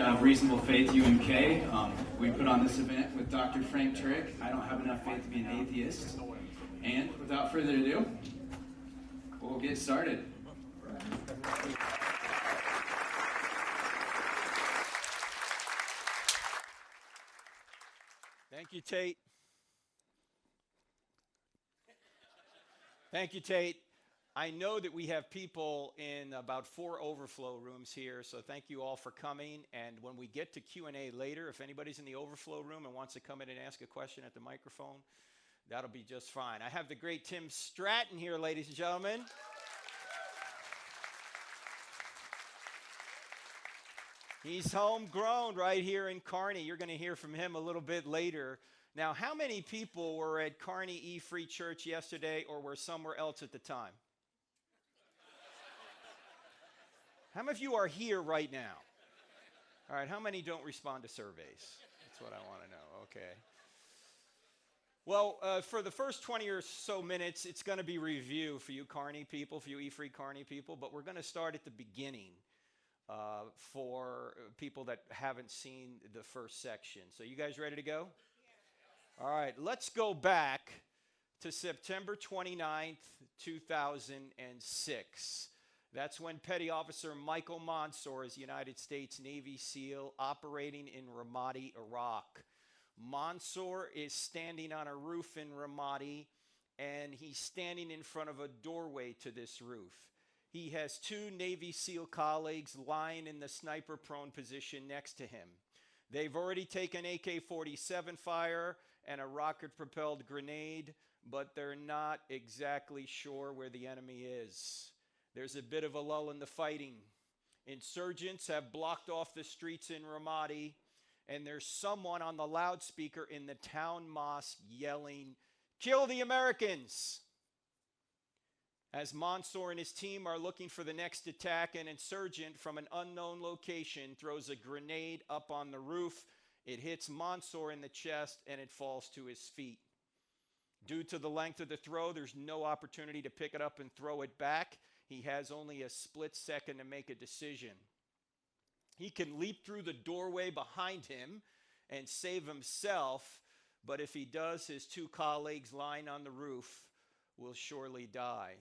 at Reasonable Faith UNK. We put on this event with Dr. Frank Turek. I don't have enough faith to be an atheist. And without further ado, we'll get started. Thank you, Tate. Thank you, Tate. I know that we have people in about 4 overflow rooms here, so thank you all for coming. And when we get to Q&A later, if anybody's in the overflow room and wants to come in and ask a question at the microphone, that'll be just fine. I have the great Tim Stratton here, ladies and gentlemen. He's homegrown right here in Kearney. You're going to hear from him a little bit later. Now, how many people were at Kearney E-Free Church yesterday or were somewhere else at the time? How many of you are here right now? All right, how many don't respond to surveys? That's what I want to know. Okay. Well, for the first 20 or so minutes, it's going to be review for you Kearney people, for you E-Free Kearney people, but we're going to start at the beginning for people that haven't seen the first section. So you guys ready to go? Yeah. All right, let's go back to September 29th, 2006. That's when Petty Officer Michael Mansour is United States Navy SEAL operating in Ramadi, Iraq. Mansour is standing on a roof in Ramadi, and he's standing in front of a doorway to this roof. He has 2 Navy SEAL colleagues lying in the sniper-prone position next to him. They've already taken AK-47 fire and a rocket-propelled grenade, but they're not exactly sure where the enemy is. There's a bit of a lull in the fighting. Insurgents have blocked off the streets in Ramadi, and there's someone on the loudspeaker in the town mosque yelling, "Kill the Americans!" As Mansour and his team are looking for the next attack, an insurgent from an unknown location throws a grenade up on the roof. It hits Mansour in the chest, and it falls to his feet. Due to the length of the throw, there's no opportunity to pick it up and throw it back. He has only a split second to make a decision. He can leap through the doorway behind him and save himself, but if he does, his 2 colleagues lying on the roof will surely die.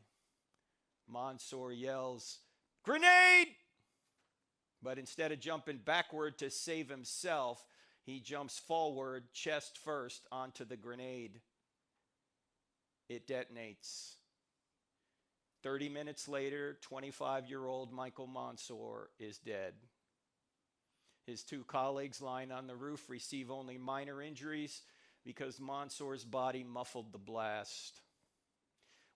Mansour yells, "Grenade!" But instead of jumping backward to save himself, he jumps forward, chest first, onto the grenade. It detonates. 30 minutes later, 25-year-old Michael Mansour is dead. His 2 colleagues lying on the roof receive only minor injuries because Mansour's body muffled the blast.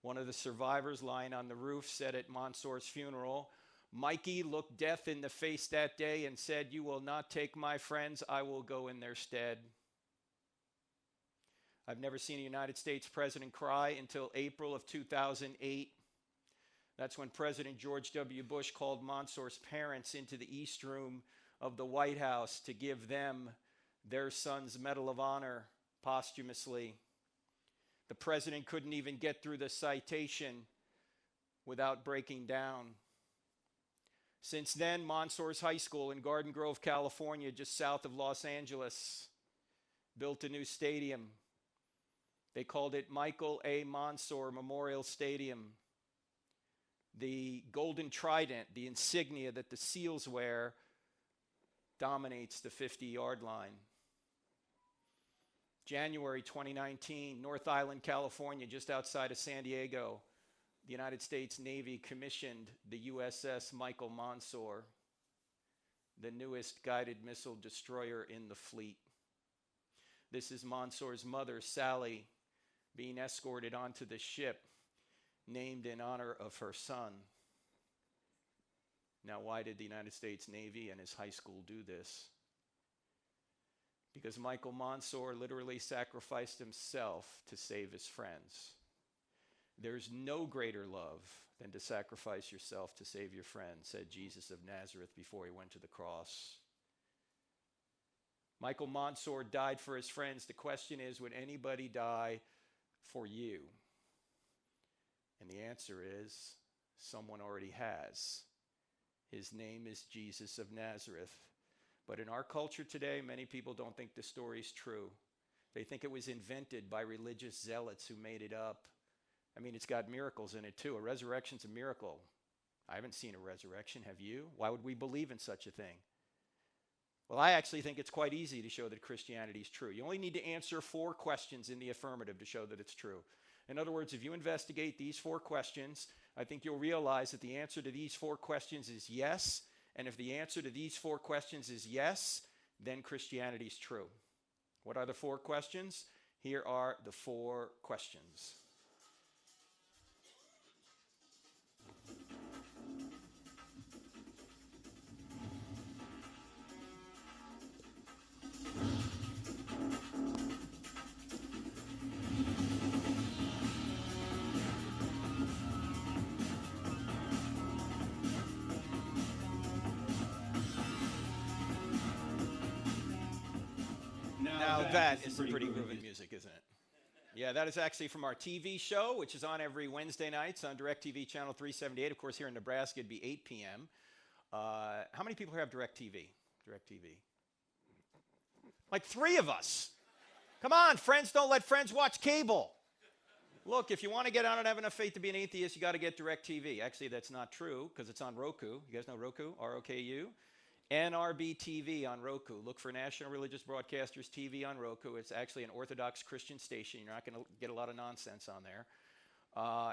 One of the survivors lying on the roof said at Mansour's funeral, "Mikey looked death in the face that day and said, 'You will not take my friends, I will go in their stead.'" I've never seen a United States president cry until April of 2008. That's when President George W. Bush called Mansour's parents into the East Room of the White House to give them their son's Medal of Honor posthumously. The president couldn't even get through the citation without breaking down. Since then, Mansour's High School in Garden Grove, California, just south of Los Angeles, built a new stadium. They called it Michael A. Mansour Memorial Stadium. The golden trident, the insignia that the SEALs wear, dominates the 50-yard line. January 2019, North Island, California, just outside of San Diego, the United States Navy commissioned the USS Michael Mansour, the newest guided missile destroyer in the fleet. This is Mansour's mother, Sally, being escorted onto the ship, named in honor of her son. Now, why did the United States Navy and his high school do this? Because Michael Mansour literally sacrificed himself to save his friends. There's no greater love than to sacrifice yourself to save your friends, said Jesus of Nazareth before he went to the cross. Michael Mansour died for his friends. The question is, would anybody die for you? And the answer is, someone already has. His name is Jesus of Nazareth. But in our culture today, many people don't think the story is true. They think it was invented by religious zealots who made it up. I mean, it's got miracles in it too. A resurrection's a miracle. I haven't seen a resurrection, have you? Why would we believe in such a thing? Well, I actually think it's quite easy to show that Christianity is true. You only need to answer 4 questions in the affirmative to show that it's true. In other words, if you investigate these 4 questions, I think you'll realize that the answer to these 4 questions is yes. And if the answer to these 4 questions is yes, then Christianity is true. What are the 4 questions? Here are the 4 questions. Now that is some pretty groovy music, isn't it? Yeah, that is actually from our TV show, which is on every Wednesday nights on DirecTV channel 378. Of course, here in Nebraska, it'd be 8 p.m. How many people here have DirecTV? DirecTV. Like 3 of us. Come on, friends don't let friends watch cable. Look, if you want to get on and have enough faith to be an atheist, you got to get DirecTV. Actually, that's not true because it's on Roku. You guys know Roku? R-O-K-U. NRB TV on Roku. Look for National Religious Broadcasters TV on Roku. It's actually an Orthodox Christian station. You're not going to get a lot of nonsense on there.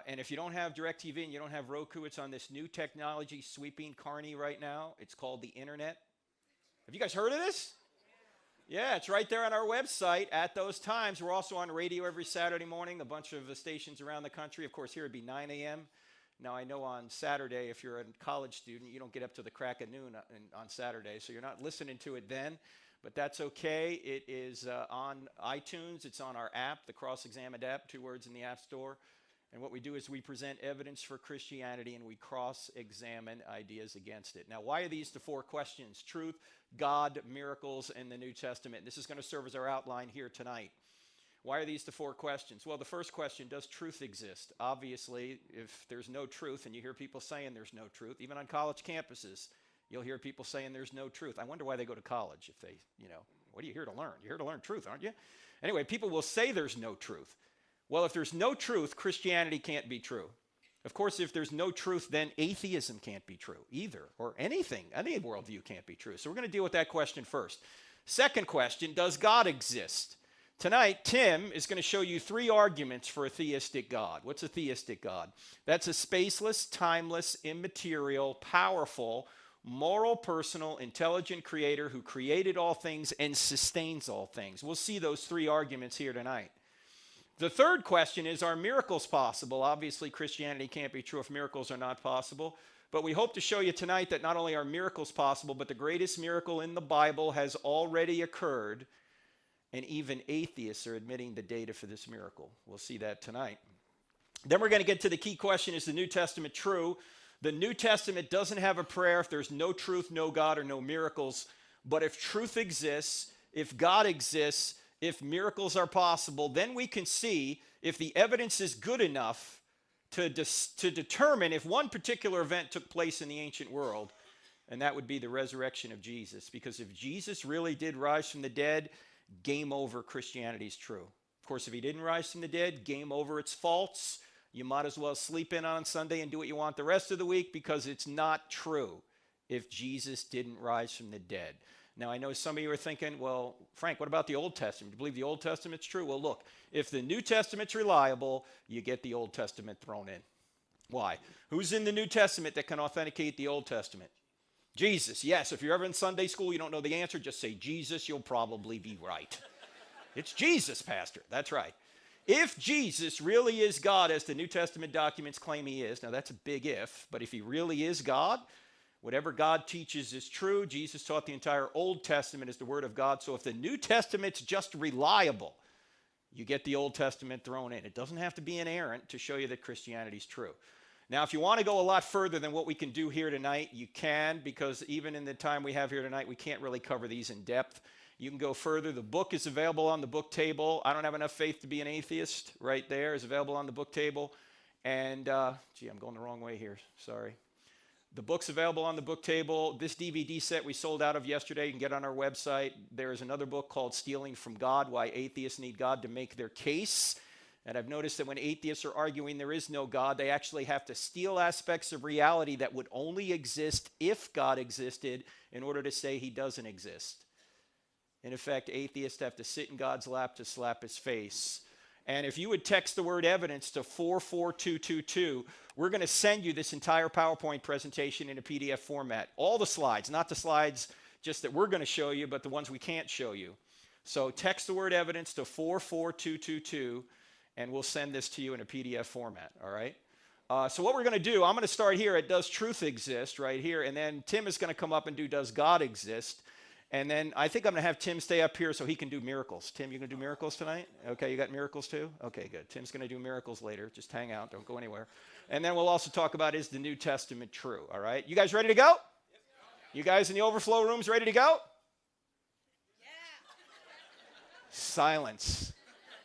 And if you don't have DirecTV and you don't have Roku, it's on this new technology sweeping carny right now. It's called the Internet. Have you guys heard of this? Yeah, it's right there on our website at those times. We're also on radio every Saturday morning, a bunch of stations around the country. Of course, here it'd be 9 a.m. Now, I know on Saturday, if you're a college student, you don't get up to the crack of noon on Saturday, so you're not listening to it then, but that's okay. It is on iTunes. It's on our app, the Cross-Examined app, 2 words in the App Store. And what we do is we present evidence for Christianity, and we cross-examine ideas against it. Now, why are these the 4 questions? Truth, God, miracles, and the New Testament. This is going to serve as our outline here tonight. Why are these the 4 questions? Well, the first question, does truth exist? Obviously, if there's no truth, and you hear people saying there's no truth, even on college campuses, you'll hear people saying there's no truth. I wonder why they go to college if they, what are you here to learn? You're here to learn truth, aren't you? Anyway, people will say there's no truth. Well, if there's no truth, Christianity can't be true. Of course, if there's no truth, then atheism can't be true either, or anything, any worldview can't be true. So we're going to deal with that question first. Second question, does God exist? Tonight, Tim is going to show you 3 arguments for a theistic God. What's a theistic God? That's a spaceless, timeless, immaterial, powerful, moral, personal, intelligent creator who created all things and sustains all things. We'll see those 3 arguments here tonight. The third question is, are miracles possible? Obviously, Christianity can't be true if miracles are not possible. But we hope to show you tonight that not only are miracles possible, but the greatest miracle in the Bible has already occurred. And even atheists are admitting the data for this miracle. We'll see that tonight. Then we're going to get to the key question, is the New Testament true? The New Testament doesn't have a prayer if there's no truth, no God, or no miracles. But if truth exists, if God exists, if miracles are possible, then we can see if the evidence is good enough to determine if one particular event took place in the ancient world, and that would be the resurrection of Jesus. Because if Jesus really did rise from the dead, game over, Christianity is true. Of course, if he didn't rise from the dead, game over, it's false. You might as well sleep in on Sunday and do what you want the rest of the week, because it's not true if Jesus didn't rise from the dead. Now, I know some of you are thinking, well, Frank, what about the Old Testament? Do you believe the Old Testament's true? Well, look, if the New Testament's reliable, you get the Old Testament thrown in. Why? Who's in the New Testament that can authenticate the Old Testament? Jesus, yes. If you're ever in Sunday school, you don't know the answer, just say Jesus, you'll probably be right. It's Jesus, Pastor. That's right. If Jesus really is God, as the New Testament documents claim he is, now that's a big if, but if he really is God, whatever God teaches is true. Jesus taught the entire Old Testament as the Word of God. So if the New Testament's just reliable, you get the Old Testament thrown in. It doesn't have to be inerrant to show you that Christianity's true. Now, if you want to go a lot further than what we can do here tonight, you can, because even in the time we have here tonight, we can't really cover these in depth. You can go further. The book is available on the book table. I Don't Have Enough Faith to Be an Atheist, right there, is available on the book table. And, I'm going the wrong way here. Sorry. The book's available on the book table. This DVD set we sold out of yesterday. You can get on our website. There is another book called Stealing from God, Why Atheists Need God to Make Their Case. And I've noticed that when atheists are arguing there is no God, they actually have to steal aspects of reality that would only exist if God existed in order to say he doesn't exist. In effect, atheists have to sit in God's lap to slap his face. And if you would text the word evidence to 44222, we're going to send you this entire PowerPoint presentation in a PDF format. All the slides, not the slides just that we're going to show you, but the ones we can't show you. So text the word evidence to 44222, and we'll send this to you in a PDF format, all right? So what we're going to do, I'm going to start here at Does Truth Exist, right here, and then Tim is going to come up and do Does God Exist? And then I think I'm going to have Tim stay up here so he can do miracles. Tim, you going to do miracles tonight? Okay, you got miracles too? Okay, good. Tim's going to do miracles later. Just hang out. Don't go anywhere. And then we'll also talk about, is the New Testament true? All right? You guys ready to go? You guys in the overflow rooms ready to go? Yeah. Silence.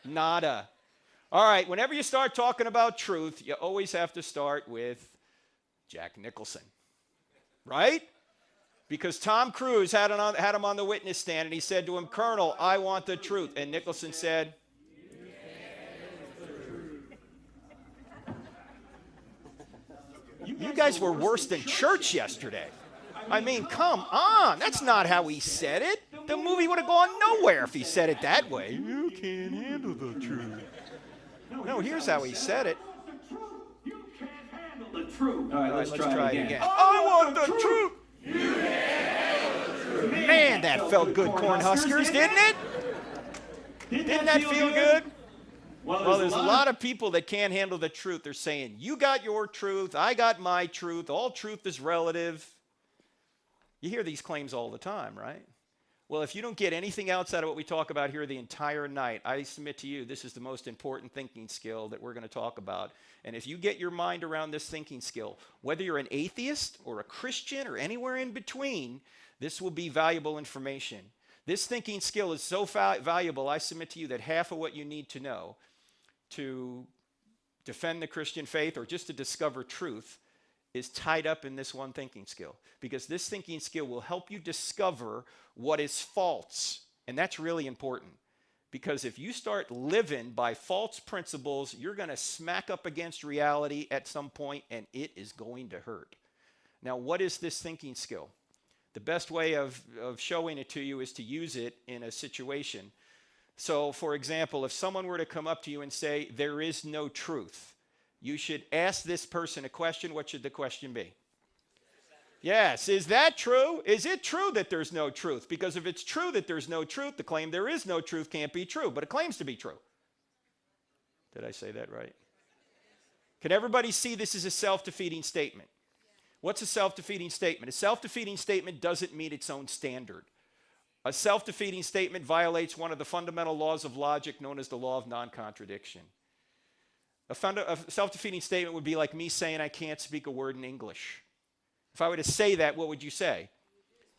Nada. All right, whenever you start talking about truth, you always have to start with Jack Nicholson. Right? Because Tom Cruise had him on the witness stand, and he said to him, Colonel, I want the truth. And Nicholson said, you guys were worse than church yesterday. I mean, come on. That's not how he said it. The movie would have gone nowhere if he said it that way. You can't handle the truth. No, here's how he said it. You can't handle the truth. All right, let's try it again. I want the truth. Man, that felt good, Cornhuskers, didn't it? Didn't that feel good? Well, there's a lot of people that can't handle the truth. They're saying, you got your truth, I got my truth, all truth is relative. You hear these claims all the time, right? Well, if you don't get anything outside of what we talk about here the entire night, I submit to you this is the most important thinking skill that we're going to talk about. And if you get your mind around this thinking skill, whether you're an atheist or a Christian or anywhere in between, this will be valuable information. This thinking skill is so valuable, I submit to you that half of what you need to know to defend the Christian faith or just to discover truth is tied up in this one thinking skill. Because this thinking skill will help you discover what is false. And that's really important. Because if you start living by false principles, you're going to smack up against reality at some point, and it is going to hurt. Now, what is this thinking skill? The best way of showing it to you is to use it in a situation. So, for example, if someone were to come up to you and say, there is no truth, you should ask this person a question. What should the question be? Yes. Is that true? Is it true that there's no truth? Because if it's true that there's no truth, the claim there is no truth can't be true, but it claims to be true. Did I say that right? Can everybody see this is a self-defeating statement? What's a self-defeating statement? A self-defeating statement doesn't meet its own standard. A self-defeating statement violates one of the fundamental laws of logic known as the law of non-contradiction. A self-defeating statement would be like me saying I can't speak a word in English. If I were to say that, what would you say?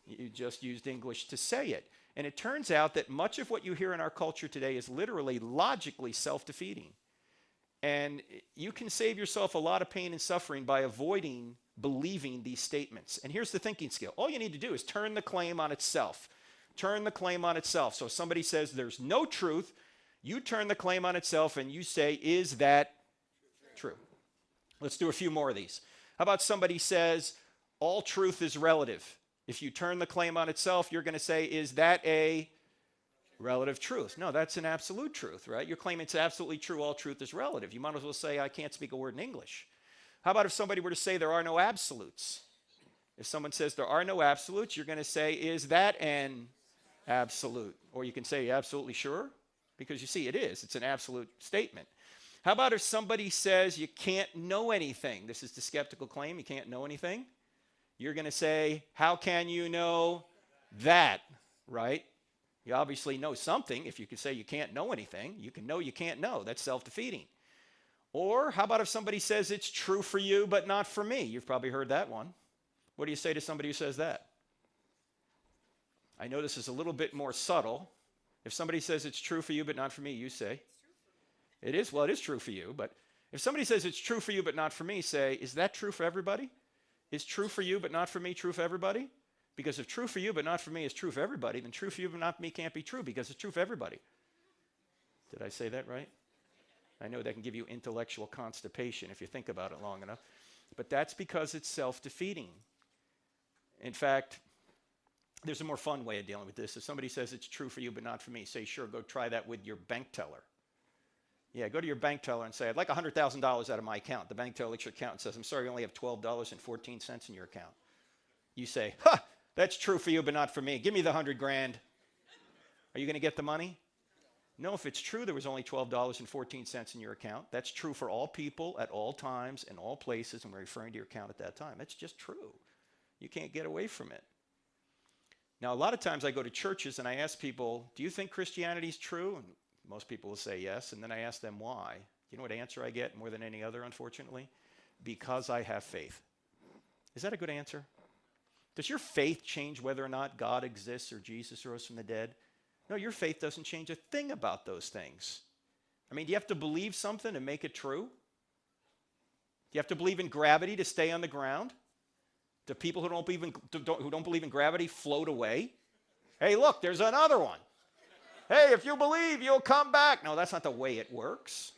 You just used English to say it. And it turns out that much of what you hear in our culture today is literally logically self-defeating. And you can save yourself a lot of pain and suffering by avoiding believing these statements. And here's the thinking skill. All you need to do is turn the claim on itself. Turn the claim on itself. So if somebody says there's no truth, you turn the claim on itself and you say, is that true? Let's do a few more of these. How about somebody says, all truth is relative? If you turn the claim on itself, you're going to say, is that a relative truth? No, that's an absolute truth, right? You're claiming it's absolutely true, all truth is relative. You might as well say, I can't speak a word in English. How about if somebody were to say there are no absolutes? If someone says there are no absolutes, you're going to say, is that an absolute? Or you can say, absolutely sure? Because you see, it is. It's an absolute statement. How about if somebody says you can't know anything? This is the skeptical claim, you can't know anything. You're going to say, how can you know that, right? You obviously know something. If you can say you can't know anything, you can know you can't know. That's self-defeating. Or how about if somebody says it's true for you but not for me? You've probably heard that one. What do you say to somebody who says that? I know this is a little bit more subtle. If somebody says it's true for you but not for me, you say, it is. Well, it is true for you. But if somebody says it's true for you but not for me, say, is that true for everybody? Is true for you but not for me true for everybody? Because if true for you but not for me is true for everybody, then true for you but not for me can't be true because it's true for everybody. Did I say that right? I know that can give you intellectual constipation if you think about it long enough. But that's because it's self-defeating. In fact, there's a more fun way of dealing with this. If somebody says it's true for you but not for me, say, sure, go try that with your bank teller. Yeah, go to your bank teller and say, I'd like $100,000 out of my account. The bank teller looks at your account and says, I'm sorry, you only have $12.14 in your account. You say, that's true for you but not for me. Give me the $100,000. Are you going to get the money? No, if it's true there was only $12.14 in your account, that's true for all people at all times in all places, and we're referring to your account at that time. That's just true. You can't get away from it. Now, a lot of times I go to churches and I ask people, do you think Christianity is true? And most people will say yes, and then I ask them why. You know what answer I get more than any other, unfortunately? Because I have faith. Is that a good answer? Does your faith change whether or not God exists or Jesus rose from the dead? No, your faith doesn't change a thing about those things. I mean, do you have to believe something to make it true? Do you have to believe in gravity to stay on the ground? Do people who don't believe in gravity float away? Hey, look, there's another one. Hey, if you believe, you'll come back. No, that's not the way it works.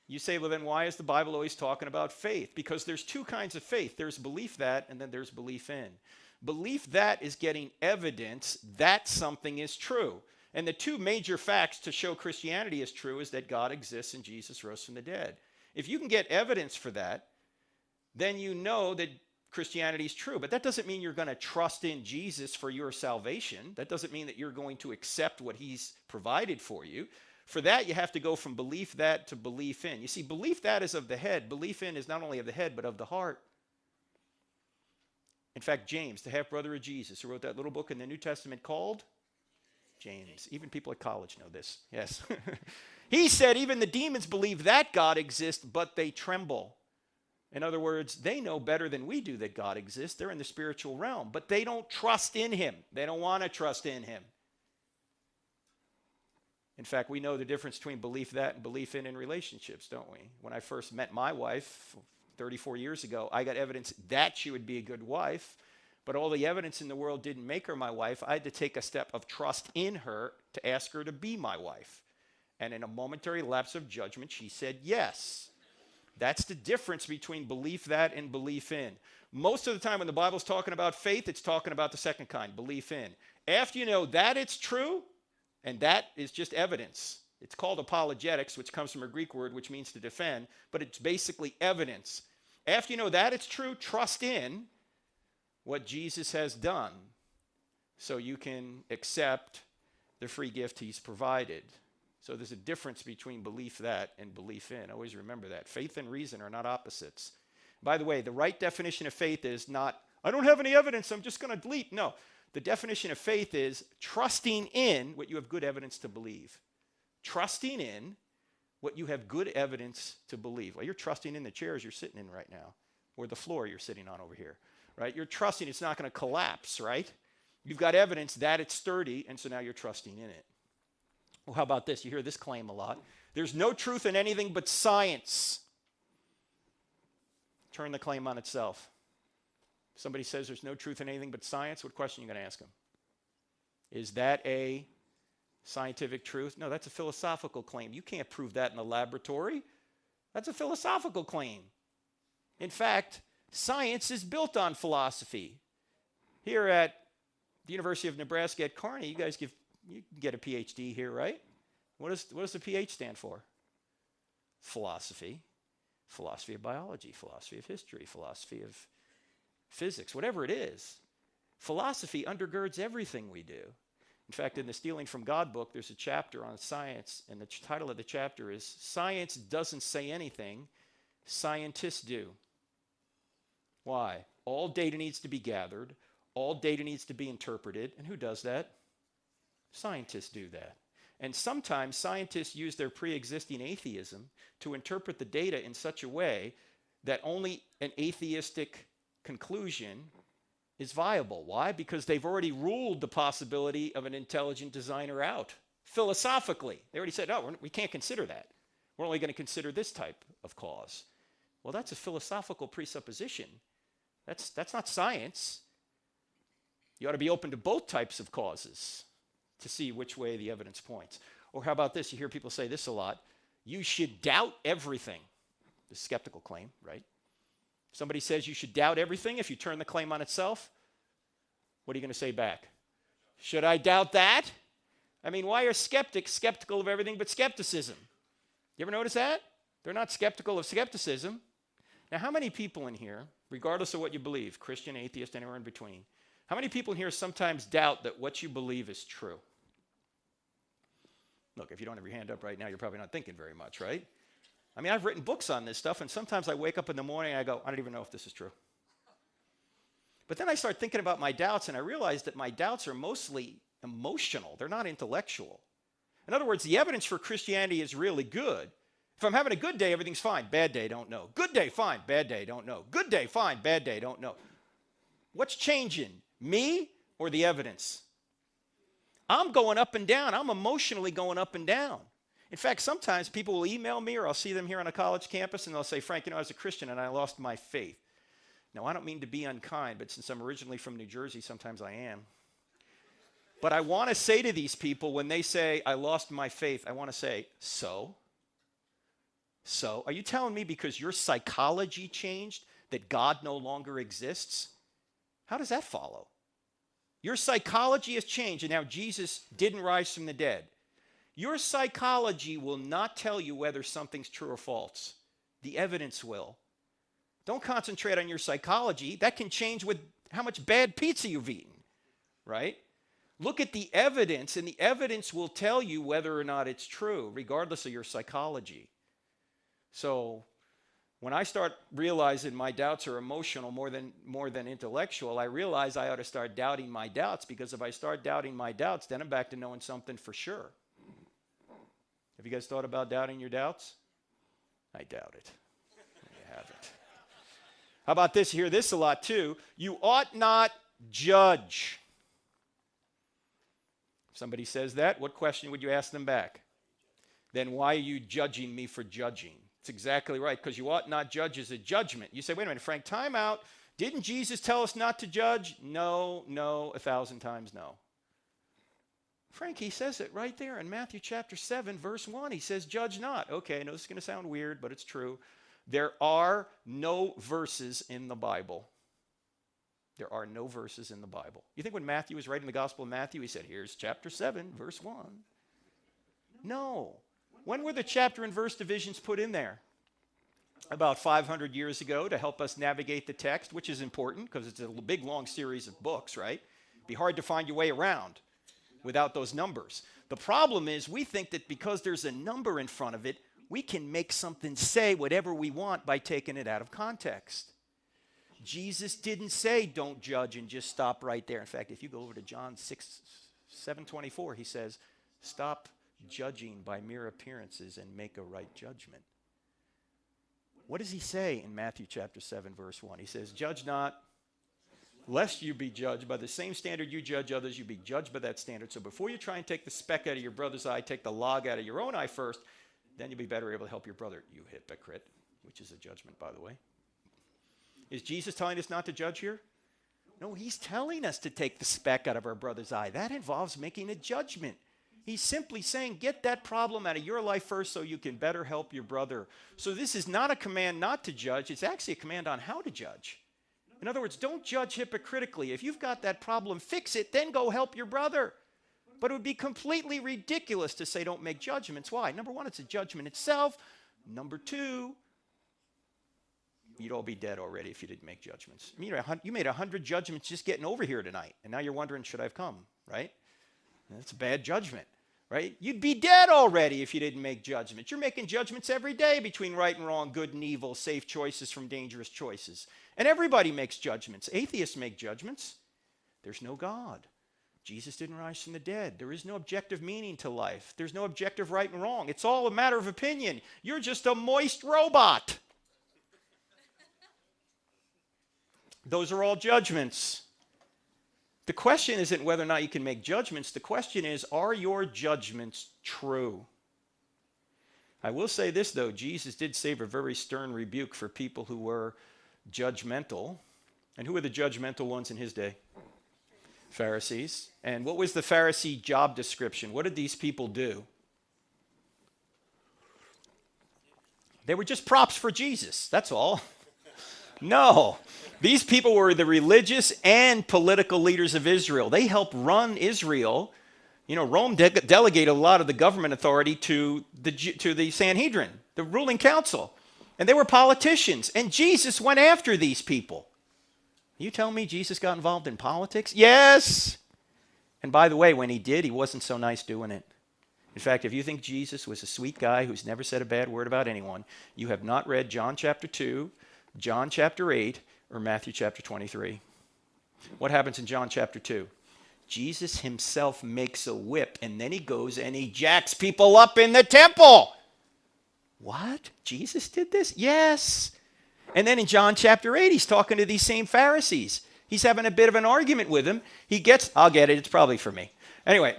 You say, well, then why is the Bible always talking about faith? Because there's two kinds of faith. There's belief that, and then there's belief in. Belief that is getting evidence that something is true. And the two major facts to show Christianity is true is that God exists and Jesus rose from the dead. If you can get evidence for that, then you know that Christianity is true. But that doesn't mean you're going to trust in Jesus for your salvation. That doesn't mean that you're going to accept what he's provided for you. For that, you have to go from belief that to belief in. You see, belief that is of the head. Belief in is not only of the head, but of the heart. In fact, James, the half-brother of Jesus, who wrote that little book in the New Testament called James. Even people at college know this. Yes. He said even the demons believe that God exists, but they tremble. In other words, they know better than we do that God exists. They're in the spiritual realm, but they don't trust in him. They don't want to trust in him. In fact, we know the difference between belief that and belief in relationships, don't we? When I first met my wife 34 years ago, I got evidence that she would be a good wife, but all the evidence in the world didn't make her my wife. I had to take a step of trust in her to ask her to be my wife. And in a momentary lapse of judgment, she said yes. That's the difference between belief that and belief in. Most of the time when the Bible's talking about faith, it's talking about the second kind, belief in. After you know that it's true, and that is just evidence. It's called apologetics, which comes from a Greek word which means to defend, but it's basically evidence. After you know that it's true, trust in what Jesus has done so you can accept the free gift he's provided. So there's a difference between belief that and belief in. Always remember that. Faith and reason are not opposites. By the way, the right definition of faith is not, I don't have any evidence, I'm just going to delete. No, the definition of faith is trusting in what you have good evidence to believe. Trusting in what you have good evidence to believe. Well, you're trusting in the chairs you're sitting in right now, or the floor you're sitting on over here, right? You're trusting it's not going to collapse, right? You've got evidence that it's sturdy, and so now you're trusting in it. Well, how about this? You hear this claim a lot. There's no truth in anything but science. Turn the claim on itself. If somebody says there's no truth in anything but science, what question are you going to ask them? Is that a scientific truth? No, that's a philosophical claim. You can't prove that in a laboratory. That's a philosophical claim. In fact, science is built on philosophy. Here at the University of Nebraska at Kearney, you guys you can get a PhD here, right? What does the PH stand for? Philosophy. Philosophy of biology, philosophy of history, philosophy of physics, whatever it is. Philosophy undergirds everything we do. In fact, in the Stealing from God book, there's a chapter on science, and the title of the chapter is Science Doesn't Say Anything, Scientists Do. Why? All data needs to be gathered. All data needs to be interpreted. And who does that? Scientists do that. And sometimes scientists use their pre-existing atheism to interpret the data in such a way that only an atheistic conclusion is viable. Why? Because they've already ruled the possibility of an intelligent designer out. Philosophically, they already said, oh, we can't consider that. We're only going to consider this type of cause. Well, that's a philosophical presupposition. That's not science. You ought to be open to both types of causes to see which way the evidence points. Or how about this? You hear people say this a lot. You should doubt everything. The skeptical claim, right? Somebody says you should doubt everything if you turn the claim on itself. What are you going to say back? Should I doubt that? I mean, why are skeptics skeptical of everything but skepticism? You ever notice that? They're not skeptical of skepticism. Now, how many people in here, regardless of what you believe, Christian, atheist, anywhere in between, how many people in here sometimes doubt that what you believe is true? Look, if you don't have your hand up right now, you're probably not thinking very much, right? I mean, I've written books on this stuff, and sometimes I wake up in the morning and I go, I don't even know if this is true. But then I start thinking about my doubts, and I realize that my doubts are mostly emotional. They're not intellectual. In other words, the evidence for Christianity is really good. If I'm having a good day, everything's fine. Bad day, don't know. Good day, fine. Bad day, don't know. Good day, fine. Bad day, don't know. What's changing? Me or the evidence? I'm going up and down. I'm emotionally going up and down. In fact, sometimes people will email me, or I'll see them here on a college campus, and they'll say, Frank, I was a Christian and I lost my faith. Now, I don't mean to be unkind, but since I'm originally from New Jersey, sometimes I am. But I want to say to these people, when they say, I lost my faith, I want to say, so? So? Are you telling me because your psychology changed that God no longer exists? How does that follow? Your psychology has changed, and now Jesus didn't rise from the dead. Your psychology will not tell you whether something's true or false. The evidence will. Don't concentrate on your psychology. That can change with how much bad pizza you've eaten, right? Look at the evidence, and the evidence will tell you whether or not it's true, regardless of your psychology. So when I start realizing my doubts are emotional more than intellectual, I realize I ought to start doubting my doubts, because if I start doubting my doubts, then I'm back to knowing something for sure. Have you guys thought about doubting your doubts? I doubt it. You haven't. How about this? You hear this a lot too. You ought not judge. If somebody says that, what question would you ask them back? Then why are you judging me for judging? It's exactly right, because you ought not judge is a judgment. You say, wait a minute, Frank, time out. Didn't Jesus tell us not to judge? No, 1,000 times no. Frank, he says it right there in Matthew chapter 7, verse 1. He says, judge not. Okay, I know this is going to sound weird, but it's true. There are no verses in the Bible. There are no verses in the Bible. You think when Matthew was writing the Gospel of Matthew, he said, here's chapter 7, verse 1. No. When were the chapter and verse divisions put in there? About 500 years ago, to help us navigate the text, which is important because it's a big, long series of books, right? It'd be hard to find your way around without those numbers. The problem is we think that because there's a number in front of it, we can make something say whatever we want by taking it out of context. Jesus didn't say don't judge and just stop right there. In fact, if you go over to John 7:24, he says, stop judging by mere appearances and make a right judgment. What does he say in Matthew chapter 7, verse 1? He says, judge not, lest you be judged. By the same standard you judge others, you be judged by that standard. So before you try and take the speck out of your brother's eye, take the log out of your own eye first, then you'll be better able to help your brother, you hypocrite, which is a judgment, by the way. Is Jesus telling us not to judge here? No, he's telling us to take the speck out of our brother's eye. That involves making a judgment. He's simply saying, get that problem out of your life first so you can better help your brother. So this is not a command not to judge. It's actually a command on how to judge. In other words, don't judge hypocritically. If you've got that problem, fix it, then go help your brother. But it would be completely ridiculous to say don't make judgments. Why? Number one, it's a judgment itself. Number two, you'd all be dead already if you didn't make judgments. I mean, you made 100 judgments just getting over here tonight, and now you're wondering, should I have come, right? That's a bad judgment, right? You'd be dead already if you didn't make judgments. You're making judgments every day between right and wrong, good and evil, safe choices from dangerous choices. And everybody makes judgments. Atheists make judgments. There's no God. Jesus didn't rise from the dead. There is no objective meaning to life. There's no objective right and wrong. It's all a matter of opinion. You're just a moist robot. Those are all judgments. The question isn't whether or not you can make judgments. The question is, are your judgments true? I will say this, though. Jesus did save a very stern rebuke for people who were judgmental. And who were the judgmental ones in his day? Pharisees. And what was the Pharisee job description? What did these people do? They were just props for Jesus, that's all. No, these people were the religious and political leaders of Israel. They helped run Israel. You know, Rome delegated a lot of the government authority to the Sanhedrin, the ruling council. And they were politicians. And Jesus went after these people. You tell me Jesus got involved in politics? Yes. And by the way, when he did, he wasn't so nice doing it. In fact, if you think Jesus was a sweet guy who's never said a bad word about anyone, you have not read John chapter 2, John chapter 8, or Matthew chapter 23. What happens in John chapter 2? Jesus himself makes a whip, and then he goes and he jacks people up in the temple. What? Jesus did this? Yes. And then in John chapter 8, he's talking to these same Pharisees. He's having a bit of an argument with them. I'll get it, it's probably for me. Anyway,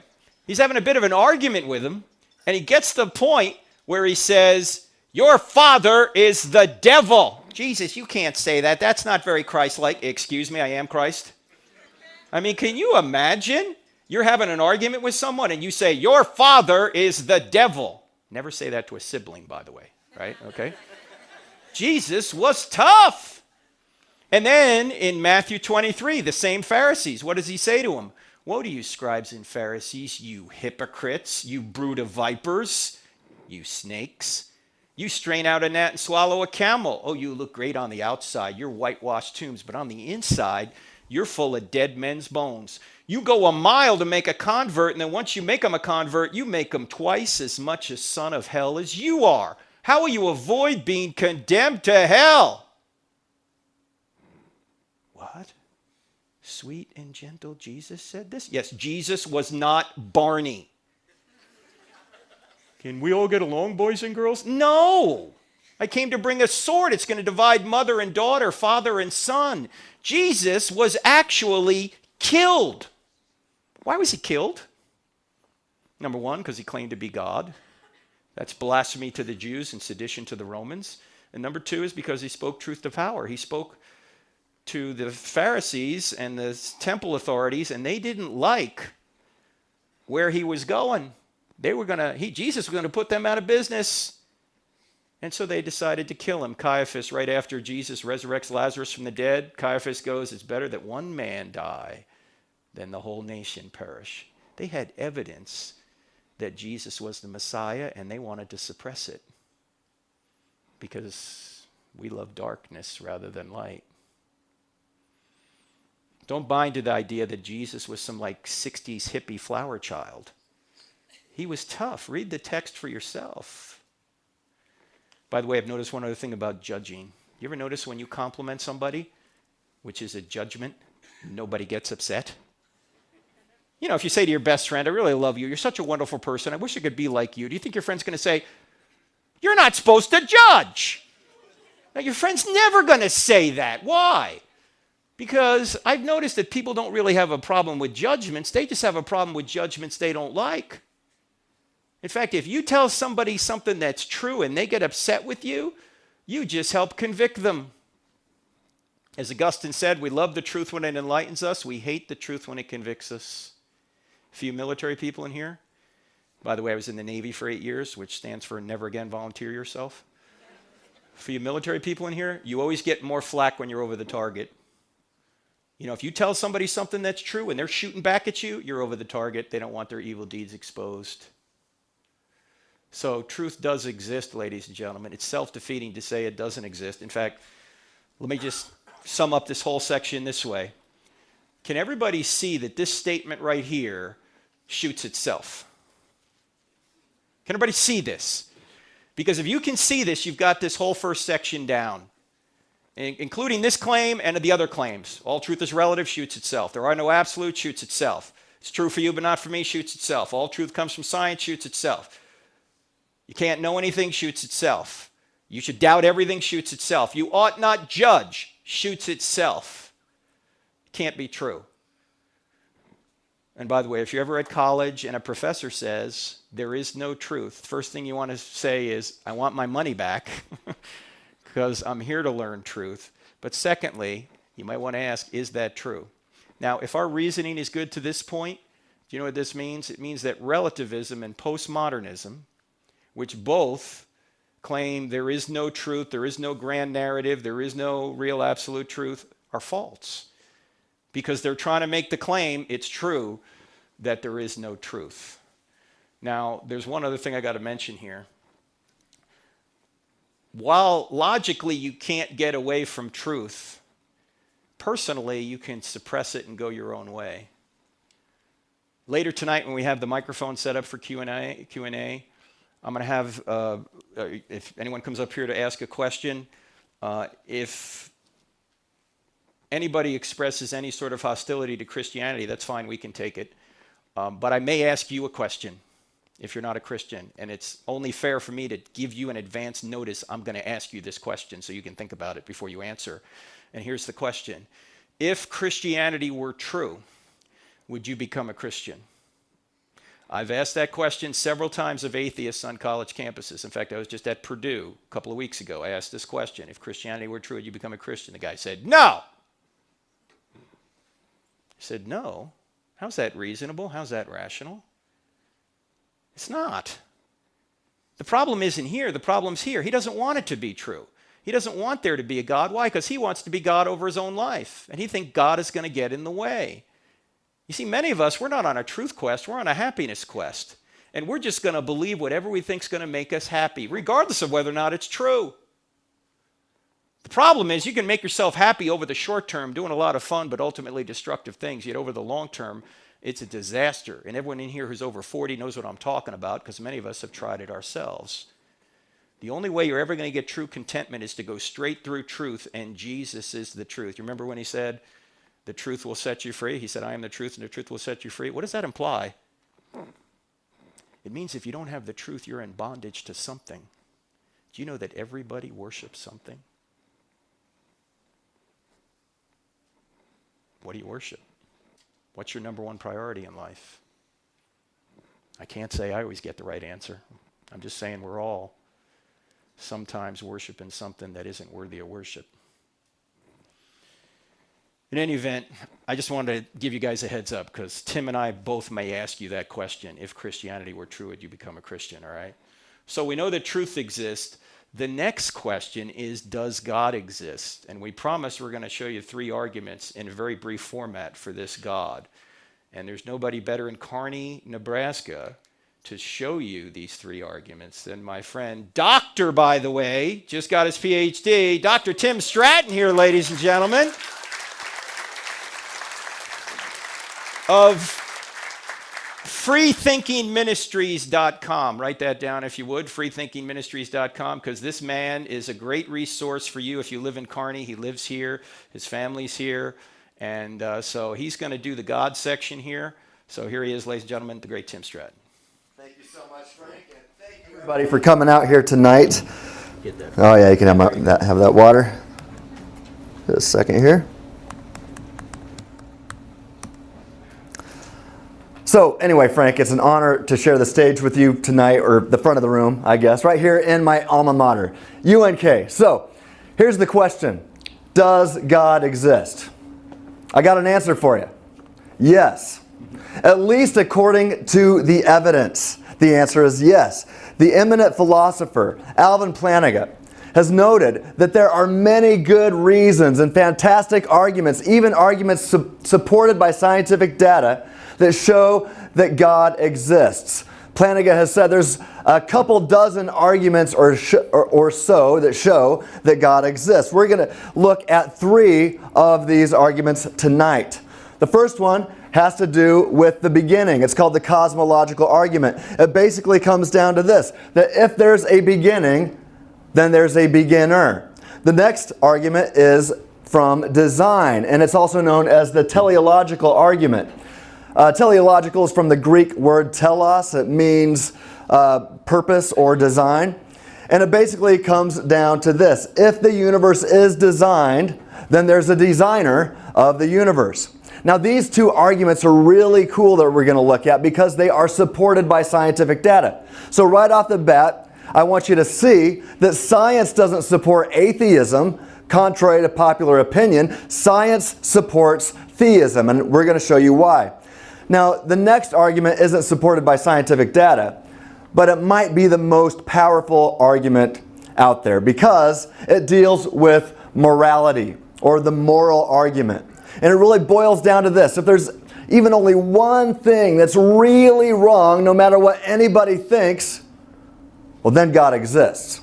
he's having a bit of an argument with them, and he gets to the point where he says, your father is the devil. Jesus, you can't say that. That's not very Christ-like. Excuse me, I am Christ. I mean, can you imagine? You're having an argument with someone, and you say, your father is the devil. Never say that to a sibling, by the way, right? Okay? Jesus was tough. And then in Matthew 23, the same Pharisees, what does he say to them? Woe to you, scribes and Pharisees, you hypocrites, you brood of vipers, you snakes. You strain out a gnat and swallow a camel. Oh, you look great on the outside. You're whitewashed tombs, but on the inside, you're full of dead men's bones. You go a mile to make a convert, and then once you make them a convert, you make them twice as much a son of hell as you are. How will you avoid being condemned to hell? What? Sweet and gentle Jesus said this? Yes, Jesus was not Barney. Can we all get along, boys and girls? No. I came to bring a sword. It's going to divide mother and daughter, father and son. Jesus was actually killed. Why was he killed? Number one, because he claimed to be God. That's blasphemy to the Jews and sedition to the Romans. And number two is because he spoke truth to power. He spoke to the Pharisees and the temple authorities, and they didn't like where he was going. Jesus was going to put them out of business. And so they decided to kill him. Caiaphas, right after Jesus resurrects Lazarus from the dead, Caiaphas goes, it's better that one man die than the whole nation perish. They had evidence that Jesus was the Messiah, and they wanted to suppress it because we love darkness rather than light. Don't buy into the idea that Jesus was some like 60s hippie flower child. He was tough. Read the text for yourself. By the way, I've noticed one other thing about judging. You ever notice when you compliment somebody, which is a judgment, nobody gets upset? You know, if you say to your best friend, I really love you. You're such a wonderful person. I wish I could be like you. Do you think your friend's going to say, you're not supposed to judge? Now, your friend's never going to say that. Why? Because I've noticed that people don't really have a problem with judgments. They just have a problem with judgments they don't like. In fact, if you tell somebody something that's true and they get upset with you, you just help convict them. As Augustine said, we love the truth when it enlightens us. We hate the truth when it convicts us. A few military people in here. By the way, I was in the Navy for 8 years, which stands for never again volunteer yourself. A few military people in here, you always get more flack when you're over the target. You know, if you tell somebody something that's true and they're shooting back at you, you're over the target. They don't want their evil deeds exposed. So truth does exist, ladies and gentlemen. It's self-defeating to say it doesn't exist. In fact, let me just sum up this whole section this way. Can everybody see that this statement right here shoots itself? Can everybody see this? Because if you can see this, you've got this whole first section down, including this claim and the other claims. All truth is relative, shoots itself. There are no absolutes, shoots itself. It's true for you, but not for me, shoots itself. All truth comes from science, shoots itself. You can't know anything, shoots itself. You should doubt everything, shoots itself. You ought not judge, shoots itself. Can't be true. And by the way, if you're ever at college and a professor says there is no truth, first thing you want to say is, I want my money back because I'm here to learn truth. But secondly, You might want to ask, is that true? Now, if our reasoning is good to this point, do you know what this means? It means that relativism and postmodernism, which both claim there is no truth, there is no grand narrative, there is no real absolute truth, are false. Because they're trying to make the claim, it's true, that there is no truth. Now, there's one other thing I got to mention here. While logically you can't get away from truth, personally you can suppress it and go your own way. Later tonight when we have the microphone set up for Q&A, I'm going to have, if anyone comes up here to ask a question, if anybody expresses any sort of hostility to Christianity, that's fine, we can take it. But I may ask you a question if you're not a Christian, and it's only fair for me to give you an advance notice. I'm going to ask you this question so you can think about it before you answer. And here's the question. If Christianity were true, would you become a Christian? I've asked that question several times of atheists on college campuses. In fact, I was just at Purdue a couple of weeks ago. I asked this question. If Christianity were true, would you become a Christian? The guy said, no. I said, no. How's that reasonable? How's that rational? It's not. The problem isn't here. The problem's here. He doesn't want it to be true. He doesn't want there to be a God. Why? Because he wants to be God over his own life. And he thinks God is going to get in the way. You see, many of us, we're not on a truth quest. We're on a happiness quest. And we're just going to believe whatever we think is going to make us happy, regardless of whether or not it's true. The problem is you can make yourself happy over the short term, doing a lot of fun but ultimately destructive things. Yet over the long term, it's a disaster. And everyone in here who's over 40 knows what I'm talking about because many of us have tried it ourselves. The only way you're ever going to get true contentment is to go straight through truth, and Jesus is the truth. You remember when he said, the truth will set you free? He said, I am the truth, and the truth will set you free. What does that imply? It means if you don't have the truth, you're in bondage to something. Do you know that everybody worships something? What do you worship? What's your number one priority in life? I can't say I always get the right answer. I'm just saying we're all sometimes worshiping something that isn't worthy of worship. In any event, I just wanted to give you guys a heads up because Tim and I both may ask you that question. If Christianity were true, would you become a Christian, all right? So we know that truth exists. The next question is, does God exist? And we promise we're going to show you 3 arguments in a very brief format for this God. And there's nobody better in Kearney, Nebraska, to show you these 3 arguments than my friend, Dr., by the way, just got his PhD, Dr. Tim Stratton here, ladies and gentlemen, of freethinkingministries.com. Write that down if you would, freethinkingministries.com, because this man is a great resource for you if you live in Kearney. He lives here. His family's here. And so he's going to do the God section here. So here he is, ladies and gentlemen, the great Tim Stratton. Thank you so much, Frank. And thank you, everybody, for coming out here tonight. Get that. Oh, yeah, you can have that water. Just a second here. So anyway, Frank, it's an honor to share the stage with you tonight, or the front of the room, I guess, right here in my alma mater, UNK. So here's the question. Does God exist? I got an answer for you. Yes. At least according to the evidence, the answer is yes. The eminent philosopher, Alvin Plantinga, has noted that there are many good reasons and fantastic arguments, even arguments supported by scientific data, that show that God exists. Plantinga has said there's a couple dozen arguments or so that show that God exists. We're going to look at 3 of these arguments tonight. The first one has to do with the beginning. It's called the cosmological argument. It basically comes down to this, that if there's a beginning, then there's a beginner. The next argument is from design, and it's also known as the teleological argument. Teleological is from the Greek word telos. It means purpose or design. And it basically comes down to this. If the universe is designed, then there's a designer of the universe. Now these 2 arguments are really cool that we're going to look at because they are supported by scientific data. So right off the bat, I want you to see that science doesn't support atheism, Contrary to popular opinion, science supports theism, and we're going to show you why. Now, the next argument isn't supported by scientific data, but it might be the most powerful argument out there because it deals with morality, or the moral argument. And it really boils down to this: if there's even only one thing that's really wrong, no matter what anybody thinks, well, then God exists.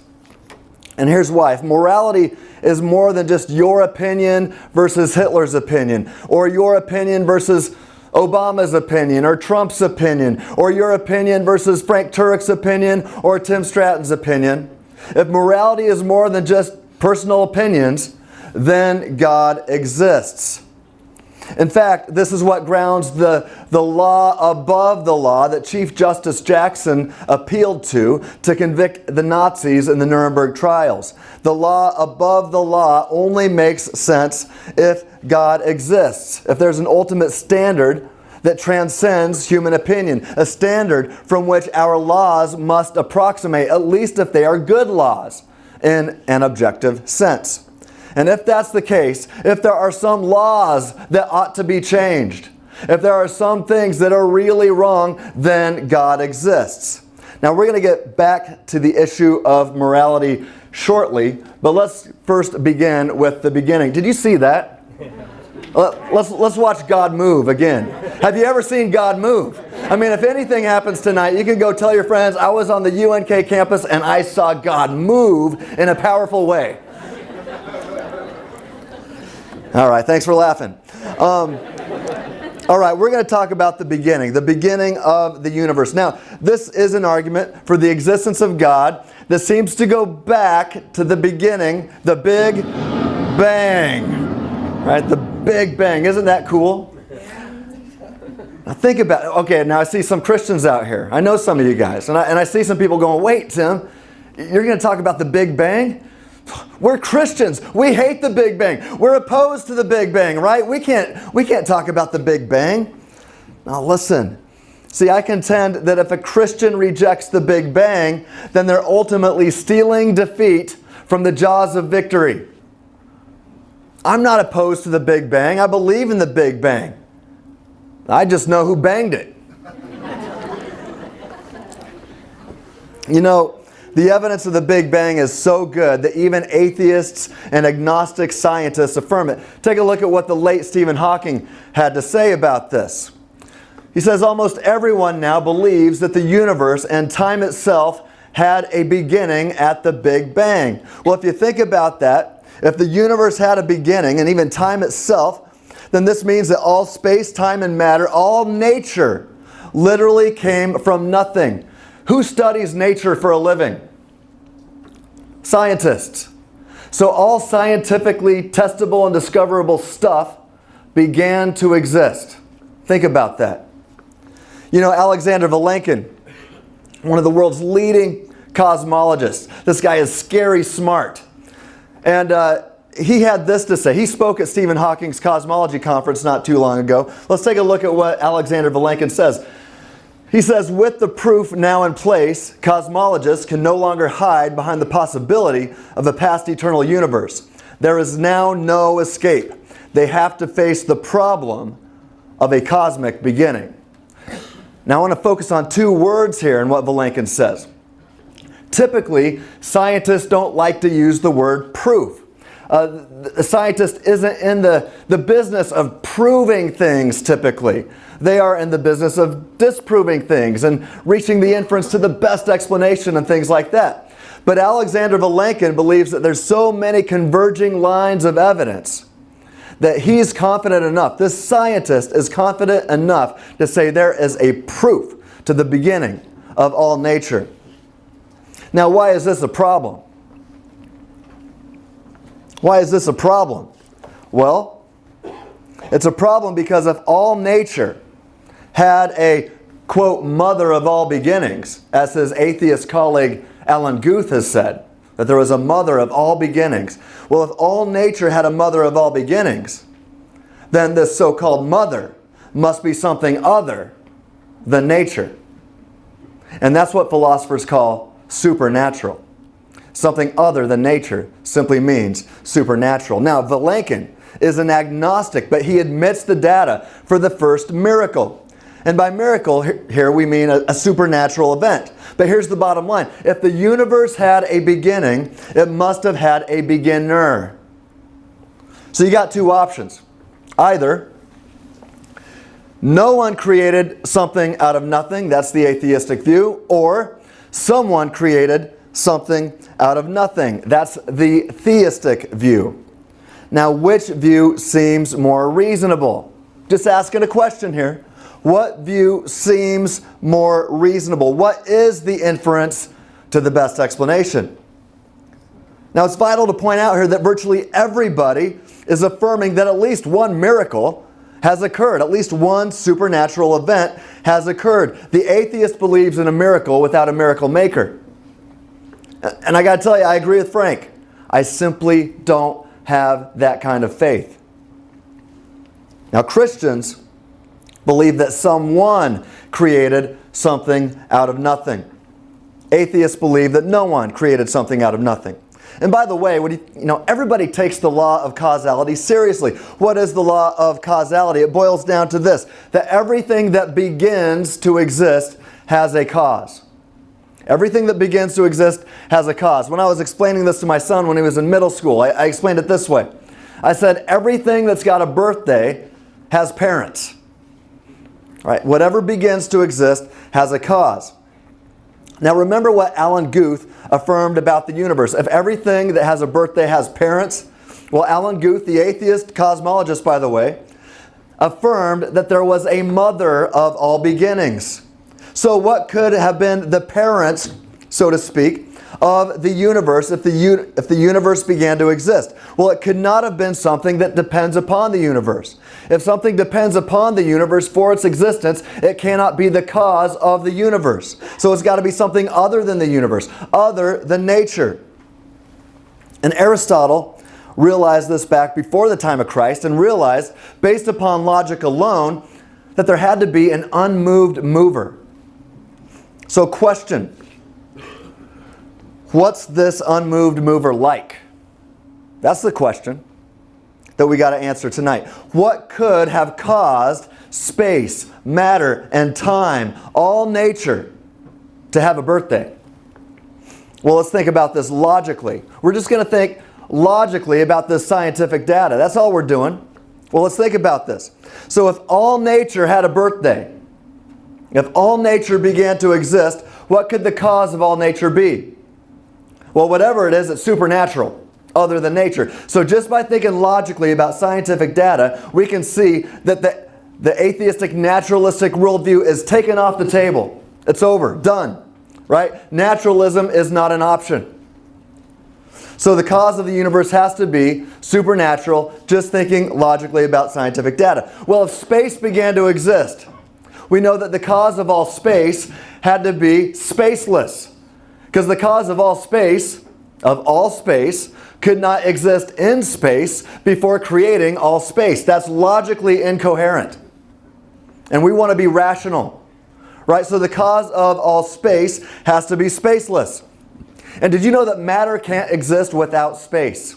And here's why. If morality is more than just your opinion versus Hitler's opinion, or your opinion versus Obama's opinion, or Trump's opinion, or your opinion versus Frank Turek's opinion, or Tim Stratton's opinion, if morality is more than just personal opinions, then God exists. In fact, this is what grounds the law above the law that Chief Justice Jackson appealed to convict the Nazis in the Nuremberg trials. The law above the law only makes sense if God exists, if there's an ultimate standard that transcends human opinion, a standard from which our laws must approximate, at least if they are good laws in an objective sense. And if that's the case, if there are some laws that ought to be changed, if there are some things that are really wrong, then God exists. Now, we're going to get back to the issue of morality shortly, but let's first begin with the beginning. Did you see that? Let's watch God move again. Have you ever seen God move? I mean, if anything happens tonight, you can go tell your friends, I was on the UNK campus and I saw God move in a powerful way. All right, thanks for laughing. All right, we're going to talk about the beginning of the universe. Now, this is an argument for the existence of God that seems to go back to the beginning, the Big Bang. Right, the Big Bang. Isn't that cool? Now think about it. Okay, now I see some Christians out here. I know some of you guys. And I see some people going, wait, Tim, you're going to talk about the Big Bang? We're Christians. We hate the Big Bang. We're opposed to the Big Bang, right? We can't talk about the Big Bang. Now listen. See, I contend that if a Christian rejects the Big Bang, then they're ultimately stealing defeat from the jaws of victory. I'm not opposed to the Big Bang. I believe in the Big Bang. I just know who banged it. You know, the evidence of the Big Bang is so good that even atheists and agnostic scientists affirm it. Take a look at what the late Stephen Hawking had to say about this. He says, almost everyone now believes that the universe and time itself had a beginning at the Big Bang. Well, if you think about that, if the universe had a beginning and even time itself, then this means that all space, time, and matter, all nature, literally came from nothing. Who studies nature for a living? Scientists. So all scientifically testable and discoverable stuff began to exist. Think about that. You know, Alexander Vilenkin, one of the world's leading cosmologists. This guy is scary smart. And he had this to say. He spoke at Stephen Hawking's cosmology conference not too long ago. Let's take a look at what Alexander Vilenkin says. He says, with the proof now in place, cosmologists can no longer hide behind the possibility of a past eternal universe. There is now no escape. They have to face the problem of a cosmic beginning. Now I want to focus on two words here in what Vilenkin says. Typically, scientists don't like to use the word proof. A scientist isn't in the business of proving things typically. They are in the business of disproving things and reaching the inference to the best explanation and things like that. But Alexander Vilenkin believes that there's so many converging lines of evidence that he's confident enough, this scientist is confident enough to say there is a proof to the beginning of all nature. Now, why is this a problem? Why is this a problem? Well, it's a problem because if all nature had a, quote, mother of all beginnings, as his atheist colleague Alan Guth has said, that there was a mother of all beginnings. Well, if all nature had a mother of all beginnings, then this so-called mother must be something other than nature. And that's what philosophers call supernatural. something other than nature, simply means supernatural. Now, Vilenkin is an agnostic, but he admits the data for the first miracle. And by miracle, here we mean a supernatural event. But here's the bottom line. If the universe had a beginning, it must have had a beginner. So you got two options. Either no one created something out of nothing, that's the atheistic view, or someone created something out of nothing, that's the theistic view. Now, which view seems more reasonable? Just asking a question here. What view seems more reasonable? What is the inference to the best explanation? Now, it's vital to point out here that virtually everybody is affirming that at least one miracle has occurred. At least one supernatural event has occurred. The atheist believes in a miracle without a miracle maker. And I got to tell you, I agree with Frank. I simply don't have that kind of faith. Now, Christians believe that someone created something out of nothing. Atheists believe that no one created something out of nothing. And by the way, everybody takes the law of causality seriously. What is the law of causality? It boils down to this, that everything that begins to exist has a cause. Everything that begins to exist has a cause. When I was explaining this to my son when he was in middle school, I explained it this way. I said, everything that's got a birthday has parents. Right? Whatever begins to exist has a cause. Now remember what Alan Guth affirmed about the universe. If everything that has a birthday has parents, well, Alan Guth, the atheist cosmologist, by the way, affirmed that there was a mother of all beginnings. So what could have been the parents, so to speak, of the universe if the universe began to exist? Well, it could not have been something that depends upon the universe. If something depends upon the universe for its existence, it cannot be the cause of the universe. So it's got to be something other than the universe, other than nature. And Aristotle realized this back before the time of Christ and realized, based upon logic alone, that there had to be an unmoved mover. So question, what's this unmoved mover like? That's the question that we got to answer tonight. What could have caused space, matter, and time, all nature, to have a birthday? Well, let's think about this logically. We're just going to think logically about this scientific data. That's all we're doing. Well, let's think about this. So if all nature had a birthday, if all nature began to exist, what could the cause of all nature be? Well, whatever it is, it's supernatural, other than nature. So just by thinking logically about scientific data, we can see that the atheistic naturalistic worldview is taken off the table. It's over, done, right? Naturalism is not an option. So the cause of the universe has to be supernatural, just thinking logically about scientific data. Well, if space began to exist, we know that the cause of all space had to be spaceless. Because the cause of all space could not exist in space before creating all space. That's logically incoherent. And we want to be rational. Right? So the cause of all space has to be spaceless. And did you know that matter can't exist without space?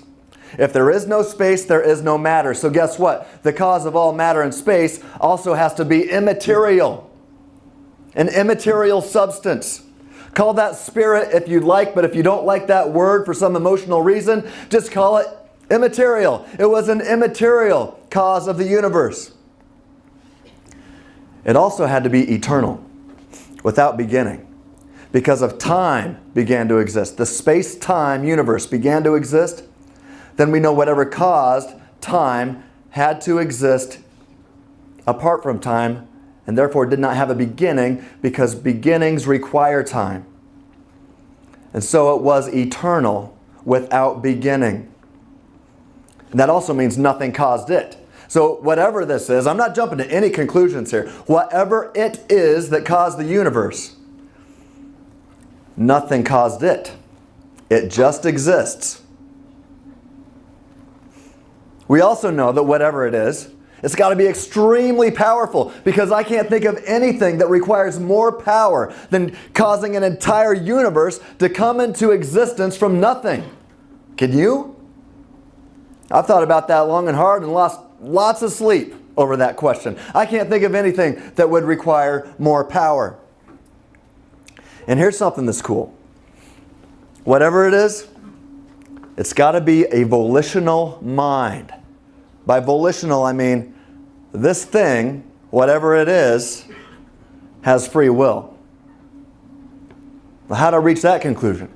If there is no space, there is no matter. So guess what? The cause of all matter and space also has to be immaterial. An immaterial substance. Call that spirit if you'd like, but if you don't like that word for some emotional reason, just call it immaterial. It was an immaterial cause of the universe. It also had to be eternal, without beginning. Because of time began to exist. The space-time universe began to exist. Then we know whatever caused time had to exist apart from time, and therefore did not have a beginning, because beginnings require time. And so it was eternal without beginning. And that also means nothing caused it. So whatever this is, I'm not jumping to any conclusions here. Whatever it is that caused the universe, nothing caused it. It just exists. We also know that whatever it is, It's got to be extremely powerful, because I can't think of anything that requires more power than causing an entire universe to come into existence from nothing. Can you? I've thought about that long and hard and lost lots of sleep over that question. I can't think of anything that would require more power. And here's something that's cool. Whatever it is, it's got to be a volitional mind. By volitional, I mean this thing, whatever it is, has free will. Well, how to reach that conclusion?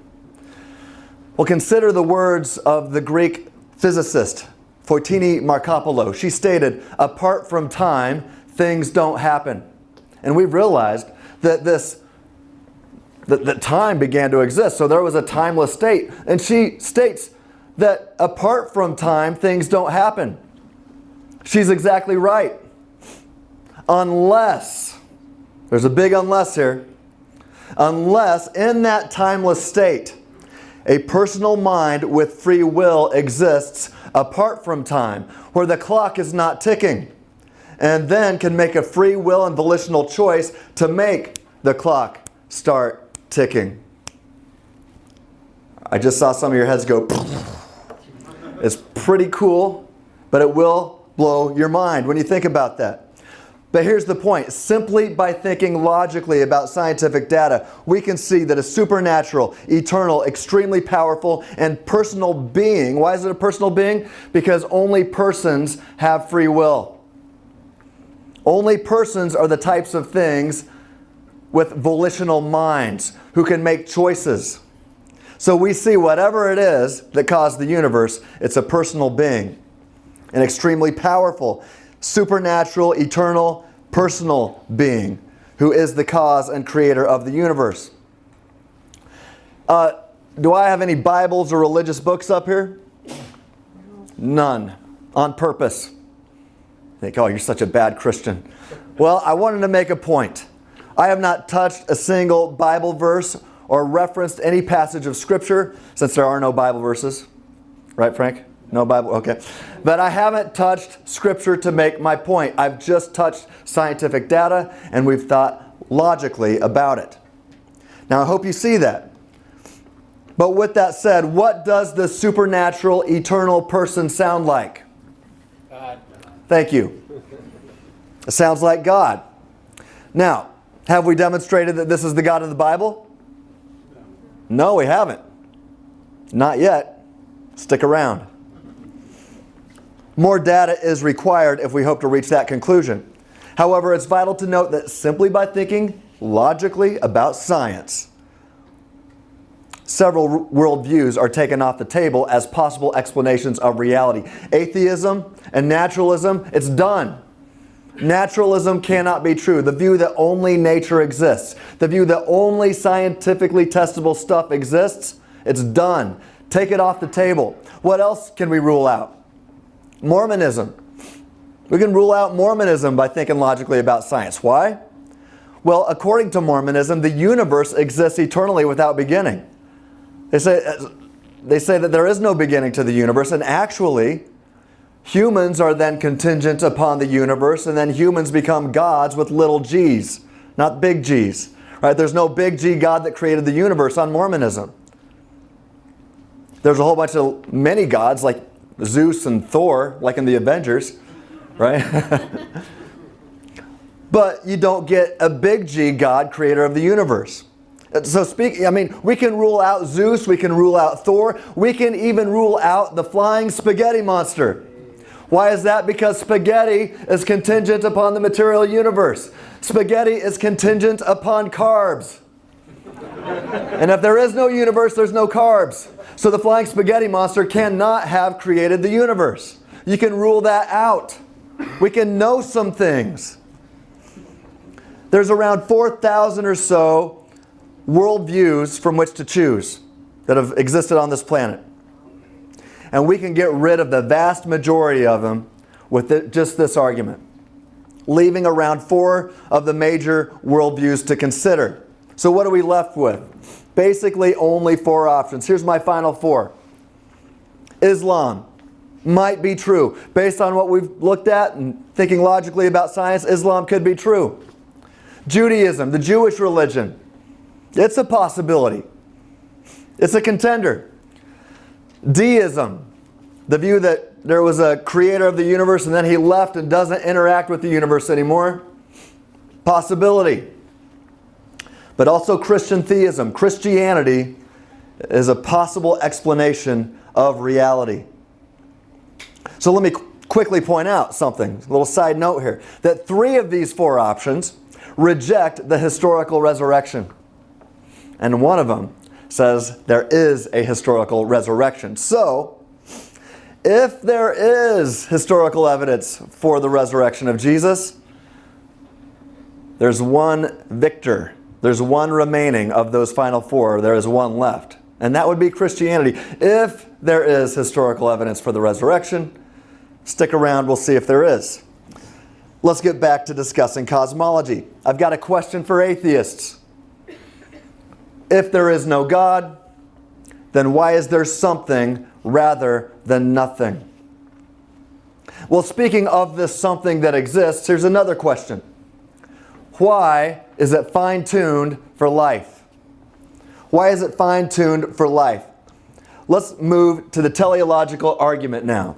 Well, consider the words of the Greek physicist Foitini Markopoulou. She stated, apart from time, things don't happen. And we've realized that that time began to exist. So there was a timeless state. And she states that apart from time, things don't happen. She's exactly right. Unless, there's a big unless here, unless in that timeless state, a personal mind with free will exists apart from time, where the clock is not ticking, and then can make a free will and volitional choice to make the clock start ticking. I just saw some of your heads go. It's pretty cool, but it will blow your mind when you think about that. But here's the point. Simply by thinking logically about scientific data, we can see that a supernatural, eternal, extremely powerful, and personal being. Why is it a personal being? Because only persons have free will. Only persons are the types of things with volitional minds who can make choices. So we see whatever it is that caused the universe, it's a personal being. An extremely powerful, supernatural, eternal, personal being who is the cause and creator of the universe. Do I have any Bibles or religious books up here? None. On purpose. You think, oh, you're such a bad Christian. Well, I wanted to make a point. I have not touched a single Bible verse or referenced any passage of Scripture, since there are no Bible verses. Right, Frank? No Bible? Okay. But I haven't touched Scripture to make my point. I've just touched scientific data, and we've thought logically about it. Now, I hope you see that. But with that said, what does the supernatural, eternal person sound like? God. Thank you. It sounds like God. Now, have we demonstrated that this is the God of the Bible? No, we haven't. Not yet. Stick around. More data is required if we hope to reach that conclusion. However, it's vital to note that simply by thinking logically about science, several worldviews are taken off the table as possible explanations of reality. Atheism and naturalism, it's done. Naturalism cannot be true. The view that only nature exists, the view that only scientifically testable stuff exists, it's done. Take it off the table. What else can we rule out? Mormonism. We can rule out Mormonism by thinking logically about science. Why? Well, according to Mormonism, the universe exists eternally without beginning. They say that there is no beginning to the universe, and actually, humans are then contingent upon the universe, and then humans become gods with little g's, not big G's. Right? There's no big G God that created the universe on Mormonism. There's a whole bunch of many gods like Zeus and Thor, like in the Avengers, right? But you don't get a big G God, creator of the universe. So we can rule out Zeus, we can rule out Thor, we can even rule out the flying spaghetti monster. Why is that? Because spaghetti is contingent upon the material universe. Spaghetti is contingent upon carbs. And if there is no universe, there's no carbs. So the flying spaghetti monster cannot have created the universe. You can rule that out. We can know some things. There's around 4,000 or so worldviews from which to choose that have existed on this planet. And we can get rid of the vast majority of them with just this argument, leaving around 4 of the major worldviews to consider. So what are we left with? Basically only 4 options. Here's my final 4. Islam. might be true. Based on what we've looked at and thinking logically about science, Islam could be true. Judaism, the Jewish religion, it's a possibility. It's a contender. Deism, the view that there was a creator of the universe and then he left and doesn't interact with the universe anymore, possibility. But also Christian theism. Christianity is a possible explanation of reality. So let me quickly point out something, a little side note here, that 3 of these 4 options reject the historical resurrection. And one of them says there is a historical resurrection. So, if there is historical evidence for the resurrection of Jesus, there's one victor. There's one remaining of those final 4. There is one left. And that would be Christianity. If there is historical evidence for the resurrection, stick around, we'll see if there is. Let's get back to discussing cosmology. I've got a question for atheists. If there is no God, then why is there something rather than nothing? Well, speaking of this something that exists, here's another question. Why is it fine-tuned for life? Why is it fine-tuned for life? Let's move to the teleological argument now,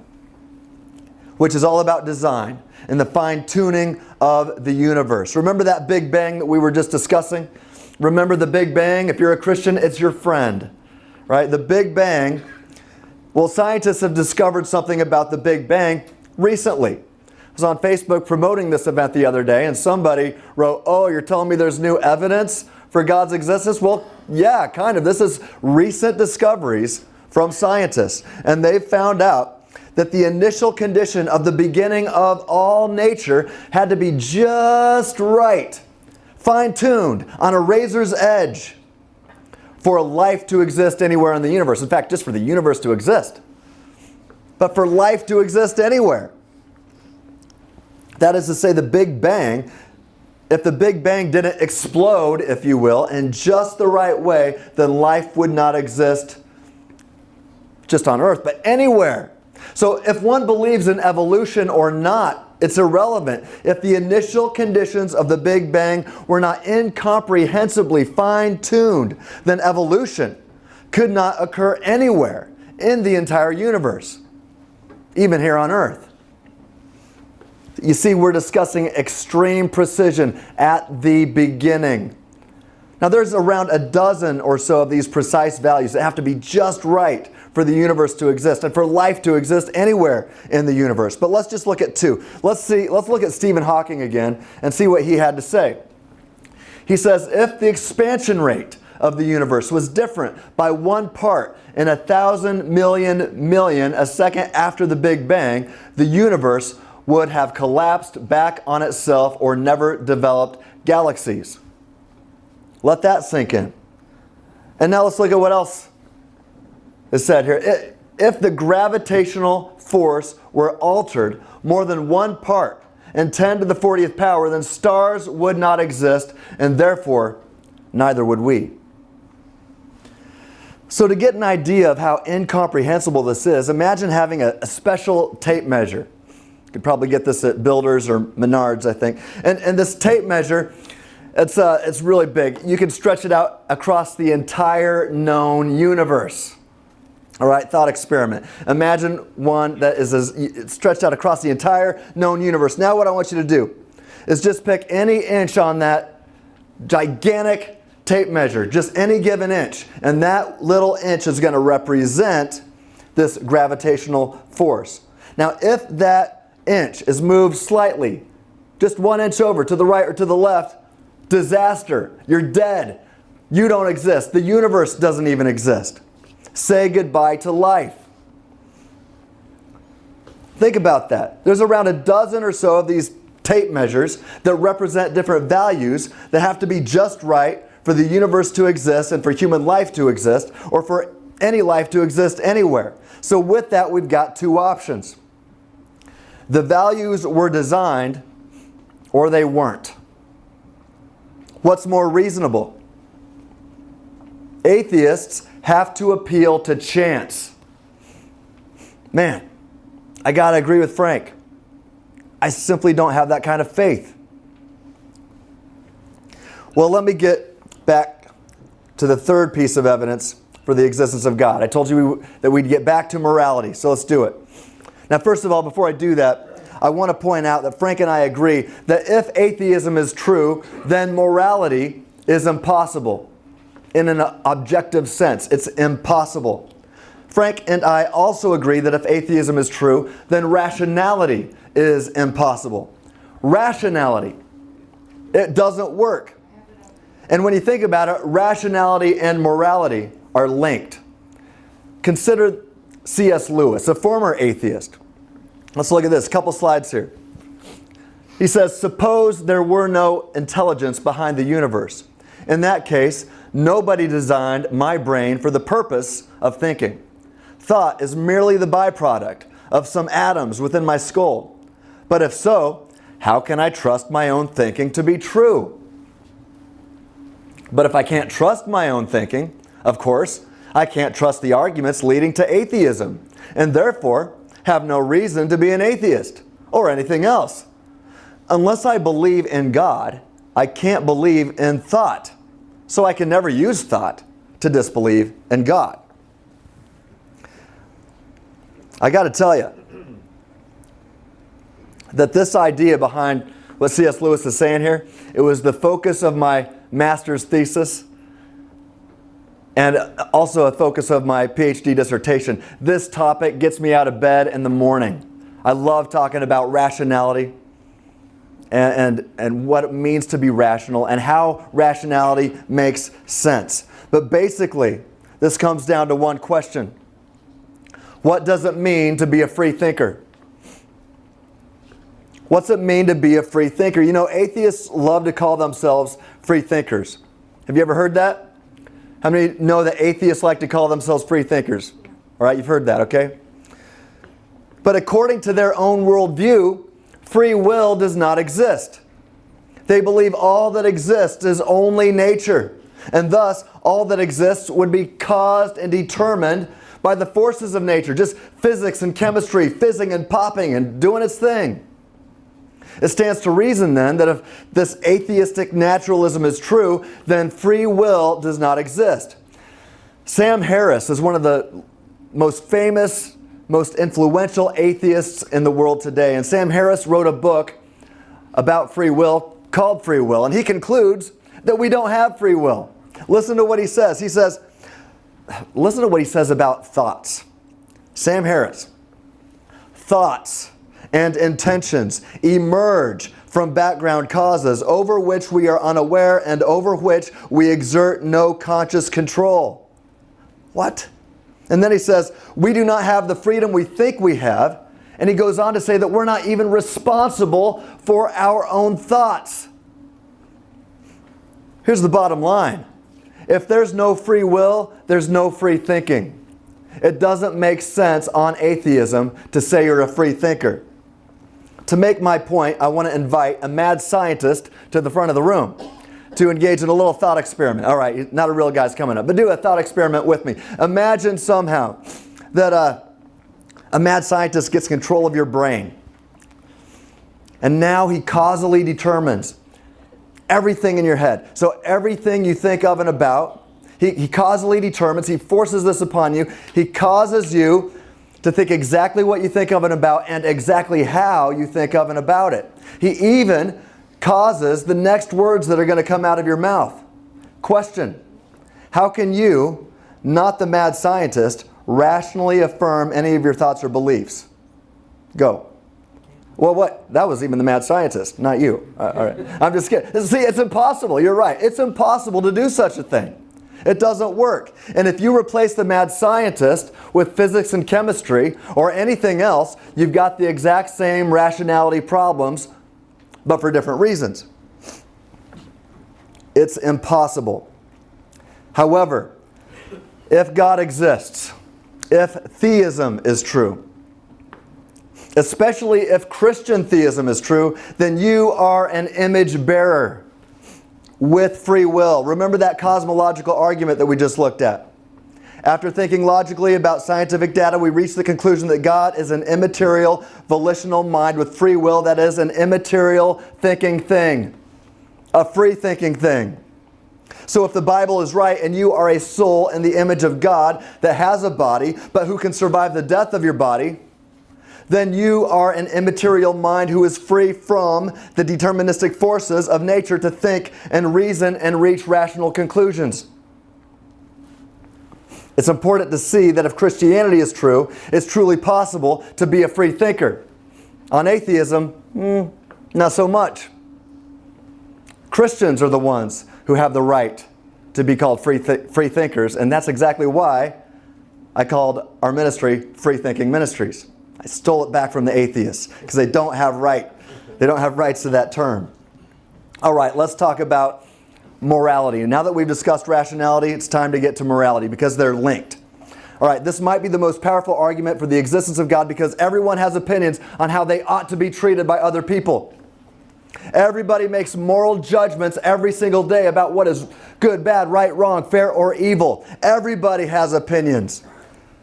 which is all about design and the fine-tuning of the universe. Remember that Big Bang that we were just discussing? Remember the Big Bang? If you're a Christian, it's your friend, right? The Big Bang. Well, scientists have discovered something about the Big Bang recently. I was on Facebook promoting this event the other day, and somebody wrote, "Oh, you're telling me there's new evidence for God's existence?" Well, yeah, kind of. This is recent discoveries from scientists, and they've found out that the initial condition of the beginning of all nature had to be just right, fine-tuned, on a razor's edge for life to exist anywhere in the universe. In fact, just for the universe to exist. But for life to exist anywhere. That is to say, the Big Bang, if the Big Bang didn't explode, if you will, in just the right way, then life would not exist just on Earth, but anywhere. So if one believes in evolution or not, it's irrelevant. If the initial conditions of the Big Bang were not incomprehensibly fine-tuned, then evolution could not occur anywhere in the entire universe, even here on Earth. You see, we're discussing extreme precision at the beginning. Now, there's around a dozen or so of these precise values that have to be just right for the universe to exist and for life to exist anywhere in the universe. But let's just look at 2. Let's look at Stephen Hawking again and see what he had to say. He says, if the expansion rate of the universe was different by 1 part in 1,000 million a second after the Big Bang, the universe would have collapsed back on itself or never developed galaxies. Let that sink in. And now let's look at what else is said here. If the gravitational force were altered more than 1 part in 10 to the 40th power, then stars would not exist, and therefore neither would we. So to get an idea of how incomprehensible this is, imagine having a special tape measure. You could probably get this at Builders or Menards, I think. And this tape measure, it's really big. You can stretch it out across the entire known universe. All right, thought experiment. Imagine one that is stretched out across the entire known universe. Now what I want you to do is just pick any inch on that gigantic tape measure, just any given inch. And that little inch is going to represent this gravitational force. Now if that inch is moved slightly, just 1 inch over to the right or to the left, disaster. You're dead. You don't exist. The universe doesn't even exist. Say goodbye to life. Think about that. There's around a dozen or so of these tape measures that represent different values that have to be just right for the universe to exist and for human life to exist, or for any life to exist anywhere. So with that, we've got 2 options. The values were designed or they weren't. What's more reasonable? Atheists have to appeal to chance. Man, I got to agree with Frank. I simply don't have that kind of faith. Well, let me get back to the third piece of evidence for the existence of God. I told you that we'd get back to morality, so let's do it. Now, first of all, before I do that, I want to point out that Frank and I agree that if atheism is true, then morality is impossible. In an objective sense, it's impossible. Frank and I also agree that if atheism is true, then rationality is impossible. Rationality, it doesn't work. And when you think about it, rationality and morality are linked. Consider C.S. Lewis, a former atheist. Let's look at this, a couple slides here. He says, suppose there were no intelligence behind the universe. In that case, nobody designed my brain for the purpose of thinking. Thought is merely the byproduct of some atoms within my skull. But if so, how can I trust my own thinking to be true? But if I can't trust my own thinking, of course, I can't trust the arguments leading to atheism, and therefore have no reason to be an atheist or anything else. Unless I believe in God, I can't believe in thought. So I can never use thought to disbelieve in God. I got to tell you that this idea behind what C.S. Lewis is saying here, it was the focus of my master's thesis and also a focus of my PhD dissertation. This topic gets me out of bed in the morning. I love talking about rationality and what it means to be rational and how rationality makes sense. But basically, this comes down to one question. What does it mean to be a free thinker? What's it mean to be a free thinker? You know, atheists love to call themselves free thinkers. Have you ever heard that? How many know that atheists like to call themselves free thinkers? All right, you've heard that, okay? But according to their own worldview, free will does not exist. They believe all that exists is only nature, and thus all that exists would be caused and determined by the forces of nature, just physics and chemistry, fizzing and popping and doing its thing. It stands to reason then that if this atheistic naturalism is true, then free will does not exist. Sam Harris is one of the most famous, most influential atheists in the world today. And Sam Harris wrote a book about free will called Free Will. And he concludes that we don't have free will. Listen to what he says. Listen to what he says about thoughts. Sam Harris. Thoughts and intentions emerge from background causes over which we are unaware and over which we exert no conscious control. What? And then he says, we do not have the freedom we think we have. And he goes on to say that we're not even responsible for our own thoughts. Here's the bottom line. If there's no free will, there's no free thinking. It doesn't make sense on atheism to say you're a free thinker. To make my point, I want to invite a mad scientist to the front of the room to engage in a little thought experiment. All right, not a real guy's coming up, but do a thought experiment with me. Imagine somehow that a mad scientist gets control of your brain. And now he causally determines everything in your head. So everything you think of and about, he causally determines, he forces this upon you. He causes you to think exactly what you think of and about and exactly how you think of and about it. He even causes the next words that are going to come out of your mouth. Question: how can you, not the mad scientist, rationally affirm any of your thoughts or beliefs? Go. Well, what? That was even the mad scientist, not you. All right. I'm just kidding. See, it's impossible. You're right. It's impossible to do such a thing. It doesn't work. And if you replace the mad scientist with physics and chemistry or anything else, you've got the exact same rationality problems, but for different reasons. It's impossible. However, if God exists, if theism is true, especially if Christian theism is true, then you are an image bearer with free will. Remember that cosmological argument that we just looked at. After thinking logically about scientific data, we reach the conclusion that God is an immaterial, volitional mind with free will, that is, an immaterial thinking thing, a free thinking thing. So if the Bible is right and you are a soul in the image of God that has a body, but who can survive the death of your body, then you are an immaterial mind who is free from the deterministic forces of nature to think and reason and reach rational conclusions. It's important to see that if Christianity is true, it's truly possible to be a free thinker. On atheism, not so much. Christians are the ones who have the right to be called free thinkers, and that's exactly why I called our ministry Freethinking Ministries. I stole it back from the atheists because they don't have rights to that term. All right, let's talk about morality. Now that we've discussed rationality, it's time to get to morality because they're linked. All right, this might be the most powerful argument for the existence of God because everyone has opinions on how they ought to be treated by other people. Everybody makes moral judgments every single day about what is good, bad, right, wrong, fair, or evil. Everybody has opinions.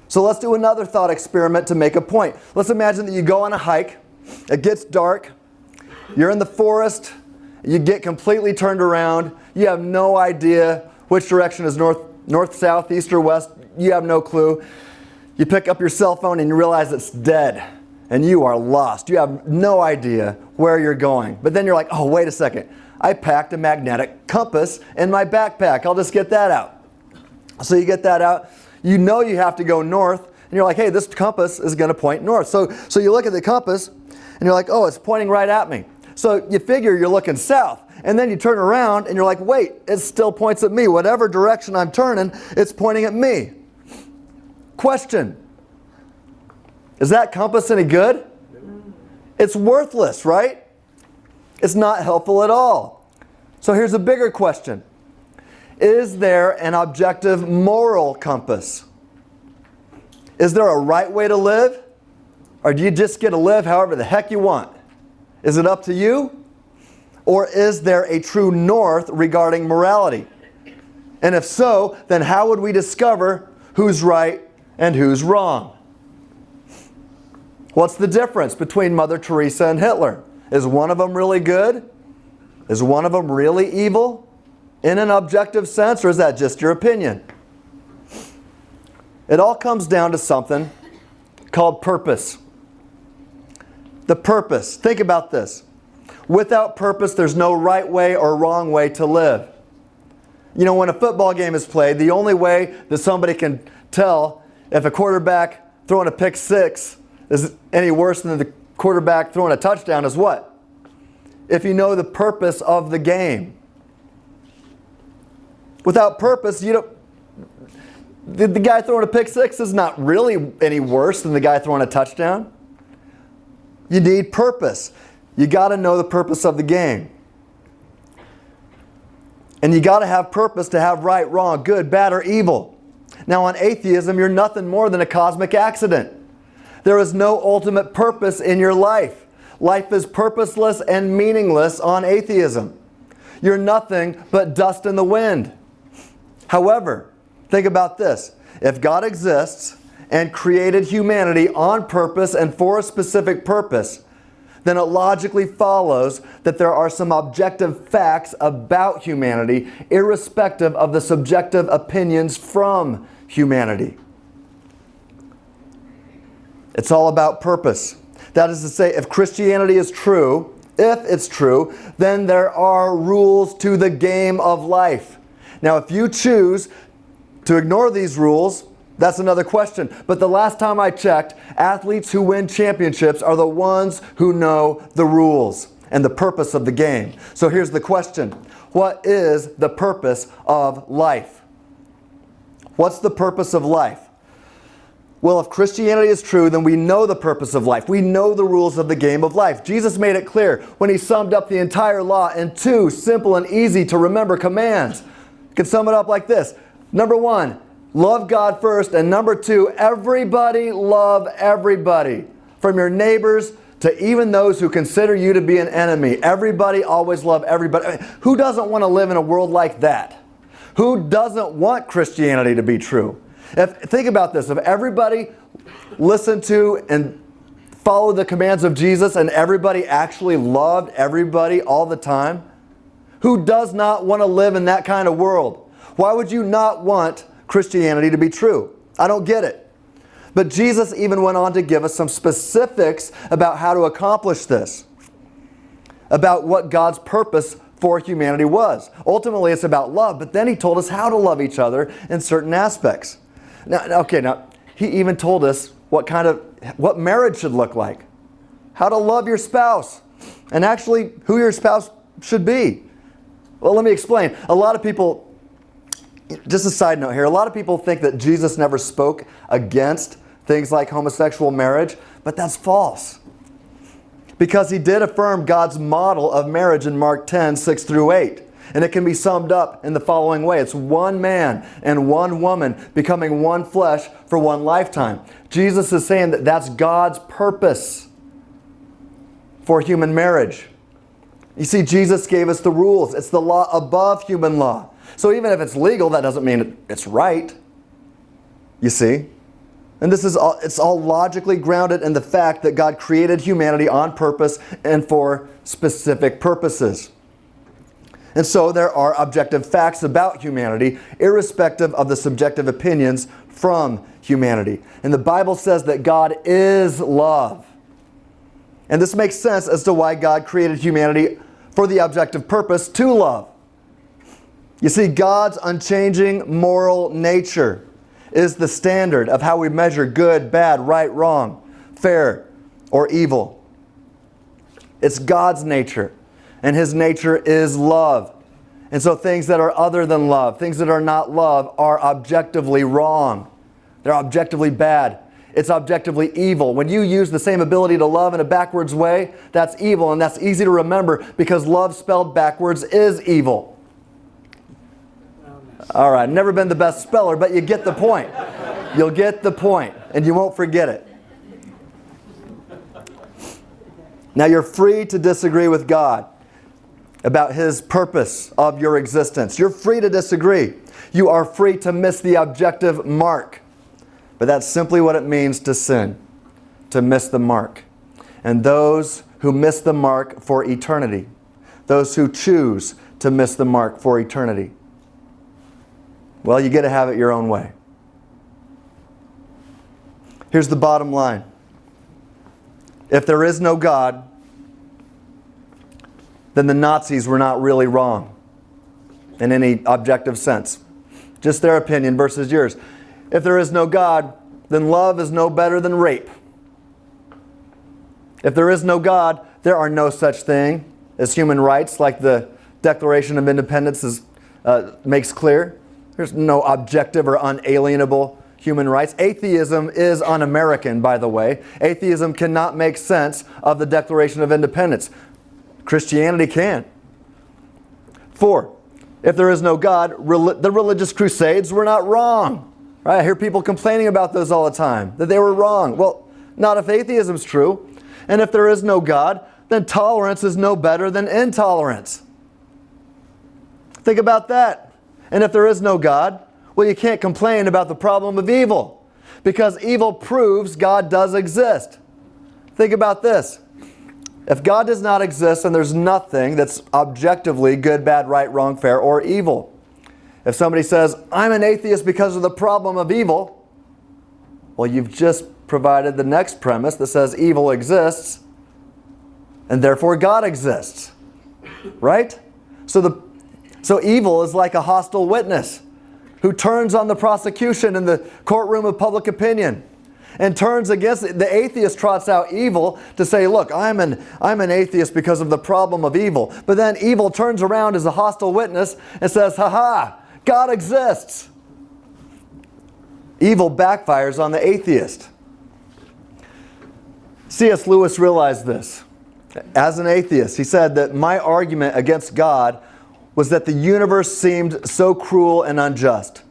So let's do another thought experiment to make a point. Let's imagine that you go on a hike, it gets dark, you're in the forest, you get completely turned around, you have no idea which direction is north, south, east, or west, you have no clue. You pick up your cell phone and you realize it's dead, and you are lost. You have no idea where you're going. But then you're like, oh, wait a second, I packed a magnetic compass in my backpack, I'll just get that out. So you get that out. You know you have to go north, and you're like, hey, this compass is going to point north. So you look at the compass, and you're like, oh, it's pointing right at me. So you figure you're looking south, and then you turn around, and you're like, wait, it still points at me. Whatever direction I'm turning, it's pointing at me. Question: is that compass any good? It's worthless, right? It's not helpful at all. So here's a bigger question. Is there an objective moral compass? Is there a right way to live? Or do you just get to live however the heck you want? Is it up to you? Or is there a true north regarding morality? And if so, then how would we discover who's right and who's wrong? What's the difference between Mother Teresa and Hitler? Is one of them really good? Is one of them really evil? In an objective sense, or is that just your opinion? It all comes down to something called purpose. The purpose. Think about this. Without purpose, there's no right way or wrong way to live. You know, when a football game is played, the only way that somebody can tell if a quarterback throwing a pick six is any worse than the quarterback throwing a touchdown is what? If you know the purpose of the game. Without purpose, you don't. The guy throwing a pick six is not really any worse than the guy throwing a touchdown. You need purpose. You got to know the purpose of the game. And you got to have purpose to have right, wrong, good, bad, or evil. Now on atheism, you're nothing more than a cosmic accident. There is no ultimate purpose in your life. Life is purposeless and meaningless on atheism. You're nothing but dust in the wind. However, think about this. If God exists and created humanity on purpose and for a specific purpose, then it logically follows that there are some objective facts about humanity, irrespective of the subjective opinions from humanity. It's all about purpose. That is to say, if Christianity is true, if it's true, then there are rules to the game of life. Now, if you choose to ignore these rules, that's another question. But the last time I checked, athletes who win championships are the ones who know the rules and the purpose of the game. So here's the question. What is the purpose of life? What's the purpose of life? Well, if Christianity is true, then we know the purpose of life. We know the rules of the game of life. Jesus made it clear when he summed up the entire law in 2 simple and easy to remember commands. You can sum it up like this. Number 1, love God first. And number 2, everybody love everybody. From your neighbors to even those who consider you to be an enemy. Everybody always love everybody. I mean, who doesn't want to live in a world like that? Who doesn't want Christianity to be true? Think about this. If everybody listened to and followed the commands of Jesus and everybody actually loved everybody all the time, who does not want to live in that kind of world? Why would you not want Christianity to be true? I don't get it. But Jesus even went on to give us some specifics about how to accomplish this, about what God's purpose for humanity was. Ultimately, it's about love, but then he told us how to love each other in certain aspects. Now, he even told us what marriage should look like, how to love your spouse, and actually who your spouse should be. Well, let me explain. A lot of people, just a side note here, a lot of people think that Jesus never spoke against things like homosexual marriage, but that's false. Because he did affirm God's model of marriage in Mark 10, 6 through 8. And it can be summed up in the following way. It's one man and one woman becoming one flesh for one lifetime. Jesus is saying that that's God's purpose for human marriage. You see, Jesus gave us the rules. It's the law above human law. So even if it's legal, that doesn't mean it's right. You see? And it's all logically grounded in the fact that God created humanity on purpose and for specific purposes. And so there are objective facts about humanity, irrespective of the subjective opinions from humanity. And the Bible says that God is love. And this makes sense as to why God created humanity for the objective purpose to love. You see, God's unchanging moral nature is the standard of how we measure good, bad, right, wrong, fair, or evil. It's God's nature, and His nature is love. And so things that are other than love, things that are not love, are objectively wrong. They're objectively bad. It's objectively evil. When you use the same ability to love in a backwards way, that's evil, and that's easy to remember because love spelled backwards is evil. All right, never been the best speller, but you get the point. You'll get the point, and you won't forget it. Now, you're free to disagree with God about His purpose of your existence. You're free to disagree. You are free to miss the objective mark. But that's simply what it means to sin, to miss the mark. And those who miss the mark for eternity, those who choose to miss the mark for eternity, well, you get to have it your own way. Here's the bottom line. If there is no God, then the Nazis were not really wrong in any objective sense. Just their opinion versus yours. If there is no God, then love is no better than rape. If there is no God, there are no such thing as human rights, like the Declaration of Independence makes clear. There's no objective or unalienable human rights. Atheism is un-American, by the way. Atheism cannot make sense of the Declaration of Independence. Christianity can. 4, if there is no God, the religious crusades were not wrong. Right? I hear people complaining about those all the time, that they were wrong. Well, not if atheism is true. And if there is no God, then tolerance is no better than intolerance. Think about that. And if there is no God, well, you can't complain about the problem of evil, because evil proves God does exist. Think about this. If God does not exist, then there's nothing that's objectively good, bad, right, wrong, fair, or evil. If somebody says, I'm an atheist because of the problem of evil, well, you've just provided the next premise that says evil exists, and therefore God exists. Right? So evil is like a hostile witness who turns on the prosecution in the courtroom of public opinion and turns against it. The atheist trots out evil to say, look, I'm an atheist because of the problem of evil. But then evil turns around as a hostile witness and says, ha-ha, God exists. Evil backfires on the atheist. C.S. Lewis realized this. As an atheist, he said that my argument against God was that the universe seemed so cruel and unjust.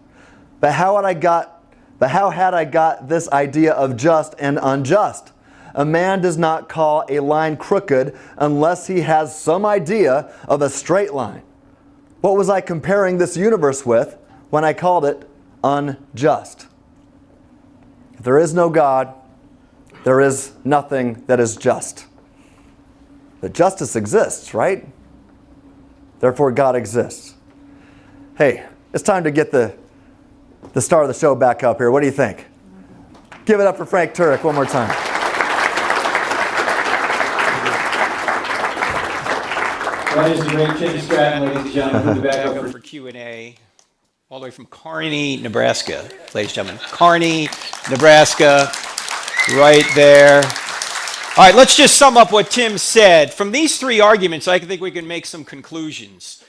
But how had I got this idea of just and unjust? A man does not call a line crooked unless he has some idea of a straight line. What was I comparing this universe with when I called it unjust? If there is no God, there is nothing that is just. But justice exists, right? Therefore, God exists. Hey, it's time to get the star of the show back up here. What do you think? Give it up for Frank Turek one more time. That is the great Tim Stratton, ladies and gentlemen. Put the back up For Q&A, all the way from Kearney, Nebraska, ladies and gentlemen. Kearney, Nebraska, right there. All right, let's just sum up what Tim said. From these three arguments, I think we can make some conclusions.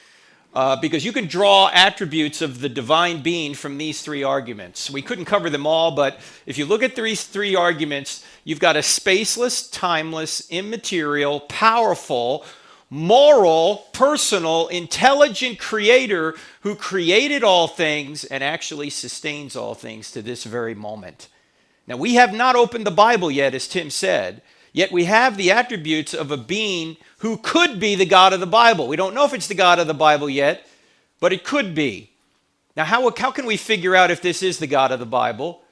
Because you can draw attributes of the divine being from these three arguments. We couldn't cover them all, but if you look at these three arguments, you've got a spaceless, timeless, immaterial, powerful, moral, personal, intelligent creator who created all things and actually sustains all things to this very moment. Now, we have not opened the Bible yet, as Tim said, yet we have the attributes of a being who could be the God of the Bible. We don't know if it's the God of the Bible yet, but it could be. Now, how can we figure out if this is the God of the Bible?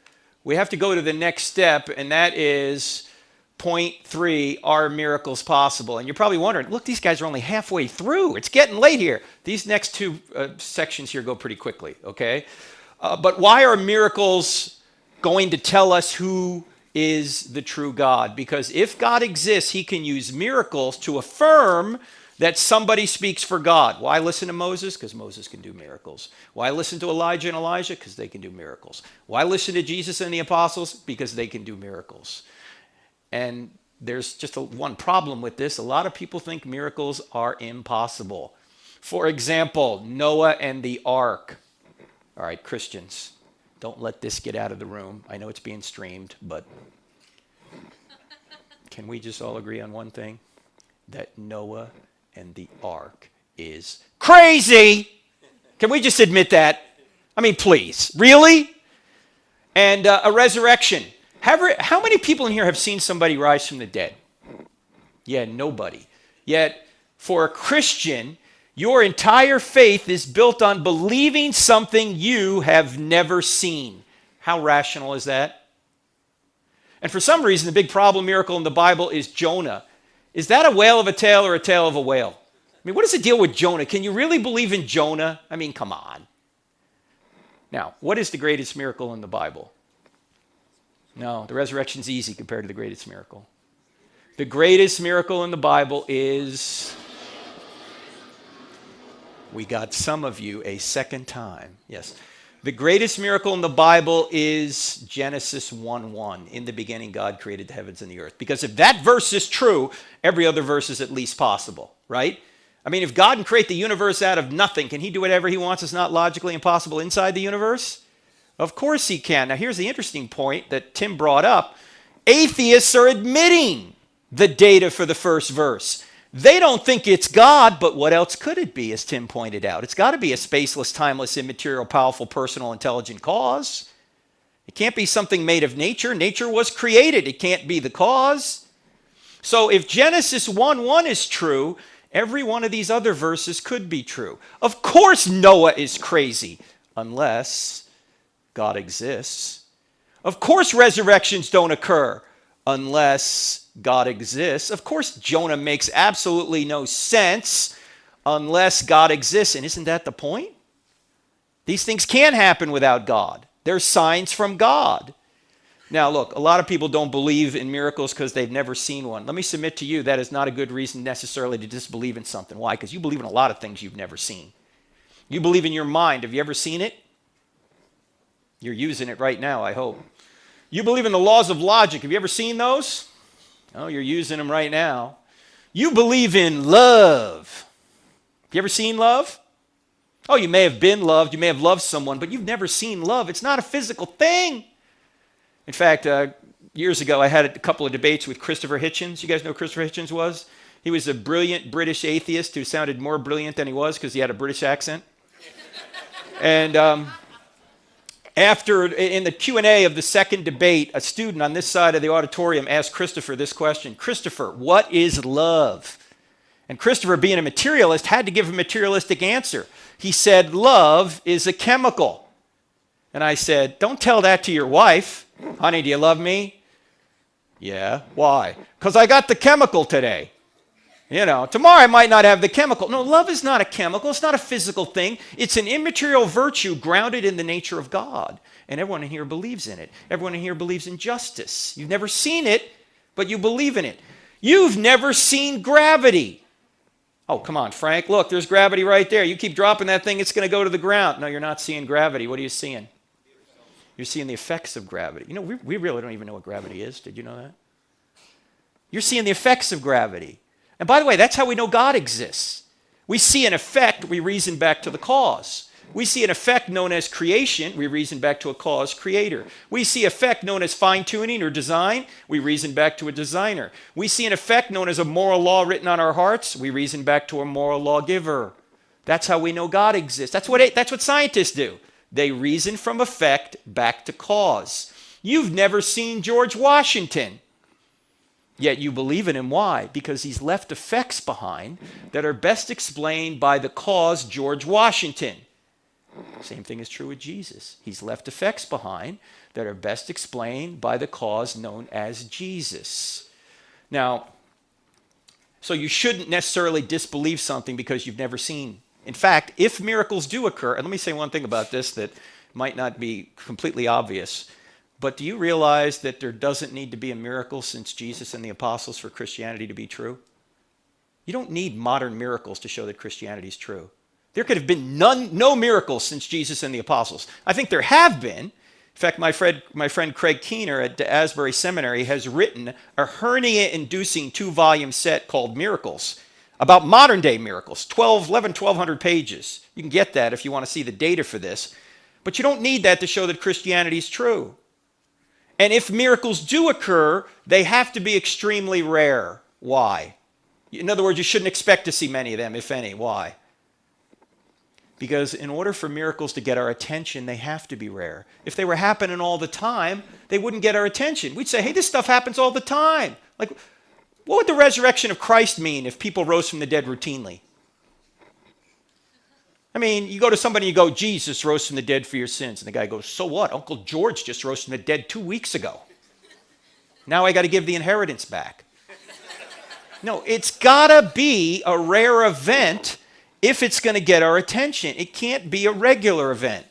We have to go to the next step, and that is point 3, are miracles possible? And you're probably wondering, look, these guys are only halfway through. It's getting late here. These next two sections here go pretty quickly, okay? But why are miracles going to tell us who is the true God? Because if God exists, he can use miracles to affirm that somebody speaks for God. Why listen to Moses? Because Moses can do miracles. Why listen to Elijah and Elijah? Because they can do miracles. Why listen to Jesus and the apostles? Because they can do miracles. And there's just one problem with this. A lot of people think miracles are impossible. For example, Noah and the ark. All right, Christians, don't let this get out of the room. I know it's being streamed, but can we just all agree on one thing? That Noah and the ark is crazy. Can we just admit that? I mean, please. Really? And a resurrection. How many people in here have seen somebody rise from the dead? Yeah, nobody. Yet, for a Christian, your entire faith is built on believing something you have never seen. How rational is that? And for some reason, the big problem miracle in the Bible is Jonah. Is that a whale of a tale or a tale of a whale? I mean, what is the deal with Jonah? Can you really believe in Jonah? I mean, come on. Now, what is the greatest miracle in the Bible? No, the resurrection's easy compared to the greatest miracle. The greatest miracle in the Bible is... We got some of you a second time. Yes. The greatest miracle in the Bible is Genesis 1:1. In the beginning, God created the heavens and the earth. Because if that verse is true, every other verse is at least possible, right? I mean, if God can create the universe out of nothing, can he do whatever he wants? It's not logically impossible inside the universe? Of course he can. Now, here's the interesting point that Tim brought up. Atheists are admitting the data for the first verse. They don't think it's God, but what else could it be, as Tim pointed out? It's got to be a spaceless, timeless, immaterial, powerful, personal, intelligent cause. It can't be something made of nature. Nature was created. It can't be the cause. So if Genesis 1:1 is true, every one of these other verses could be true. Of course Noah is crazy, unless God exists. Of course resurrections don't occur, unless God exists. Of course, Jonah makes absolutely no sense unless God exists. And isn't that the point? These things can't happen without God. They're signs from God. Now, look, a lot of people don't believe in miracles because they've never seen one. Let me submit to you that is not a good reason necessarily to disbelieve in something. Why? Because you believe in a lot of things you've never seen. You believe in your mind. Have you ever seen it? You're using it right now, I hope. You believe in the laws of logic. Have you ever seen those? Oh, you're using them right now. You believe in love. Have you ever seen love? Oh, you may have been loved. You may have loved someone, but you've never seen love. It's not a physical thing. In fact, years ago, I had a couple of debates with Christopher Hitchens. You guys know who Christopher Hitchens was? He was a brilliant British atheist who sounded more brilliant than he was because he had a British accent. And after, in the Q&A of the second debate, a student on this side of the auditorium asked Christopher this question: Christopher, what is love? And Christopher, being a materialist, had to give a materialistic answer. He said, love is a chemical. And I said, don't tell that to your wife. Honey, do you love me? Yeah. Why? Because I got the chemical today. You know, tomorrow I might not have the chemical. No, love is not a chemical. It's not a physical thing. It's an immaterial virtue grounded in the nature of God. And everyone in here believes in it. Everyone in here believes in justice. You've never seen it, but you believe in it. You've never seen gravity. Oh, come on, Frank. Look, there's gravity right there. You keep dropping that thing, it's going to go to the ground. No, you're not seeing gravity. What are you seeing? You're seeing the effects of gravity. You know, we really don't even know what gravity is. Did you know that? You're seeing the effects of gravity. And by the way, that's how we know God exists. We see an effect, we reason back to the cause. We see an effect known as creation, we reason back to a cause creator. We see effect known as fine-tuning or design, we reason back to a designer. We see an effect known as a moral law written on our hearts, we reason back to a moral lawgiver. That's how we know God exists. That's what scientists do. They reason from effect back to cause. You've never seen George Washington. Yet you believe in him. Why? Because he's left effects behind that are best explained by the cause George Washington. Same thing is true with Jesus. He's left effects behind that are best explained by the cause known as Jesus. Now, so you shouldn't necessarily disbelieve something because you've never seen. In fact, if miracles do occur, and let me say one thing about this that might not be completely obvious, but do you realize that there doesn't need to be a miracle since Jesus and the apostles for Christianity to be true? You don't need modern miracles to show that Christianity is true. There could have been no miracles since Jesus and the apostles. I think there have been. In fact, my friend Craig Keener at Asbury Seminary has written a hernia-inducing 2-volume set called Miracles about modern-day miracles, 1,200 pages. You can get that if you want to see the data for this. But you don't need that to show that Christianity is true. And if miracles do occur, they have to be extremely rare. Why? In other words, you shouldn't expect to see many of them, if any. Why? Because in order for miracles to get our attention, they have to be rare. If they were happening all the time, they wouldn't get our attention. We'd say, hey, this stuff happens all the time. Like, what would the resurrection of Christ mean if people rose from the dead routinely? I mean, you go to somebody and you go, Jesus rose from the dead for your sins. And the guy goes, so what? Uncle George just rose from the dead 2 weeks ago. Now I got to give the inheritance back. No, it's got to be a rare event if it's going to get our attention. It can't be a regular event.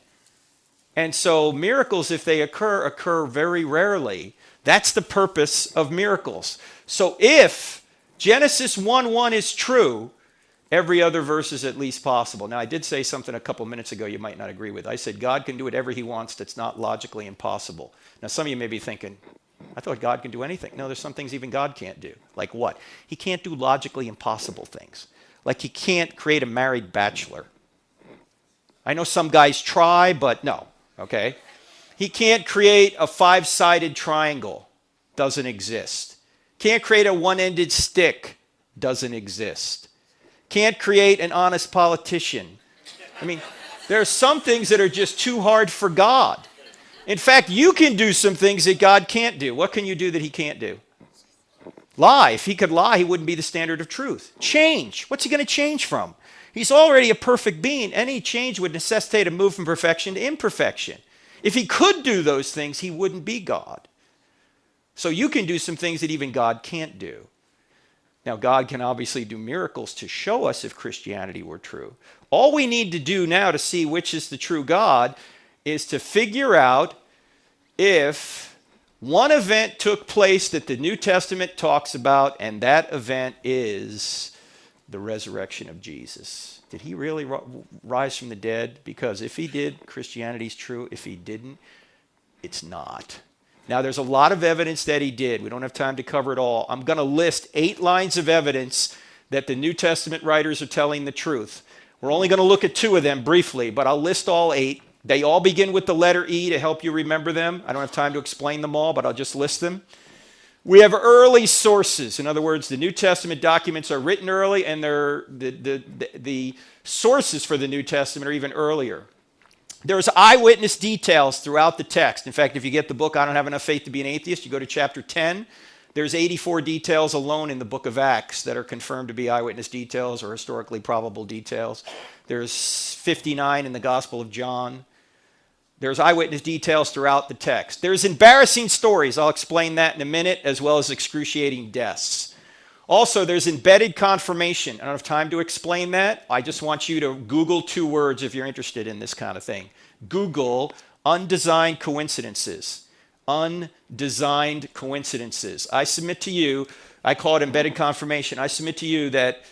And so miracles, if they occur very rarely. That's the purpose of miracles. So if Genesis 1:1 is true, every other verse is at least possible. Now, I did say something a couple minutes ago you might not agree with. I said God can do whatever he wants that's not logically impossible. Now, some of you may be thinking, I thought God can do anything. No, there's some things even God can't do. Like what? He can't do logically impossible things. Like he can't create a married bachelor. I know some guys try, but no, okay? He can't create a 5-sided triangle. Doesn't exist. Can't create a one-ended stick. Doesn't exist. Can't create an honest politician. I mean, there are some things that are just too hard for God. In fact, you can do some things that God can't do. What can you do that he can't do? Lie. If he could lie, he wouldn't be the standard of truth. Change. What's he going to change from? He's already a perfect being. Any change would necessitate a move from perfection to imperfection. If he could do those things, he wouldn't be God. So you can do some things that even God can't do. Now, God can obviously do miracles to show us if Christianity were true. All we need to do now to see which is the true God is to figure out if one event took place that the New Testament talks about, and that event is the resurrection of Jesus. Did he really rise from the dead? Because if he did, Christianity's true. If he didn't, it's not. Now, there's a lot of evidence that he did. We don't have time to cover it all. I'm going to list 8 lines of evidence that the New Testament writers are telling the truth. We're only going to look at 2 of them briefly, but I'll list all 8. They all begin with the letter E to help you remember them. I don't have time to explain them all, but I'll just list them. We have early sources. In other words, the New Testament documents are written early, and the sources for the New Testament are even earlier. There's eyewitness details throughout the text. In fact, if you get the book, I Don't Have Enough Faith to Be an Atheist, you go to chapter 10. There's 84 details alone in the book of Acts that are confirmed to be eyewitness details or historically probable details. There's 59 in the Gospel of John. There's eyewitness details throughout the text. There's embarrassing stories. I'll explain that in a minute, as well as excruciating deaths. Also, there's embedded confirmation. I don't have time to explain that. I just want you to Google 2 words if you're interested in this kind of thing. Google undesigned coincidences. Undesigned coincidences. I submit to you, I call it embedded confirmation. I submit to you that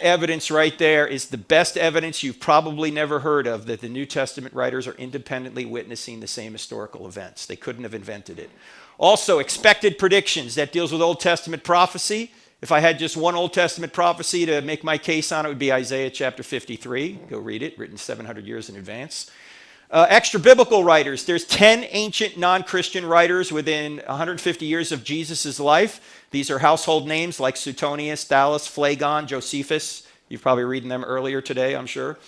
evidence right there is the best evidence you've probably never heard of, that the New Testament writers are independently witnessing the same historical events. They couldn't have invented it. Also, expected predictions. That deals with Old Testament prophecy. If I had just one Old Testament prophecy to make my case on it, it would be Isaiah chapter 53. Go read it, written 700 years in advance. Extra biblical writers. There's 10 ancient non-Christian writers within 150 years of Jesus' life. These are household names like Suetonius, Thallus, Phlegon, Josephus. You've probably reading them earlier today, I'm sure.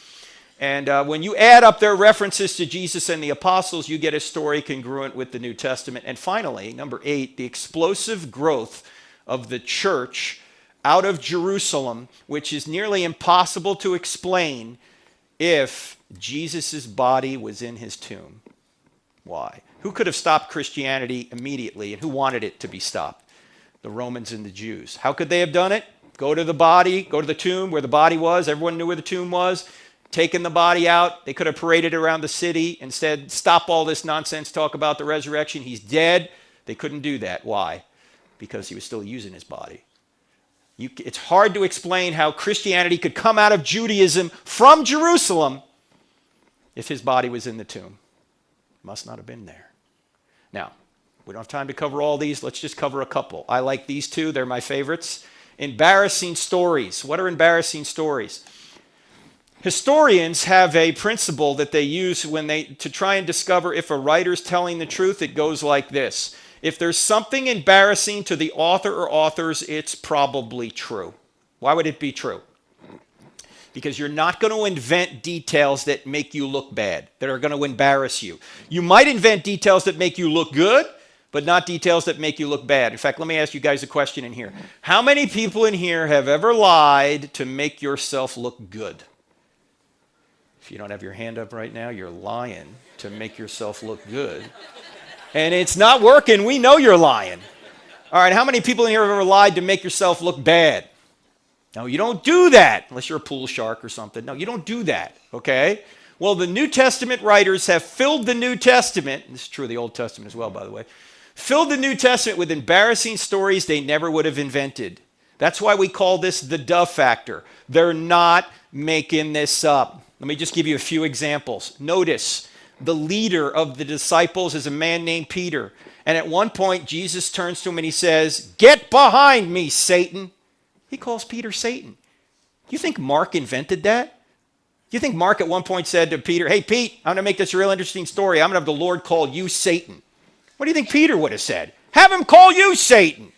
And when you add up their references to Jesus and the apostles, you get a story congruent with the New Testament. And finally, number 8, the explosive growth of the church out of Jerusalem, which is nearly impossible to explain if Jesus' body was in his tomb. Why? Who could have stopped Christianity immediately, and who wanted it to be stopped? The Romans and the Jews. How could they have done it? Go to the body, go to the tomb where the body was. Everyone knew where the tomb was. Taken the body out. They could have paraded around the city. Instead, stop all this nonsense talk about the resurrection. He's dead. They couldn't do that. Why? Because he was still using his body. It's hard to explain how Christianity could come out of Judaism from Jerusalem if his body was in the tomb. Must not have been there. Now, we don't have time to cover all these. Let's just cover a couple. I like these 2. They're my favorites. Embarrassing stories. What are embarrassing stories? Historians have a principle that they use to try and discover if a writer's telling the truth. It goes like this. If there's something embarrassing to the author or authors, it's probably true. Why would it be true? Because you're not going to invent details that make you look bad, that are going to embarrass you. You might invent details that make you look good, but not details that make you look bad. In fact, let me ask you guys a question in here. How many people in here have ever lied to make yourself look good? If you don't have your hand up right now, you're lying to make yourself look good. And it's not working. We know you're lying. All right, how many people in here have ever lied to make yourself look bad? No, you don't do that unless you're a pool shark or something. No, you don't do that, okay? Well, the New Testament writers have filled the New Testament, and this is true of the Old Testament as well, by the way, filled the New Testament with embarrassing stories they never would have invented. That's why we call this the duh factor. They're not making this up. Let me just give you a few examples. Notice, the leader of the disciples is a man named Peter. And at one point, Jesus turns to him and he says, "Get behind me, Satan." He calls Peter Satan. Do you think Mark invented that? Do you think Mark at one point said to Peter, "Hey, Pete, I'm going to make this a real interesting story. I'm going to have the Lord call you Satan"? What do you think Peter would have said? "Have him call you Satan.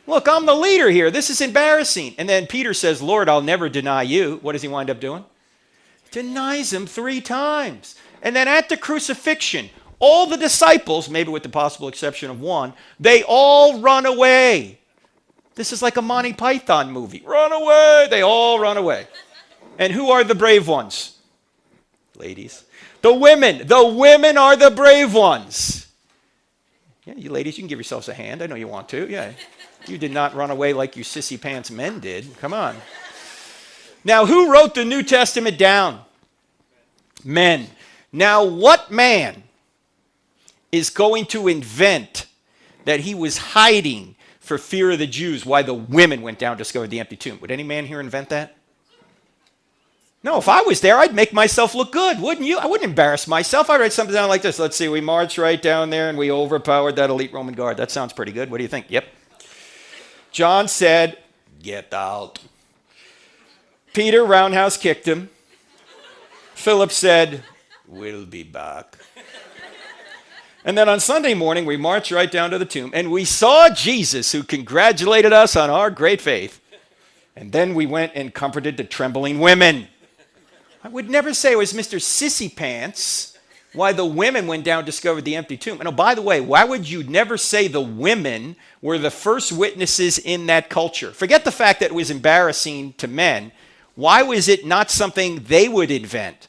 Look, I'm the leader here. This is embarrassing." And then Peter says, "Lord, I'll never deny you." What does he wind up doing? Denies him 3 times. And then at the crucifixion, all the disciples, maybe with the possible exception of one, they all run away. This is like a Monty Python movie. Run away. They all run away. And who are the brave ones? Ladies. The women. The women are the brave ones. Yeah, you ladies, you can give yourselves a hand. I know you want to. Yeah. You did not run away like you sissy pants men did. Come on. Now, who wrote the New Testament down? Men. Now, what man is going to invent that he was hiding for fear of the Jews why the women went down and discovered the empty tomb? Would any man here invent that? No, if I was there, I'd make myself look good, wouldn't you? I wouldn't embarrass myself. I'd write something down like this. Let's see, we marched right down there and we overpowered that elite Roman guard. That sounds pretty good. What do you think? Yep. John said, "Get out." Peter roundhouse kicked him. Philip said, "We'll be back." And then on Sunday morning, we marched right down to the tomb, and we saw Jesus, who congratulated us on our great faith. And then we went and comforted the trembling women. I would never say it was Mr. Sissy Pants why the women went down and discovered the empty tomb. And oh, by the way, why would you never say the women were the first witnesses in that culture? Forget the fact that it was embarrassing to men. Why was it not something they would invent?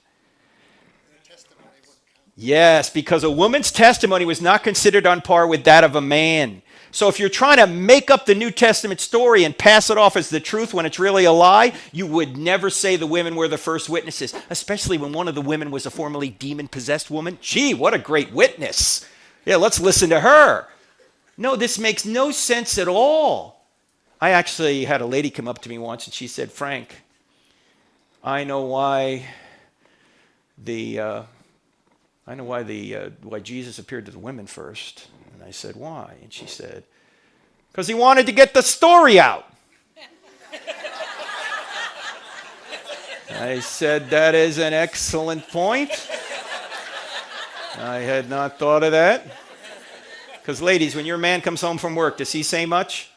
Yes, because a woman's testimony was not considered on par with that of a man. So if you're trying to make up the New Testament story and pass it off as the truth when it's really a lie, you would never say the women were the first witnesses, especially when one of the women was a formerly demon-possessed woman. Gee, what a great witness. Yeah, let's listen to her. No, this makes no sense at all. I actually had a lady come up to me once and she said, Frank, I know why why Jesus appeared to the women first. And I said, why? And she said, because he wanted to get the story out. I said, that is an excellent point. I had not thought of that. Because ladies, when your man comes home from work, does he say much?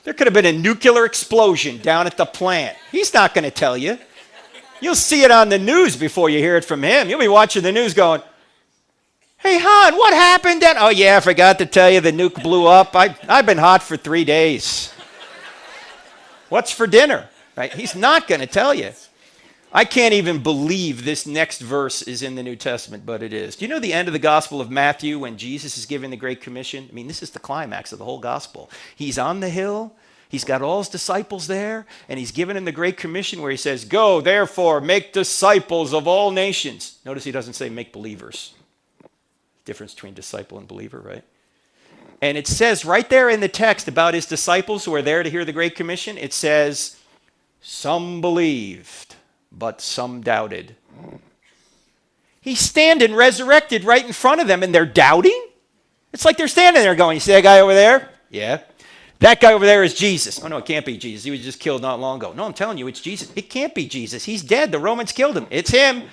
There could have been a nuclear explosion down at the plant. He's not going to tell you. You'll see it on the news before you hear it from him. You'll be watching the news going, hey, hon, what happened then? Oh, yeah, I forgot to tell you the nuke blew up. I've been hot for 3 days. What's for dinner? Right? He's not going to tell you. I can't even believe this next verse is in the New Testament, but it is. Do you know the end of the Gospel of Matthew when Jesus is giving the Great Commission? I mean, this is the climax of the whole Gospel. He's on the hill. He's got all his disciples there, and he's given them the Great Commission where he says, go, therefore, make disciples of all nations. Notice he doesn't say make believers. Difference between disciple and believer, right? And it says right there in the text about his disciples who are there to hear the Great Commission, it says, some believed, but some doubted. He's standing resurrected right in front of them, and they're doubting? It's like they're standing there going, you see that guy over there? Yeah. That guy over there is Jesus. Oh, no, it can't be Jesus. He was just killed not long ago. No, I'm telling you, it's Jesus. It can't be Jesus. He's dead. The Romans killed him. It's him.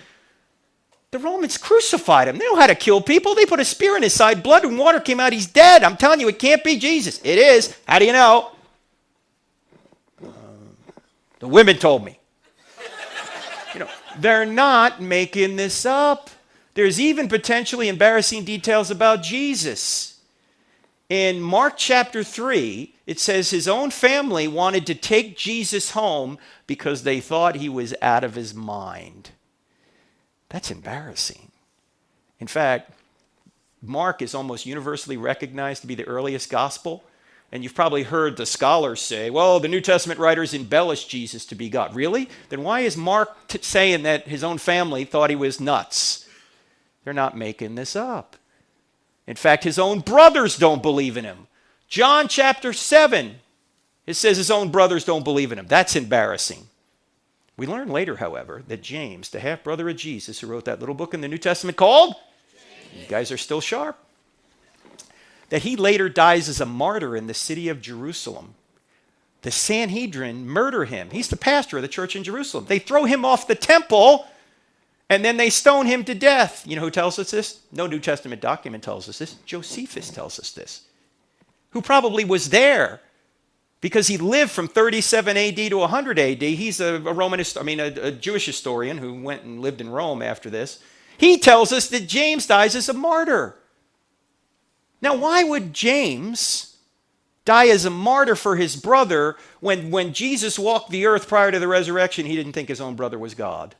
The Romans crucified him. They know how to kill people. They put a spear in his side. Blood and water came out. He's dead. I'm telling you, it can't be Jesus. It is. How do you know? The women told me. They're not making this up. There's even potentially embarrassing details about Jesus. In Mark chapter 3, it says his own family wanted to take Jesus home because they thought he was out of his mind. That's embarrassing. In fact, Mark is almost universally recognized to be the earliest gospel. And you've probably heard the scholars say, well, the New Testament writers embellished Jesus to be God. Really? Then why is Mark saying that his own family thought he was nuts? They're not making this up. In fact, his own brothers don't believe in him. John chapter 7, it says his own brothers don't believe in him. That's embarrassing. We learn later, however, that James, the half-brother of Jesus, who wrote that little book in the New Testament called, you guys are still sharp, that he later dies as a martyr in the city of Jerusalem. The Sanhedrin murder him. He's the pastor of the church in Jerusalem. They throw him off the temple, and then they stone him to death. You know who tells us this? No New Testament document tells us this. Josephus tells us this, who probably was there because he lived from 37 AD to 100 AD. He's a Jewish historian who went and lived in Rome after this. He tells us that James dies as a martyr. Now, why would James die as a martyr for his brother when Jesus walked the earth prior to the resurrection? He didn't think his own brother was God.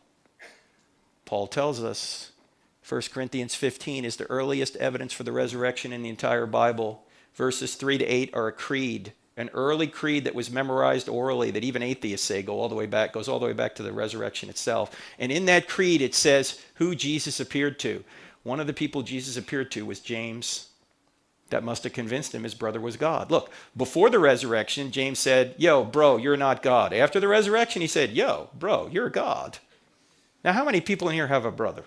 Paul tells us 1 Corinthians 15 is the earliest evidence for the resurrection in the entire Bible. Verses 3 to 8 are a creed, an early creed that was memorized orally that even atheists say goes all the way back to the resurrection itself. And in that creed, it says who Jesus appeared to. One of the people Jesus appeared to was James. That must have convinced him his brother was God. Look, before the resurrection, James said, yo, bro, you're not God. After the resurrection, he said, yo, bro, you're God. Now, how many people in here have a brother?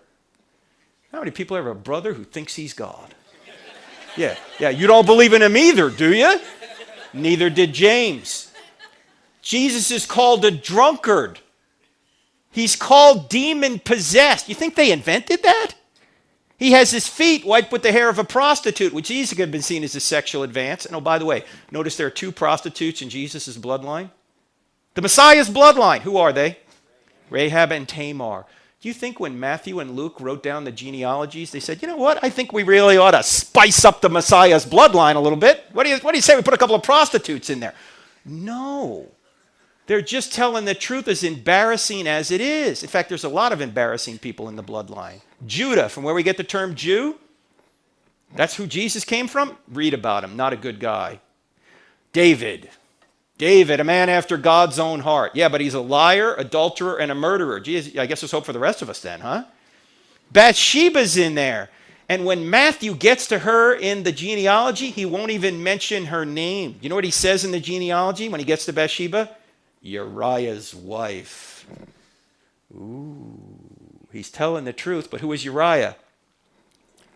How many people have a brother who thinks he's God? Yeah, you don't believe in him either, do you? Neither did James. Jesus is called a drunkard. He's called demon-possessed. You think they invented that? He has his feet wiped with the hair of a prostitute, which easily could have been seen as a sexual advance. And oh, by the way, notice there are two prostitutes in Jesus' bloodline. The Messiah's bloodline. Who are they? Rahab and Tamar. Do you think when Matthew and Luke wrote down the genealogies, they said, you know what? I think we really ought to spice up the Messiah's bloodline a little bit. What do you say we put a couple of prostitutes in there? No. They're just telling the truth, as embarrassing as it is. In fact, there's a lot of embarrassing people in the bloodline. Judah, from where we get the term Jew, that's who Jesus came from. Read about him. Not a good guy. David, a man after God's own heart. Yeah, but he's a liar, adulterer, and a murderer. Geez, I guess there's hope for the rest of us then, huh? Bathsheba's in there. And when Matthew gets to her in the genealogy, he won't even mention her name. You know what he says in the genealogy when he gets to Bathsheba? Uriah's wife. Ooh, he's telling the truth, but who is Uriah?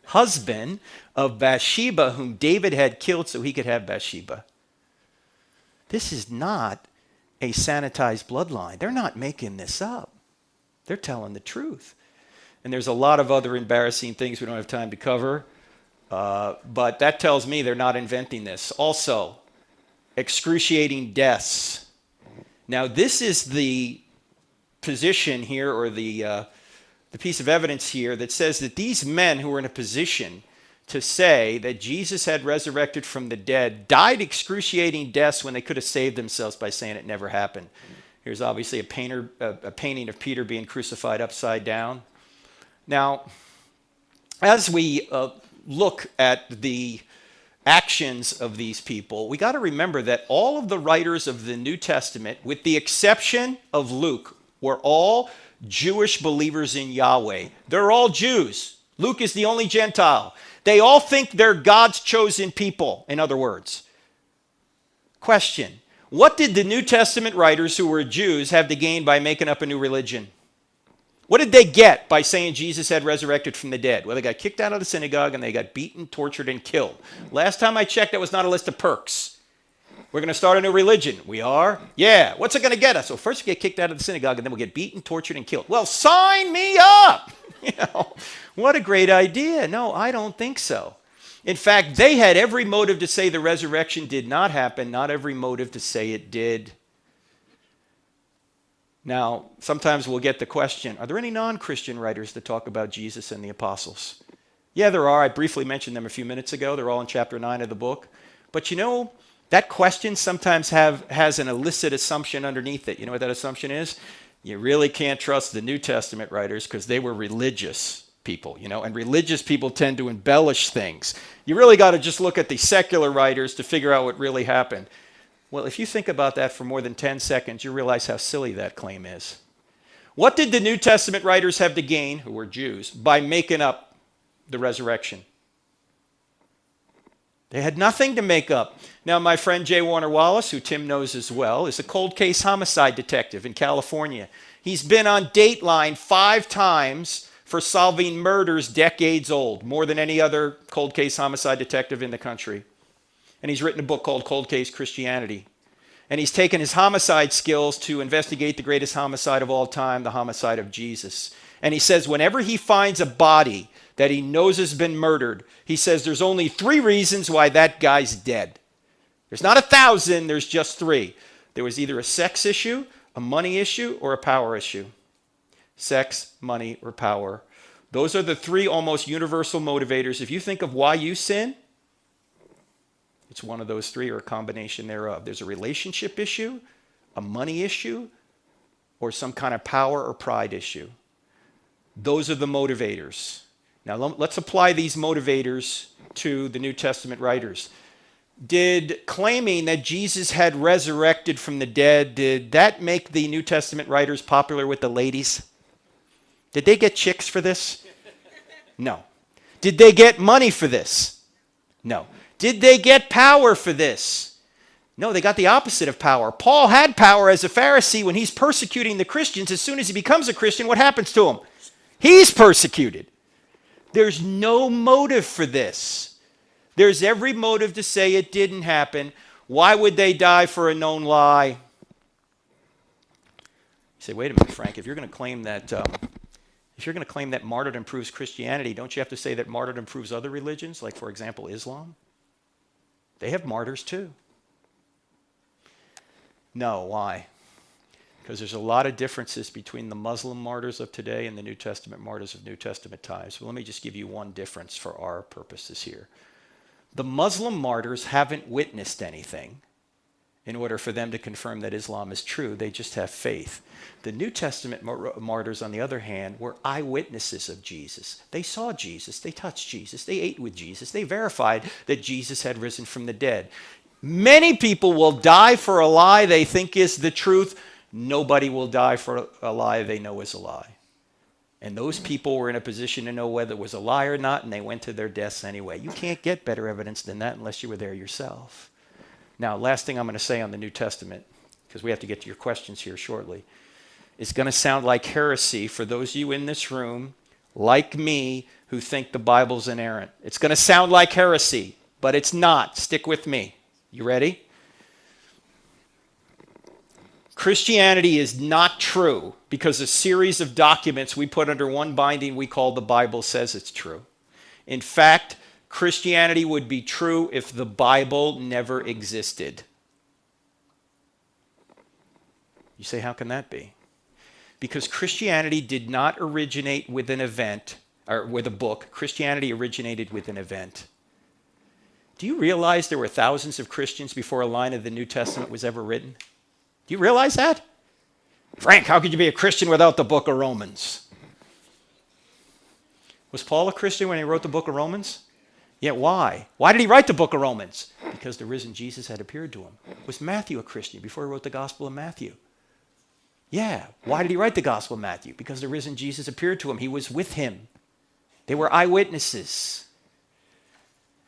Husband of Bathsheba, whom David had killed so he could have Bathsheba. This is not a sanitized bloodline. They're not making this up. They're telling the truth. And there's a lot of other embarrassing things we don't have time to cover. But that tells me they're not inventing this. Also, excruciating deaths. Now, this is the position here, or the piece of evidence here that says that these men who were in a position to say that Jesus had resurrected from the dead died excruciating deaths when they could have saved themselves by saying it never happened. Here's obviously a painting of Peter being crucified upside down. Now, as we look at the actions of these people, we got to remember that all of the writers of the New Testament, with the exception of Luke, were all Jewish believers in Yahweh. They're all Jews. Luke is the only Gentile. They all think they're God's chosen people, in other words. Question: what did the New Testament writers who were Jews have to gain by making up a new religion? What did they get by saying Jesus had resurrected from the dead? Well, they got kicked out of the synagogue and they got beaten, tortured, and killed. Last time I checked, that was not a list of perks. We're going to start a new religion. We are? Yeah. What's it going to get us? Well, first we get kicked out of the synagogue and then we'll get beaten, tortured, and killed. Well, sign me up! You know, what a great idea. No, I don't think so. In fact, they had every motive to say the resurrection did not happen, not every motive to say it did. Now, sometimes we'll get the question, are there any non-Christian writers that talk about Jesus and the apostles? Yeah, there are. I briefly mentioned them a few minutes ago. They're all in chapter 9 of the book. But you know, that question sometimes has an illicit assumption underneath it. You know what that assumption is? You really can't trust the New Testament writers because they were religious people, you know, and religious people tend to embellish things. You really got to just look at the secular writers to figure out what really happened. Well, if you think about that for more than 10 seconds, you realize how silly that claim is. What did the New Testament writers have to gain, who were Jews, by making up the resurrection? They had nothing to make up. Now, my friend J. Warner Wallace, who Tim knows as well, is a cold case homicide detective in California. He's been on Dateline 5 times for solving murders decades old, more than any other cold case homicide detective in the country. And he's written a book called Cold Case Christianity. And he's taken his homicide skills to investigate the greatest homicide of all time, the homicide of Jesus. And he says whenever he finds a body that he knows has been murdered, he says there's only 3 reasons why that guy's dead. There's not 1,000, there's just 3. There was either a sex issue, a money issue, or a power issue. Sex, money, or power. Those are the 3 almost universal motivators. If you think of why you sin, it's one of those 3 or a combination thereof. There's a relationship issue, a money issue, or some kind of power or pride issue. Those are the motivators. Now let's apply these motivators to the New Testament writers. Did claiming that Jesus had resurrected from the dead, did that make the New Testament writers popular with the ladies? Did they get chicks for this? No. Did they get money for this? No. Did they get power for this? No, they got the opposite of power. Paul had power as a Pharisee when he's persecuting the Christians. As soon as he becomes a Christian, what happens to him? He's persecuted. There's no motive for this. There's every motive to say it didn't happen. Why would they die for a known lie? You say, wait a minute, Frank, if you're going to claim that martyrdom proves Christianity, don't you have to say that martyrdom proves other religions, like, for example, Islam? They have martyrs too. No, why? Because there's a lot of differences between the Muslim martyrs of today and the New Testament martyrs of New Testament times. Well, let me just give you one difference for our purposes here. The Muslim martyrs haven't witnessed anything, in order for them to confirm that Islam is true. They just have faith. The New Testament martyrs, on the other hand, were eyewitnesses of Jesus. They saw Jesus. They touched Jesus. They ate with Jesus. They verified that Jesus had risen from the dead. Many people will die for a lie they think is the truth. Nobody will die for a lie they know is a lie. And those people were in a position to know whether it was a lie or not, and they went to their deaths anyway. You can't get better evidence than that unless you were there yourself. Now, last thing I'm going to say on the New Testament, because we have to get to your questions here shortly. It's going to sound like heresy for those of you in this room, like me, who think the Bible's inerrant. It's going to sound like heresy, but it's not. Stick with me. You ready? Christianity is not true because a series of documents we put under one binding we call the Bible says it's true. In fact, Christianity would be true if the Bible never existed. You say, how can that be? Because Christianity did not originate with an event, or with a book. Christianity originated with an event. Do you realize there were thousands of Christians before a line of the New Testament was ever written? Do you realize that? Frank, how could you be a Christian without the book of Romans? Was Paul a Christian when he wrote the book of Romans? Yeah, why? Why did he write the book of Romans? Because the risen Jesus had appeared to him. Was Matthew a Christian before he wrote the Gospel of Matthew? Yeah. Why did he write the Gospel of Matthew? Because the risen Jesus appeared to him. He was with him. They were eyewitnesses.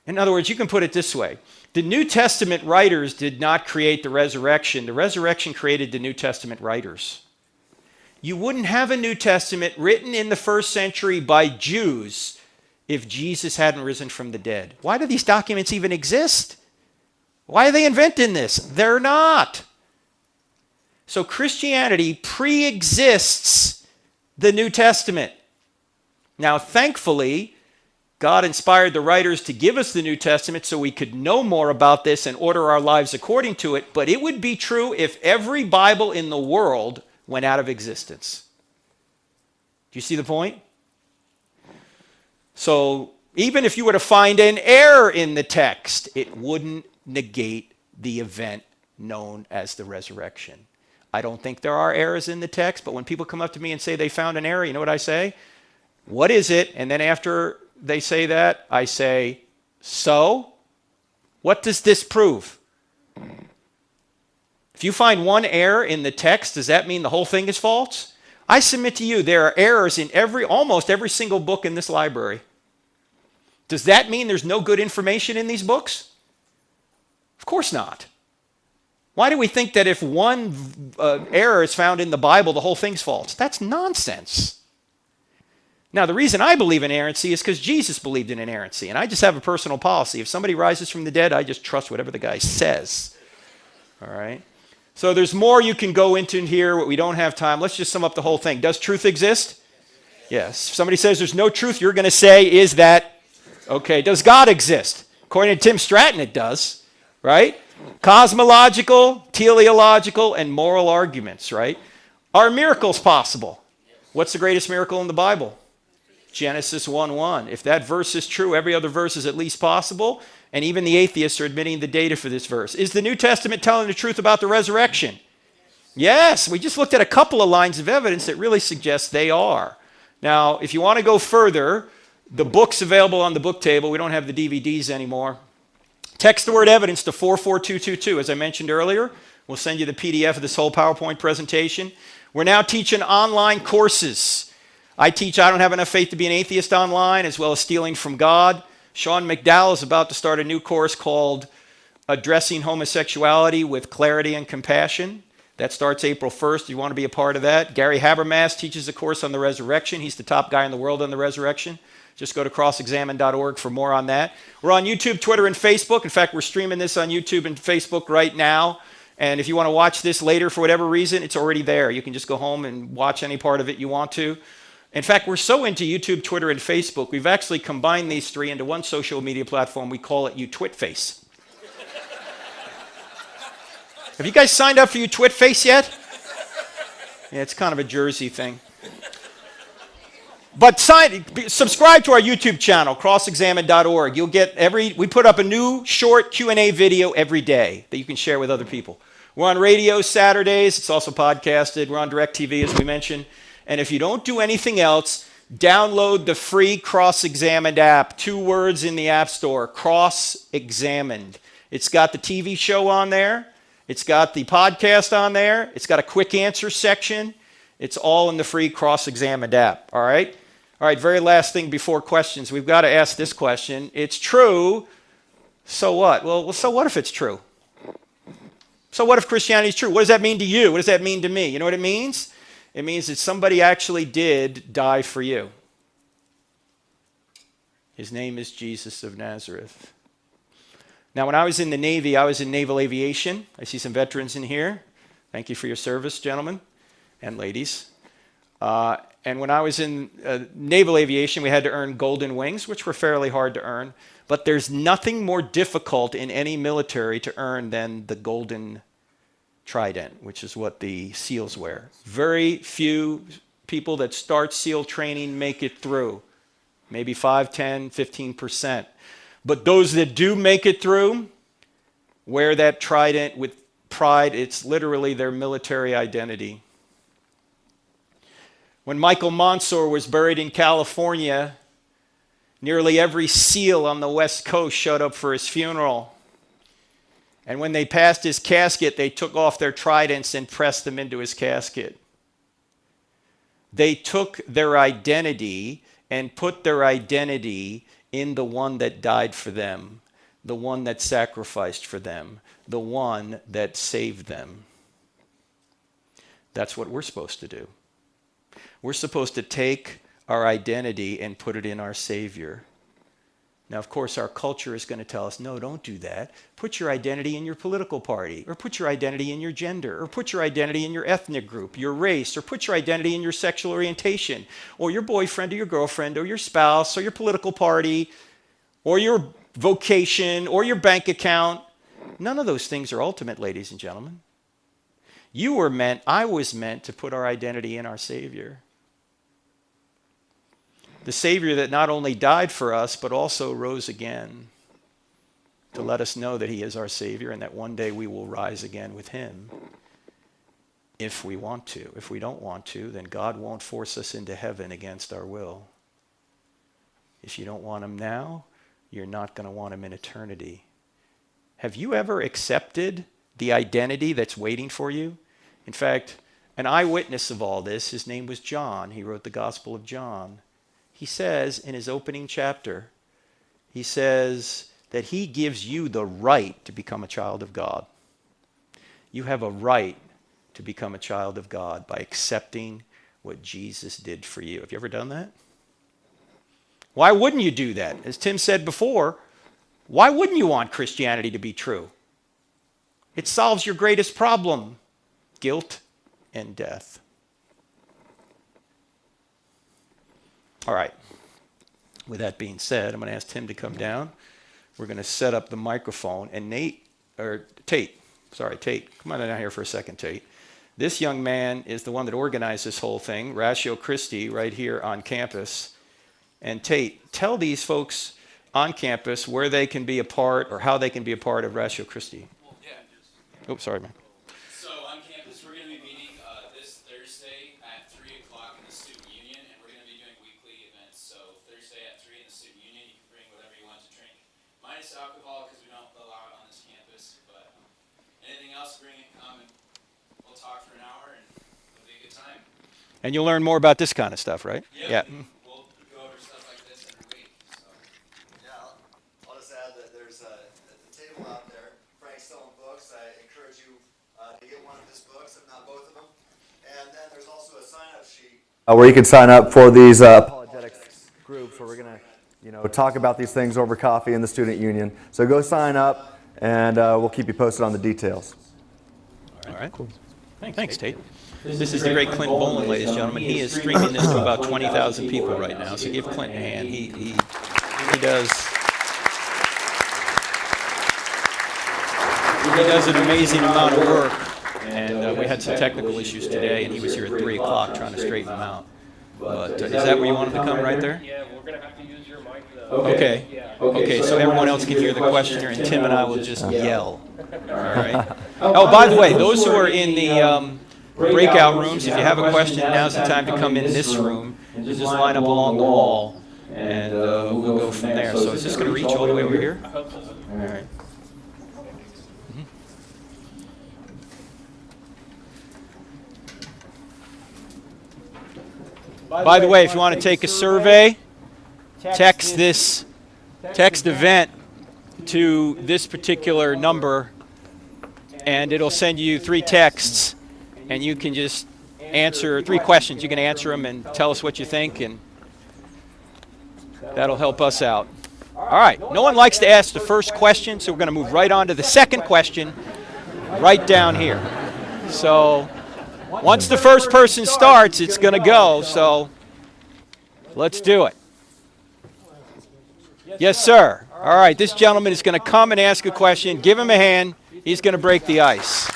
In other words, you can put it this way. The New Testament writers did not create the resurrection. The resurrection created the New Testament writers. You wouldn't have a New Testament written in the first century by Jews if Jesus hadn't risen from the dead. Why do these documents even exist? Why are they inventing this? They're not. So Christianity pre-exists the New Testament. Now, thankfully, God inspired the writers to give us the New Testament so we could know more about this and order our lives according to it, but it would be true if every Bible in the world went out of existence. Do you see the point? So even if you were to find an error in the text, it wouldn't negate the event known as the resurrection. I don't think there are errors in the text, but when people come up to me and say they found an error, you know what I say? What is it? And then after they say that, I say, so? What does this prove? If you find one error in the text, does that mean the whole thing is false? I submit to you there are errors in almost every single book in this library. Does that mean there's no good information in these books? Of course not. Why do we think that if one error is found in the Bible, the whole thing's false? That's nonsense. Now, the reason I believe in inerrancy is because Jesus believed in inerrancy, and I just have a personal policy. If somebody rises from the dead, I just trust whatever the guy says. All right? So there's more you can go into here, but we don't have time. Let's just sum up the whole thing. Does truth exist? Yes. If somebody says there's no truth, you're going to say, is that, okay, does God exist? According to Tim Stratton, it does, right? Cosmological, teleological, and moral arguments, right? Are miracles possible? What's the greatest miracle in the Bible? Genesis 1:1. If that verse is true, every other verse is at least possible, and even the atheists are admitting the data for this verse. Is the New Testament telling the truth about the resurrection? Yes, we just looked at a couple of lines of evidence that really suggest they are. Now, if you want to go further, the book's available on the book table. We don't have the DVDs anymore. Text the word evidence to 44222. As I mentioned earlier, we'll send you the PDF of this whole PowerPoint presentation. We're now teaching online courses. I teach I Don't Have Enough Faith to Be an Atheist online, as well as Stealing from God. Sean McDowell is about to start a new course called Addressing Homosexuality with Clarity and Compassion. That starts April 1st. If you want to be a part of that. Gary Habermas teaches a course on the resurrection. He's the top guy in the world on the resurrection. Just go to crossexamine.org for more on that. We're on YouTube, Twitter, and Facebook. In fact, we're streaming this on YouTube and Facebook right now. And if you want to watch this later for whatever reason, it's already there. You can just go home and watch any part of it you want to. In fact, we're so into YouTube, Twitter, and Facebook, we've actually combined these three into one social media platform. We call it UTwitface. Have you guys signed up for UTwitface yet? Yeah, it's kind of a Jersey thing. But subscribe to our YouTube channel, crossexamine.org. You'll get we put up a new short Q&A video every day that you can share with other people. We're on radio Saturdays. It's also podcasted. We're on DirecTV, as we mentioned. And if you don't do anything else, download the free Cross-Examined app. 2 words in the App Store, Cross-Examined. It's got the TV show on there. It's got the podcast on there. It's got a quick answer section. It's all in the free Cross-Examined app, all right? All right, very last thing before questions. We've got to ask this question. It's true, so what? Well, so what if it's true? So what if Christianity is true? What does that mean to you? What does that mean to me? You know what it means? It means that somebody actually did die for you. His name is Jesus of Nazareth. Now, when I was in the Navy, I was in naval aviation. I see some veterans in here. Thank you for your service, gentlemen and ladies. And when I was in naval aviation, we had to earn golden wings, which were fairly hard to earn. But there's nothing more difficult in any military to earn than the golden trident, which is what the SEALs wear. Very few people that start SEAL training make it through. Maybe 5, 10, 15%. But those that do make it through wear that trident with pride. It's literally their military identity. When Michael Monsoor was buried in California, nearly every SEAL on the West Coast showed up for his funeral. And when they passed his casket, they took off their tridents and pressed them into his casket. They took their identity and put their identity in the one that died for them, the one that sacrificed for them, the one that saved them. That's what we're supposed to do. We're supposed to take our identity and put it in our Savior. Now, of course, our culture is going to tell us, no, don't do that. Put your identity in your political party, or put your identity in your gender, or put your identity in your ethnic group, your race, or put your identity in your sexual orientation, or your boyfriend or your girlfriend, or your spouse, or your political party, or your vocation, or your bank account. None of those things are ultimate, ladies and gentlemen. I was meant to put our identity in our Savior. The Savior that not only died for us, but also rose again to let us know that he is our Savior and that one day we will rise again with him if we want to. If we don't want to, then God won't force us into heaven against our will. If you don't want him now, you're not going to want him in eternity. Have you ever accepted the identity that's waiting for you? In fact, an eyewitness of all this, his name was John. He wrote the Gospel of John. He says in his opening chapter, he says that he gives you the right to become a child of God. You have a right to become a child of God by accepting what Jesus did for you. Have you ever done that? Why wouldn't you do that? As Tim said before, why wouldn't you want Christianity to be true? It solves your greatest problem, guilt and death. All right. With that being said, I'm going to ask Tim to come down. We're going to set up the microphone. And Tate, come on down here for a second, Tate. This young man is the one that organized this whole thing, Ratio Christi, right here on campus. And Tate, tell these folks on campus where they can be a part or how they can be a part of Ratio Christi. Well, yeah. Oh, sorry, man. So on campus, we're going to be meeting this Thursday at 3 o'clock in the Student Union, and we're going to be doing weekly events. So Thursday at 3 in the Student Union, you can bring whatever you want to drink, minus alcohol because we don't allow it on this campus. But anything else, bring it, come, and we'll talk for an hour, and it'll be a good time. And you'll learn more about this kind of stuff, right? Yep. Yeah. We'll go over stuff like this every week. So. Yeah, I'll just add that there's a table out there. Frank's selling books. I encourage you to get one of his books, if not both of them. And then there's also a sign-up sheet where you can sign up for these apologetics groups where we're going to, talk about these things over coffee in the student union. So go sign up, and we'll keep you posted on the details. All right. Cool. Thanks, Tate. This is the great Clint Boland, ladies and gentlemen. He is streaming this to about 20,000 people right now, so give Clint a hand. He does an amazing amount of work, and we had some technical issues today, and he was here at 3 o'clock trying to straighten them out. But is that where you want them to come, right there? Yeah, we're going to have to use your mic, though. Okay. Yeah. Okay, so everyone else can hear the questioner, and Tim and I will just yell. All right. Oh, by the way, those who are in the breakout rooms, if you have a question, now's the time to come in this room and just line up along the wall, and we'll go from there. So is this going to reach all the way over here? I hope so. All right. By the way, if you want to take a survey, text event to this particular number, and it'll send you 3 texts, and you can just answer 3 questions. You can answer them and tell us what you think, and that'll help us out. All right, no one likes to ask the first question, so we're going to move right on to the second question right down here. So once the first person starts, it's going to go, so let's do it. Yes, sir. All right, this gentleman is going to come and ask a question. Give him a hand. He's going to break the ice.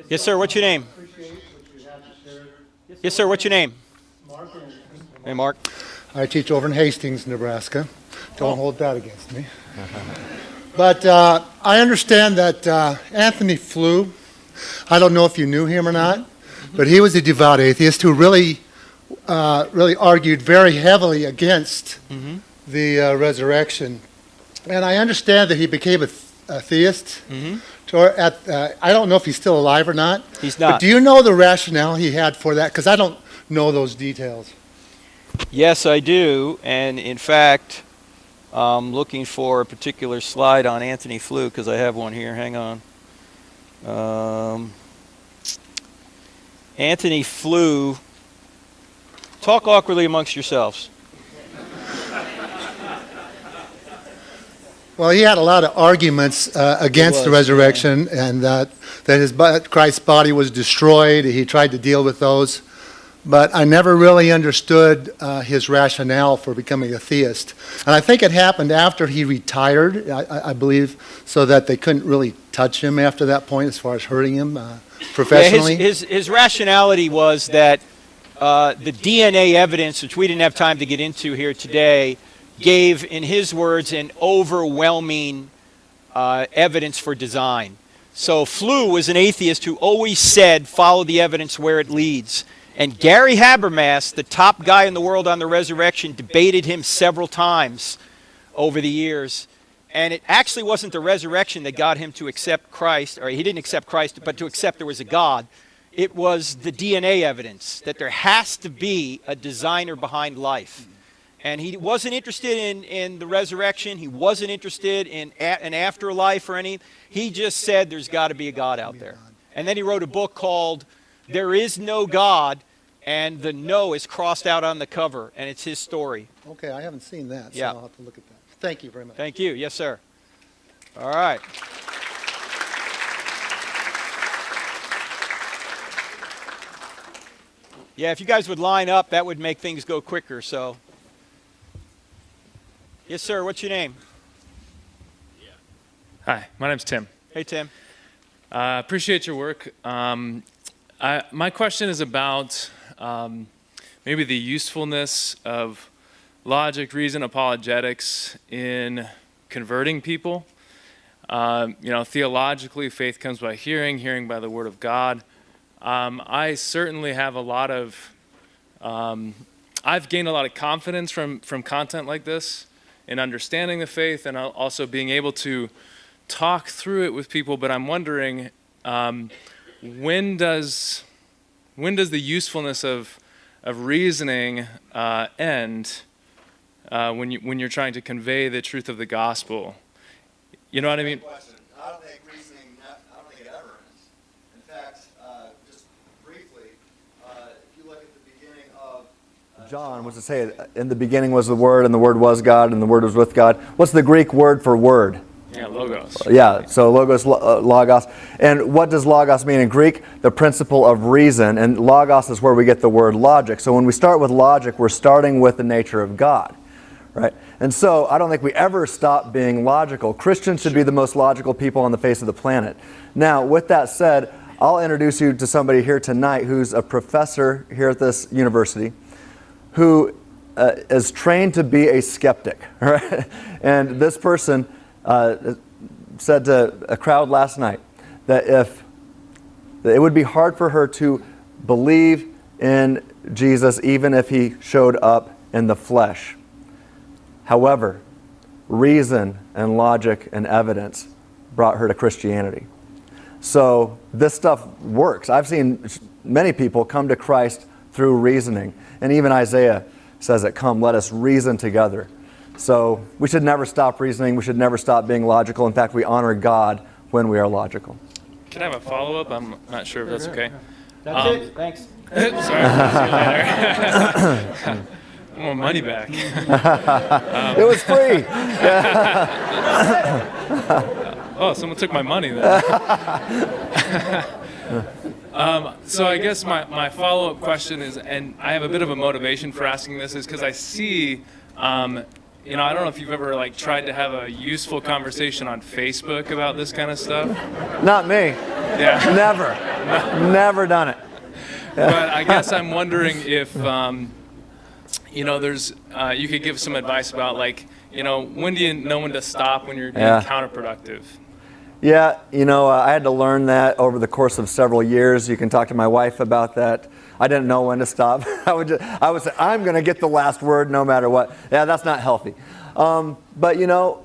Yes, sir. What's your name? Yes, sir. What's your name? Hey, Mark. I teach over in Hastings, Nebraska. Don't hold that against me. But I understand that Anthony Flew, I don't know if you knew him or not, but he was a devout atheist who really argued very heavily against the resurrection. And I understand that he became a theist. I don't know if he's still alive or not. He's not. But do you know the rationale he had for that? Because I don't know those details. Yes, I do. And in fact, I'm looking for a particular slide on Anthony Flew because I have one here. Hang on. Anthony Flew. Talk awkwardly amongst yourselves. Well, he had a lot of arguments against the resurrection, and that Christ's body was destroyed. He tried to deal with those. But I never really understood his rationale for becoming a theist. And I think it happened after he retired, I believe, so that they couldn't really touch him after that point as far as hurting him professionally. Yeah, his rationality was that the DNA evidence, which we didn't have time to get into here today, gave, in his words, an overwhelming evidence for design. So Flew was an atheist who always said, follow the evidence where it leads. And Gary Habermas, the top guy in the world on the resurrection, debated him several times over the years. And it actually wasn't the resurrection that got him to accept Christ, or he didn't accept Christ, but to accept there was a God. It was the DNA evidence that there has to be a designer behind life. And he wasn't interested in the resurrection. He wasn't interested in an afterlife or any. He just said there's got to be a God out there. And then he wrote a book called There Is No God, and the no is crossed out on the cover, and it's his story. Okay, I haven't seen that, so Yeah. I'll have to look at that. Thank you very much. Thank you. Yes, sir. All right. Yeah, if you guys would line up, that would make things go quicker, so. Yes, sir. What's your name? Hi, my name's Tim. Hey, Tim. Appreciate your work. My question is about maybe the usefulness of logic, reason, apologetics in converting people. Theologically, faith comes by hearing, hearing by the word of God. I certainly have a lot of, I've gained a lot of confidence from content like this in understanding the faith and also being able to talk through it with people. But I'm wondering, when does the usefulness of reasoning end when you're trying to convey the truth of the gospel? You know what I mean? I don't think reasoning, I don't think it ever ends. In fact, just briefly, if you look at the beginning of John, what's it say? In the beginning was the Word, and the Word was God, and the Word was with God. What's the Greek word for word? Yeah, logos. Yeah, so logos, logos. And what does logos mean in Greek? The principle of reason. And logos is where we get the word logic. So when we start with logic, we're starting with the nature of God. right? And so I don't think we ever stop being logical. Christians should be the most logical people on the face of the planet. Now, with that said, I'll introduce you to somebody here tonight who's a professor here at this university who is trained to be a skeptic, right? And this person said to a crowd last night that it would be hard for her to believe in Jesus even if he showed up in the flesh. However, reason and logic and evidence brought her to Christianity. So this stuff works. I've seen many people come to Christ through reasoning. And even Isaiah says it, come, let us reason together. So we should never stop reasoning. We should never stop being logical. In fact, we honor God when we are logical. Can I have a follow-up? I'm not sure if that's okay. That's it. Thanks. Sorry. See you later. I want money back. It was free. Oh, someone took my money then. So I guess my follow-up question is, and I have a bit of a motivation for asking this, is because I see, I don't know if you've ever tried to have a useful conversation on Facebook about this kind of stuff. Not me. Yeah. Never. Never done it. But I guess I'm wondering if, there's, you could give some advice about when do you know when to stop when you're being counterproductive? Yeah, I had to learn that over the course of several years. You can talk to my wife about that. I didn't know when to stop. I would say, I'm going to get the last word no matter what. Yeah, that's not healthy. But,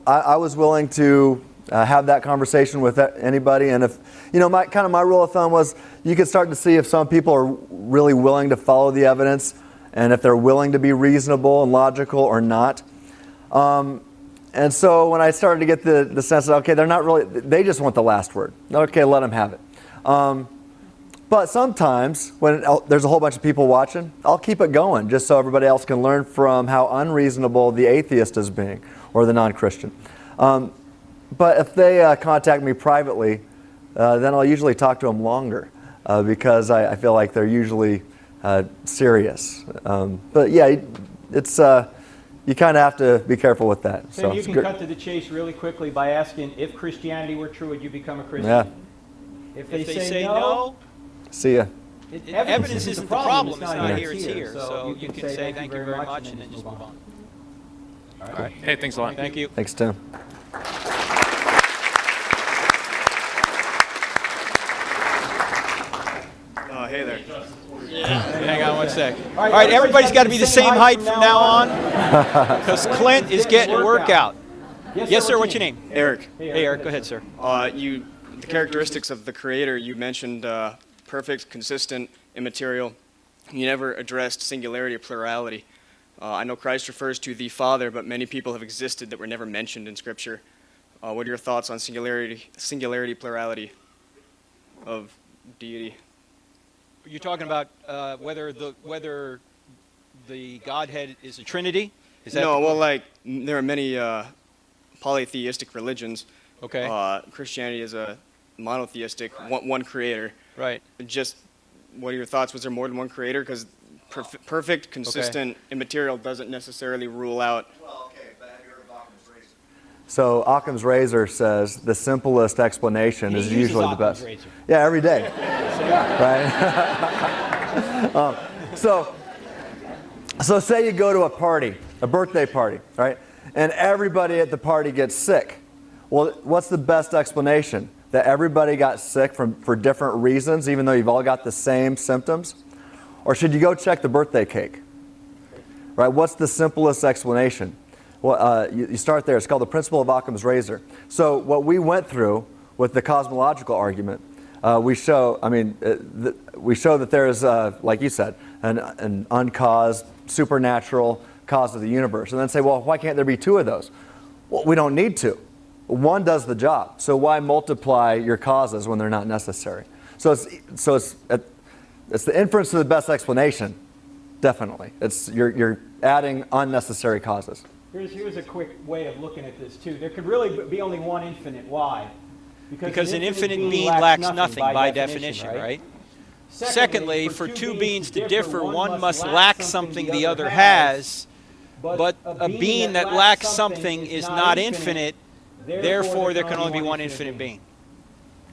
I was willing to have that conversation with anybody. And if, my rule of thumb was you could start to see if some people are really willing to follow the evidence and if they're willing to be reasonable and logical or not. And so when I started to get the sense that, okay, they're not really, they just want the last word. Okay, let them have it. But sometimes when there's a whole bunch of people watching, I'll keep it going just so everybody else can learn from how unreasonable the atheist is being or the non-Christian. But if they contact me privately, then I'll usually talk to them longer because I feel like they're usually serious. But yeah, it's... you kind of have to be careful with that. So you can cut to the chase really quickly by asking, if Christianity were true, would you become a Christian? Yeah. If they say no, see ya. Evidence isn't the problem. It's not here, it's here. So you can say thank you very much and then just move on. All right. Hey, thanks a lot. Thank you. Thanks, Tim. Hey there. Hang on one sec. All right, everybody's got to be the same height from now on because Clint is getting a workout. Yes, sir. What's your name? Eric. Hey, Eric. Go ahead, sir. The characteristics of the Creator, you mentioned perfect, consistent, immaterial. You never addressed singularity or plurality. I know Christ refers to the Father, but many people have existed that were never mentioned in Scripture. What are your thoughts on singularity, plurality of deity? You're talking about whether the Godhead is a Trinity? Is that No, well, there are many polytheistic religions. Okay. Christianity is a monotheistic, one creator. Right. Just what are your thoughts? Was there more than one creator? Because perfect, consistent, immaterial doesn't necessarily rule out. Well, okay, but have you heard of Occam's razor? So Occam's razor says the simplest explanation is usually the best. Razor. Yeah, every day. Right? So say you go to a party, a birthday party, right? And everybody at the party gets sick. Well, what's the best explanation? That everybody got sick for different reasons, even though you've all got the same symptoms? Or should you go check the birthday cake? Right? What's the simplest explanation? Well, you start there. It's called the principle of Occam's razor. So what we went through with the cosmological argument, we show that there is, like you said, an uncaused, supernatural cause of the universe. And then say, well, why can't there be two of those? Well, we don't need to. One does the job. So why multiply your causes when they're not necessary? So it's the inference to the best explanation, definitely. You're adding unnecessary causes. Here's a quick way of looking at this, too. There could really be only one infinite. Why? Because an infinite being lacks nothing by definition, right? Secondly, for two beings to differ, one must lack something the other has, But a being that lacks something is not infinite, therefore there can only be one infinite being.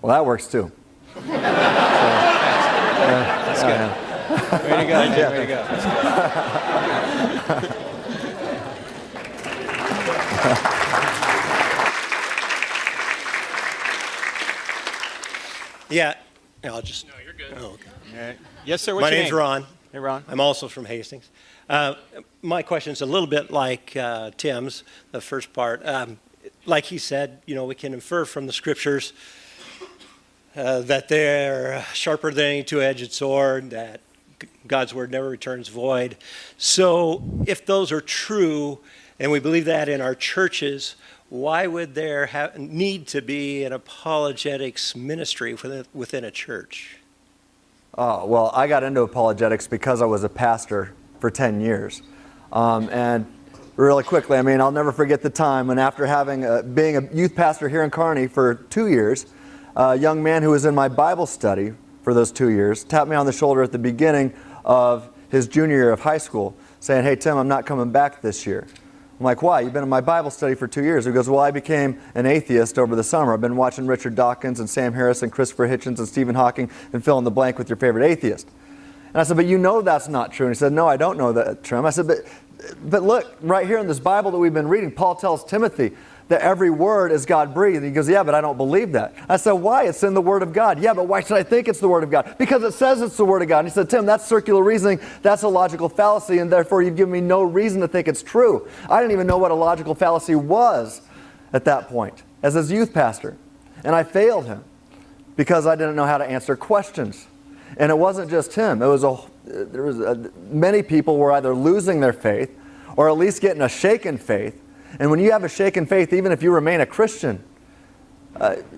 Well, that works too. That's good. Way to go, Jim. Way to go. Yeah, I'll just. No, you're good. Oh, okay. All right. Yes, sir. What's My your name's name? Ron. Hey, Ron. I'm also from Hastings. My question's a little bit like Tim's, the first part. Like he said, we can infer from the scriptures that they're sharper than any two-edged sword, that God's word never returns void. So if those are true, and we believe that in our churches, why would there need to be an apologetics ministry within a church? Oh, well, I got into apologetics because I was a pastor for 10 years. And really quickly, I'll never forget the time when after being a youth pastor here in Kearney for 2 years, a young man who was in my Bible study for those 2 years tapped me on the shoulder at the beginning of his junior year of high school saying, "Hey, Tim, I'm not coming back this year." I'm like, "Why? You've been in my Bible study for 2 years." He goes, "Well, I became an atheist over the summer. I've been watching Richard Dawkins and Sam Harris and Christopher Hitchens and Stephen Hawking and fill in the blank with your favorite atheist." And I said, "But you know that's not true." And he said, "No, I don't know that, Trim." I said, but look, right here in this Bible that we've been reading, Paul tells Timothy that every word is God-breathed." And he goes, "Yeah, but I don't believe that." I said, "Why? It's in the Word of God." "Yeah, but why should I think it's the Word of God?" "Because it says it's the Word of God." And he said, "Tim, that's circular reasoning. That's a logical fallacy, and therefore you've given me no reason to think it's true." I didn't even know what a logical fallacy was at that point as his youth pastor. And I failed him because I didn't know how to answer questions. And it wasn't just him. Many people were either losing their faith or at least getting a shaken faith. And when you have a shaken faith, even if you remain a Christian,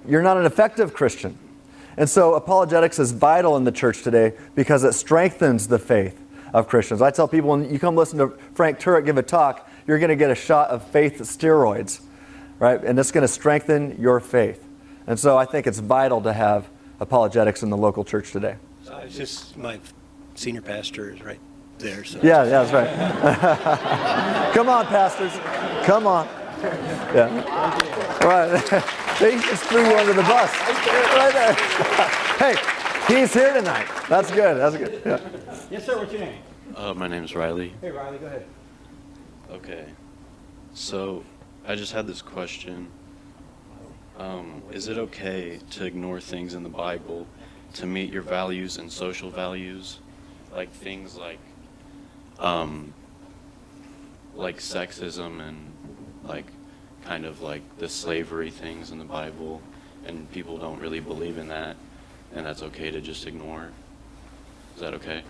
you're not an effective Christian. And so apologetics is vital in the church today because it strengthens the faith of Christians. I tell people when you come listen to Frank Turek give a talk, you're going to get a shot of faith steroids, right? And it's going to strengthen your faith. And so I think it's vital to have apologetics in the local church today. It's just my senior pastor is right there. So. Yeah, that's right. Come on, pastors. Come on. Yeah. Right. They just threw you under the bus. Right there. Hey, he's here tonight. That's good. That's good. Yeah. Yes, sir. What's your name? My name's Riley. Hey, Riley. Go ahead. Okay. So, I just had this question. Is it okay to ignore things in the Bible to meet your values and social values? Like things like sexism and kind of the slavery things in the Bible, and people don't really believe in that, and that's okay to just ignore? Is that okay?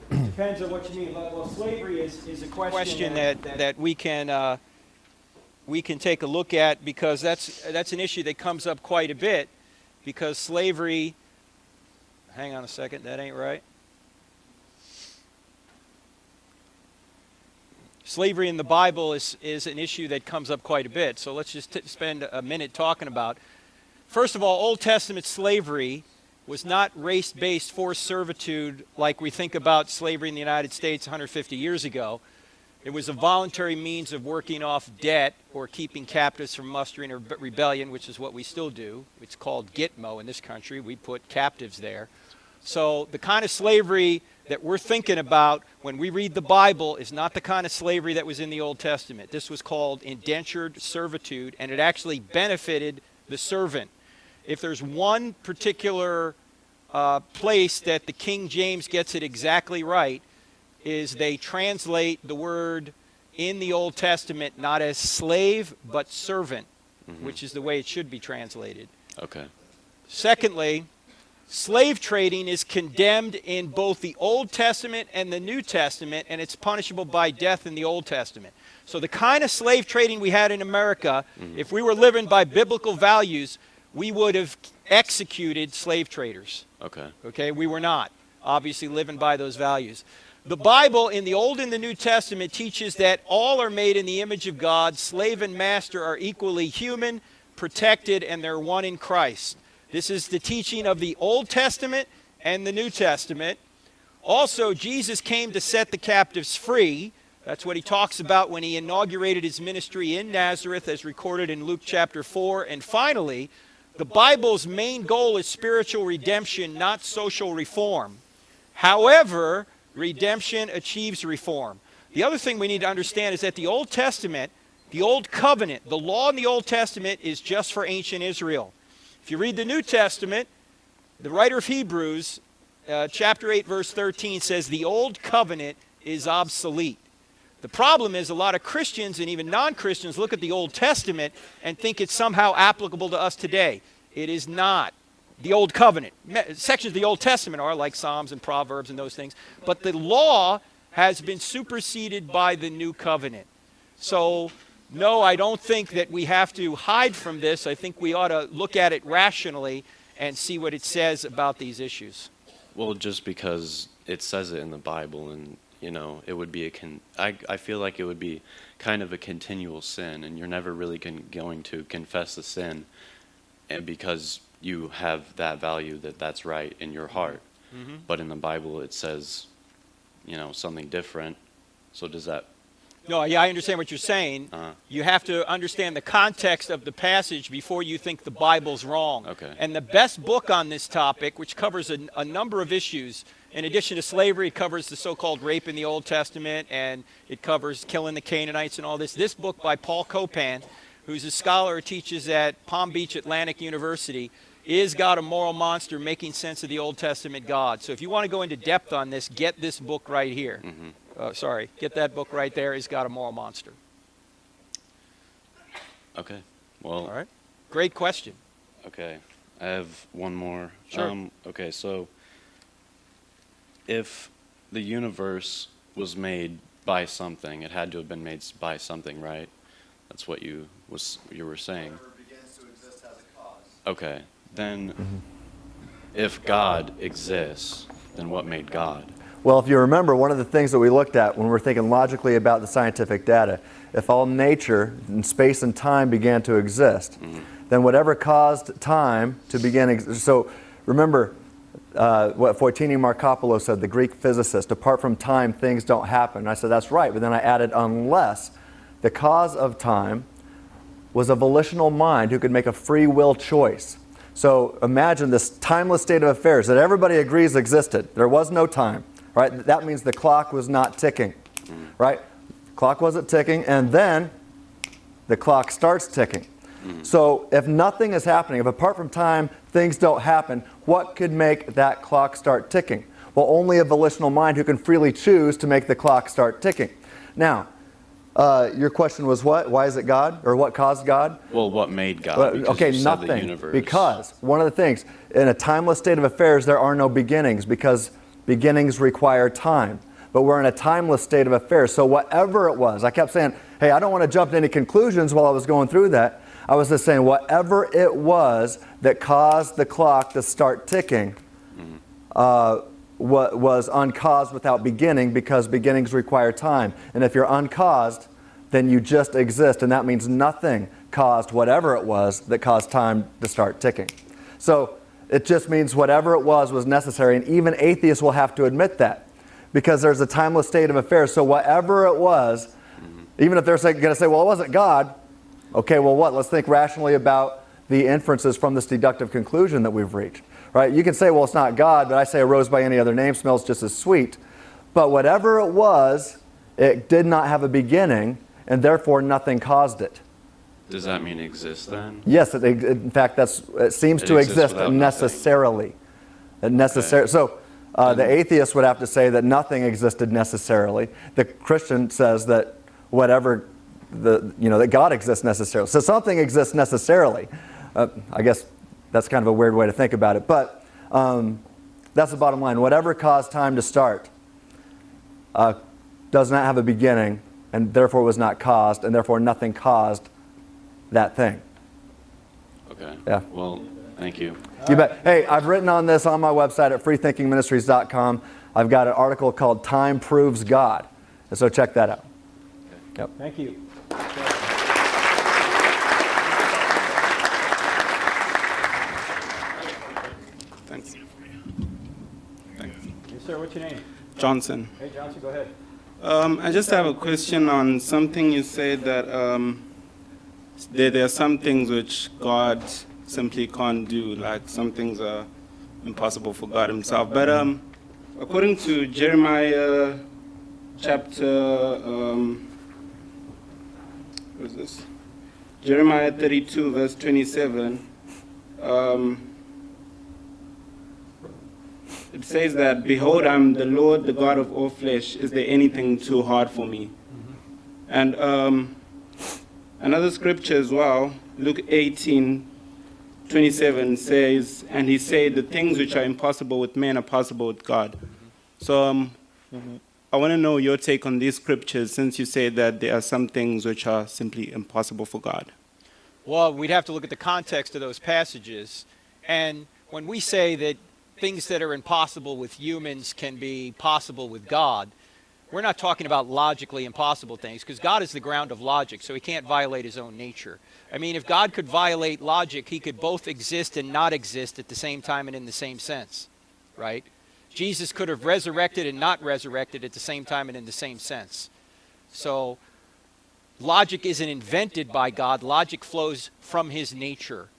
Depends on what you mean. Well, slavery is a question that we can take a look at because that's an issue that comes up quite a bit because slavery. Hang on a second, that ain't right. Slavery in the Bible is an issue that comes up quite a bit. So let's just spend a minute talking about. First of all, Old Testament slavery was not race-based forced servitude like we think about slavery in the United States 150 years ago. It was a voluntary means of working off debt or keeping captives from mustering or rebellion, which is what we still do. It's called Gitmo in this country. We put captives there. So the kind of slavery that we're thinking about when we read the Bible is not the kind of slavery that was in the Old Testament. This was called indentured servitude, and it actually benefited the servant. If there's one particular place that the King James gets it exactly right, is they translate the word in the Old Testament not as slave but servant, which is the way it should be translated. Okay. Secondly, slave trading is condemned in both the Old Testament and the New Testament, and it's punishable by death in the Old Testament. So the kind of slave trading we had in America, if we were living by biblical values, we would have executed slave traders. Okay. Okay, we were not, obviously, living by those values. The Bible in the Old and the New Testament teaches that all are made in the image of God. Slave and master are equally human, protected, and they're one in Christ. This is the teaching of the Old Testament and the New Testament. Also, Jesus came to set the captives free. That's what he talks about when he inaugurated his ministry in Nazareth, as recorded in Luke chapter 4. And finally, the Bible's main goal is spiritual redemption, not social reform. However, redemption achieves reform. The other thing we need to understand is that the Old Testament, the Old Covenant, the law in the Old Testament is just for ancient Israel. If you read the New Testament, the writer of Hebrews, chapter 8, verse 13 says the Old Covenant is obsolete. The problem is a lot of Christians and even non-Christians look at the Old Testament and think it's somehow applicable to us today. It is not. The Old Covenant. Sections of the Old Testament are like Psalms and Proverbs and those things. But the law has been superseded by the New Covenant. So, no, I don't think that we have to hide from this. I think we ought to look at it rationally and see what it says about these issues. Well, just because it says it in the Bible, and you know, it would be I feel like it would be kind of a continual sin, and you're never really going to confess the sin, and because you have that value that's right in your heart. Mm-hmm. But in the Bible it says, you know, something different. So does that? No, yeah, I understand what you're saying. You have to understand the context of the passage before you think the Bible's wrong. Okay. And the best book on this topic, which covers a number of issues, in addition to slavery, it covers the so-called rape in the Old Testament, and it covers killing the Canaanites and all this. This book by Paul Copan, who's a scholar who teaches at Palm Beach Atlantic University, Is God a Moral Monster? Making Sense of the Old Testament God. So if you want to go into depth on this, get this book right here. Mm-hmm. Get that book right there, Is God a Moral Monster? Okay, well. All right. Great question. Okay, I have one more. Sure. Okay, so if the universe was made by something, it had to have been made by something, right? That's what you were saying. Whatever begins to exist has a cause. Okay, then if God exists, then what made God? Well, if you remember, one of the things that we looked at when we're thinking logically about the scientific data, if all nature and space and time began to exist, then whatever caused time to begin. So remember what Foitini Markopoulou said, the Greek physicist, apart from time, things don't happen. And I said, that's right, but then I added, unless the cause of time was a volitional mind who could make a free will choice. So imagine this timeless state of affairs that everybody agrees existed. There was no time. Right? That means the clock was not ticking, right? Clock wasn't ticking, and then the clock starts ticking. So if nothing is happening, if apart from time things don't happen, what could make that clock start ticking? Well, only a volitional mind who can freely choose to make the clock start ticking. Now, your question was what? Why is it God? Or what caused God? Well, what made God? Because okay, you said nothing. The universe. Because one of the things, in a timeless state of affairs, there are no beginnings, because beginnings require time. But we're in a timeless state of affairs. So whatever it was, I kept saying, hey, I don't want to jump to any conclusions while I was going through that. I was just saying whatever it was that caused the clock to start ticking was uncaused without beginning, because beginnings require time. And if you're uncaused, then you just exist. And that means nothing caused whatever it was that caused time to start ticking. So it just means whatever it was necessary, and even atheists will have to admit that, because there's a timeless state of affairs. So whatever it was, even if they're going to say, well, it wasn't God, okay, well what? Let's think rationally about the inferences from this deductive conclusion that we've reached. Right? You can say, well, it's not God, but I say a rose by any other name smells just as sweet. But whatever it was, it did not have a beginning, and therefore nothing caused it. Does that mean it exists then? Yes, in fact, it seems to exist necessarily. Okay. So the atheist would have to say that nothing existed necessarily. The Christian says that that God exists necessarily. So something exists necessarily. I guess that's kind of a weird way to think about it, but that's the bottom line. Whatever caused time to start does not have a beginning, and therefore was not caused, and therefore nothing caused that thing. Okay. Yeah. Well, thank you. You bet. Hey, I've written on this on my website at freethinkingministries.com. I've got an article called Time Proves God. And so check that out. Okay. Yep. Thank you. Thanks. Yes, sir. What's your name? Johnson. Hey, Johnson, go ahead. I just have a question on something you said that there are some things which God simply can't do, like some things are impossible for God himself. But according to Jeremiah chapter, what is this? Jeremiah 32 verse 27, it says that, "Behold, I'm the Lord, the God of all flesh. Is there anything too hard for me?" And another scripture as well, Luke 18:27 says, "And he said, the things which are impossible with men are possible with God." So I want to know your take on these scriptures, since you say that there are some things which are simply impossible for God. Well, we'd have to look at the context of those passages. And when we say that things that are impossible with humans can be possible with God, we're not talking about logically impossible things, because God is the ground of logic, so he can't violate his own nature. I mean, if God could violate logic, he could both exist and not exist at the same time and in the same sense, right? Jesus could have resurrected and not resurrected at the same time and in the same sense. So logic isn't invented by God. Logic flows from his nature.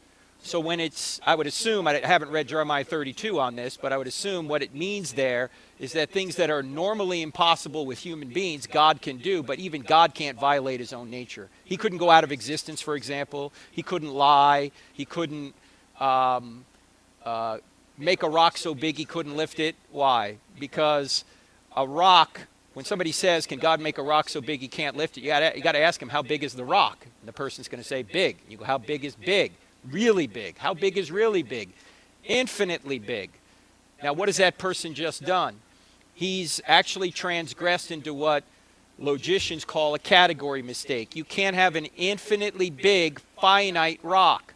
So when it's, I would assume, I haven't read Jeremiah 32 on this, but I would assume what it means there is that things that are normally impossible with human beings, God can do, but even God can't violate his own nature. He couldn't go out of existence, for example. He couldn't lie. He couldn't make a rock so big he couldn't lift it. Why? Because a rock, when somebody says, "Can God make a rock so big he can't lift it?" you got to ask him, how big is the rock? And the person's going to say, big. You go, how big is big? Really big. How big is really big? Infinitely big. Now, what has that person just done? He's actually transgressed into what logicians call a category mistake. You can't have an infinitely big, finite rock,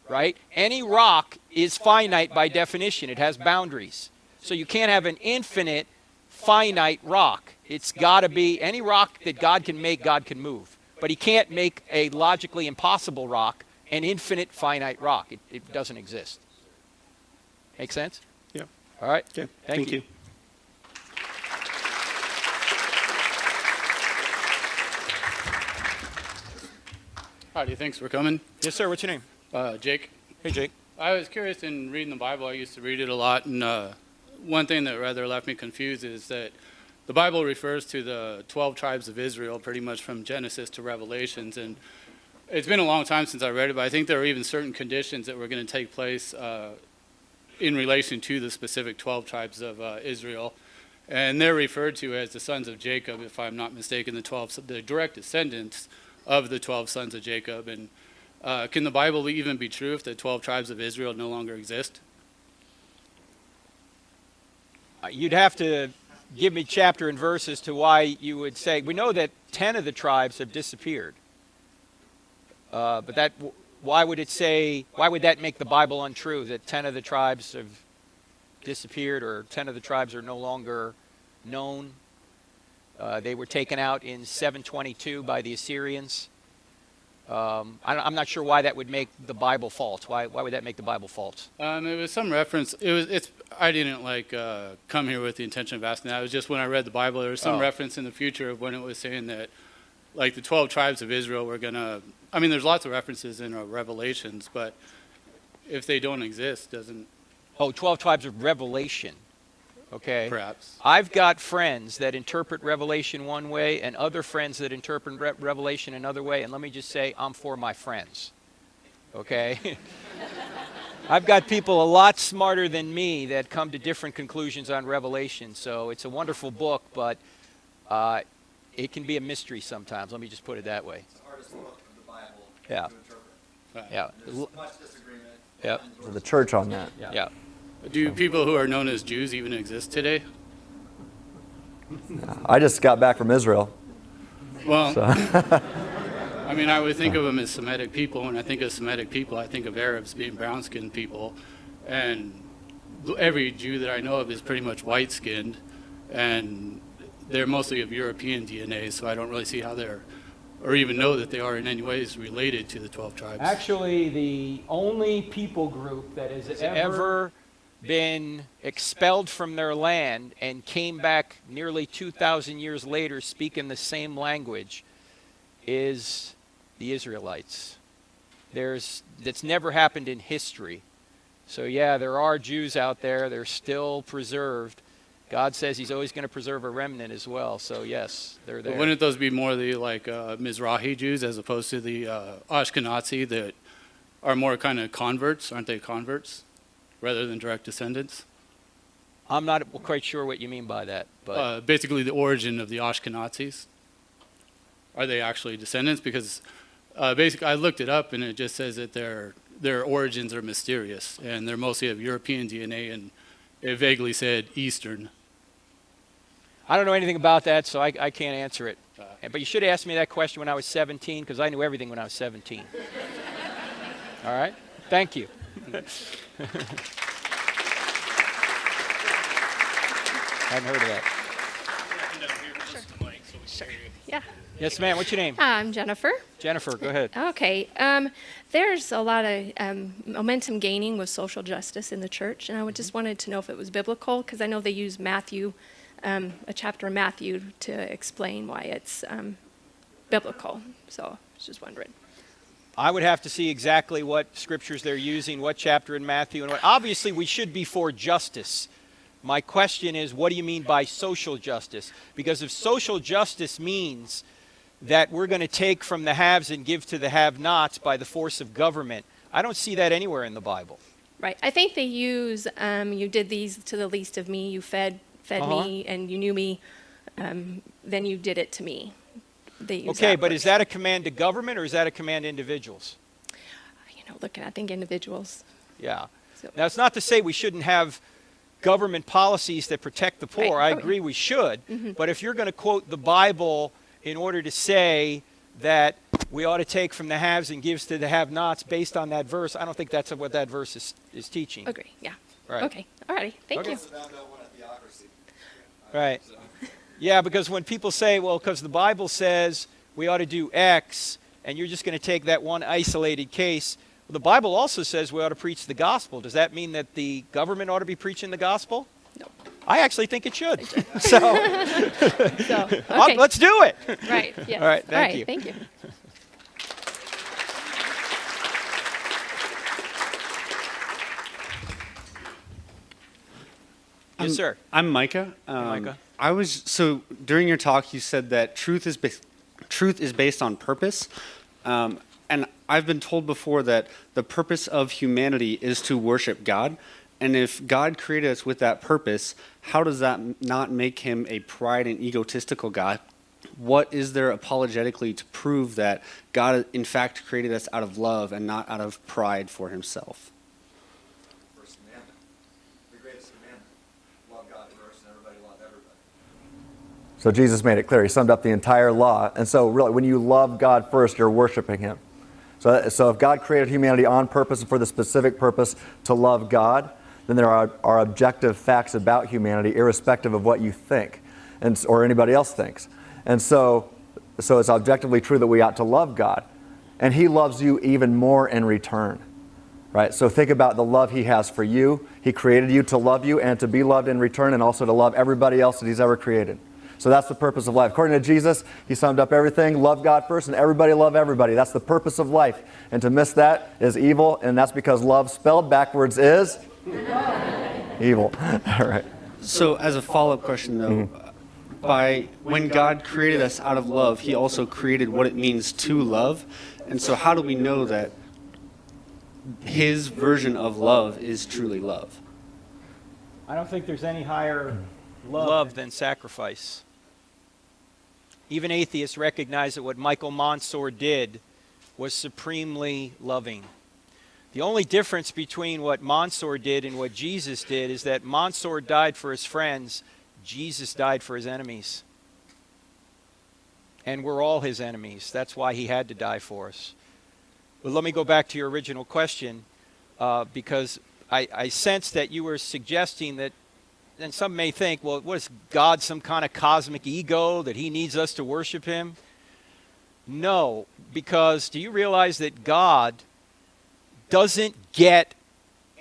right? Any rock is finite by definition. It has boundaries. So you can't have an infinite, finite rock. It's got to be any rock that God can make, God can move. But he can't make a logically impossible rock an infinite, finite rock. It doesn't exist. Make sense? Yeah. All right. Okay. Thank you. Howdy, thanks for coming. Yes, sir. What's your name? Jake. Hey, Jake. I was curious in reading the Bible. I used to read it a lot, and one thing that rather left me confused is that the Bible refers to the 12 tribes of Israel pretty much from Genesis to Revelations, and it's been a long time since I read it, but I think there are even certain conditions that were going to take place in relation to the specific 12 tribes of Israel. And they're referred to as the sons of Jacob, if I'm not mistaken, the direct descendants of the 12 sons of Jacob. And can the Bible even be true if the 12 tribes of Israel no longer exist? You'd have to give me chapter and verse as to why you would say. We know that 10 of the tribes have disappeared. But that, why would it say, why would that make the Bible untrue, that 10 of the tribes have disappeared or 10 of the tribes are no longer known? They were taken out in 722 by the Assyrians. I'm not sure why that would make the Bible false. Why would that make the Bible false? It was some reference. I didn't come here with the intention of asking that. It was just when I read the Bible, there was some reference in the future of when it was saying that, like, the 12 tribes of Israel were going to, I mean, there's lots of references in Revelations, but if they don't exist, doesn't... Oh, 12 tribes of Revelation. Okay. Perhaps. I've got friends that interpret Revelation one way and other friends that interpret Revelation another way, and let me just say, I'm for my friends. Okay? I've got people a lot smarter than me that come to different conclusions on Revelation, so it's a wonderful book, but it can be a mystery sometimes. Let me just put it that way. It's the hardest book of the Bible Yeah. to interpret. Yeah. There's much disagreement. Yeah. For the church on that. Yeah. Do people who are known as Jews even exist today? I just got back from Israel. Well, so. I mean, I would think of them as Semitic people. When I think of Semitic people, I think of Arabs being brown-skinned people. And every Jew that I know of is pretty much white-skinned. And they're mostly of European DNA, so I don't really see how they're, or even know that they are in any ways related to the 12 tribes. Actually, the only people group that has ever been expelled from their land and came back nearly 2,000 years later speaking the same language is the Israelites. That's never happened in history. So yeah, there are Jews out there. They're still preserved. God says he's always going to preserve a remnant as well. So yes, they're there. But wouldn't those be more the Mizrahi Jews as opposed to the Ashkenazi that are more kind of converts? Aren't they converts rather than direct descendants? I'm not quite sure what you mean by that. But basically the origin of the Ashkenazis. Are they actually descendants? Because basically I looked it up and it just says that their origins are mysterious and they're mostly of European DNA, and it vaguely said Eastern. I don't know anything about that, so I can't answer it. But you should have asked me that question when I was 17, because I knew everything when I was 17. All right? Thank you. Hadn't heard of that. Sure. Yeah. Yes, ma'am. What's your name? I'm Jennifer. Jennifer, go ahead. Okay. There's a lot of momentum gaining with social justice in the church, and I just wanted to know if it was biblical, because I know they use Matthew, a chapter of Matthew, to explain why it's biblical. So I was just wondering. I would have to see exactly what scriptures they're using, what chapter in Matthew, and what. Obviously, we should be for justice. My question is, what do you mean by social justice? Because if social justice means that we're going to take from the haves and give to the have-nots by the force of government, I don't see that anywhere in the Bible. Right. I think they use, you did these to the least of me, you fed me, and you knew me, then you did it to me. Okay, but is that a command to government or is that a command to individuals? I think individuals. Yeah. So. Now, it's not to say we shouldn't have government policies that protect the poor. Right. I agree we should. But if you're going to quote the Bible in order to say that we ought to take from the haves and give to the have-nots based on that verse, I don't think that's what that verse is teaching. Agree, yeah. Right. Okay, all righty, thank you. Right. Yeah, because when people say, well, because the Bible says we ought to do X, and you're just going to take that one isolated case, well, the Bible also says we ought to preach the gospel. Does that mean that the government ought to be preaching the gospel? No. I actually think it should. So, okay. Let's do it. Right, yes. All right, thank you. Thank you. Yes, sir. I'm Micah. Micah. So during your talk, you said that truth is based on purpose. And I've been told before that the purpose of humanity is to worship God. And if God created us with that purpose, how does that not make him a pride and egotistical God? What is there apologetically to prove that God, in fact, created us out of love and not out of pride for himself? First commandment. The greatest commandment. Love God first and everybody love everybody. So Jesus made it clear. He summed up the entire law. And so really, when you love God first, you're worshiping him. So if God created humanity on purpose and for the specific purpose to love God, then there are objective facts about humanity, irrespective of what you think or anybody else thinks. And so it's objectively true that we ought to love God. And he loves you even more in return. Right? So think about the love he has for you. He created you to love you and to be loved in return, and also to love everybody else that he's ever created. So that's the purpose of life. According to Jesus, he summed up everything. Love God first and everybody love everybody. That's the purpose of life. And to miss that is evil, and that's because love spelled backwards is evil. All right. So as a follow-up question, though, when God created us out of love, he also created what it means to love. And so how do we know that his version of love is truly love? I don't think there's any higher love than sacrifice. Even atheists recognize that what Michael Monsoor did was supremely loving. The only difference between what Monsoor did and what Jesus did is that Monsoor died for his friends, Jesus died for his enemies. And we're all his enemies. That's why he had to die for us. But let me go back to your original question, because I sense that you were suggesting that, and some may think, well, what is God, some kind of cosmic ego that he needs us to worship him? No, because do you realize that God doesn't get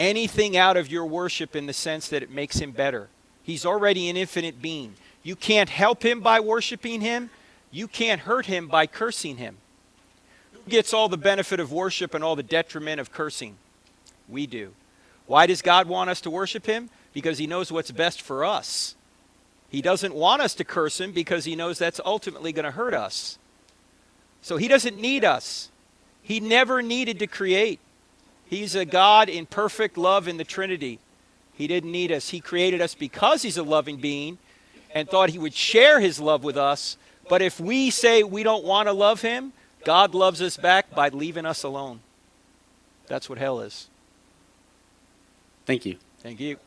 anything out of your worship in the sense that it makes him better. He's already an infinite being. You can't help him by worshiping him. You can't hurt him by cursing him. Who gets all the benefit of worship and all the detriment of cursing? We do. Why does God want us to worship him? Because he knows what's best for us. He doesn't want us to curse him because he knows that's ultimately going to hurt us. So he doesn't need us. He never needed to create. He's a God in perfect love in the Trinity. He didn't need us. He created us because he's a loving being and thought he would share his love with us. But if we say we don't want to love him, God loves us back by leaving us alone. That's what hell is. Thank you. Thank you.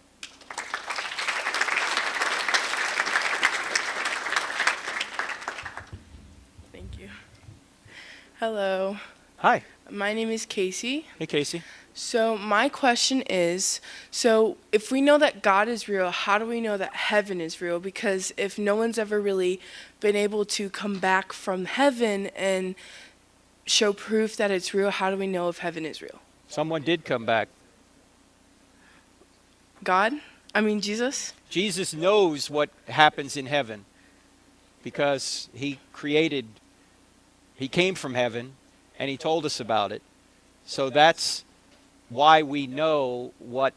Thank you. Hello. Hi. My name is Casey. Hey, Casey. So my question is, so if we know that God is real, how do we know that heaven is real? Because if no one's ever really been able to come back from heaven and show proof that it's real, how do we know if heaven is real? Someone did come back. God? I mean, Jesus? Jesus knows what happens in heaven because he came from heaven and he told us about it. So that's why we know that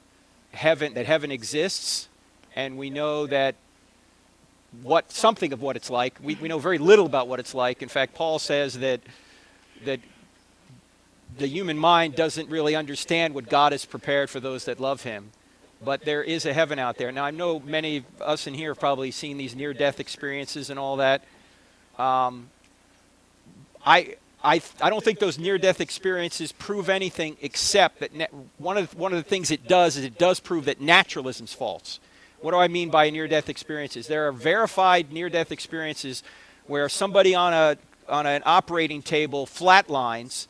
heaven exists, and we know that something of what it's like. We know very little about what it's like. In fact, Paul says that the human mind doesn't really understand what God has prepared for those that love him. But there is a heaven out there. Now, I know many of us in here have probably seen these near-death experiences and all that. I don't think those near-death experiences prove anything except that one of the things it does is it does prove that naturalism's false. What do I mean by near-death experiences? There are verified near-death experiences where somebody on an operating table flatlines,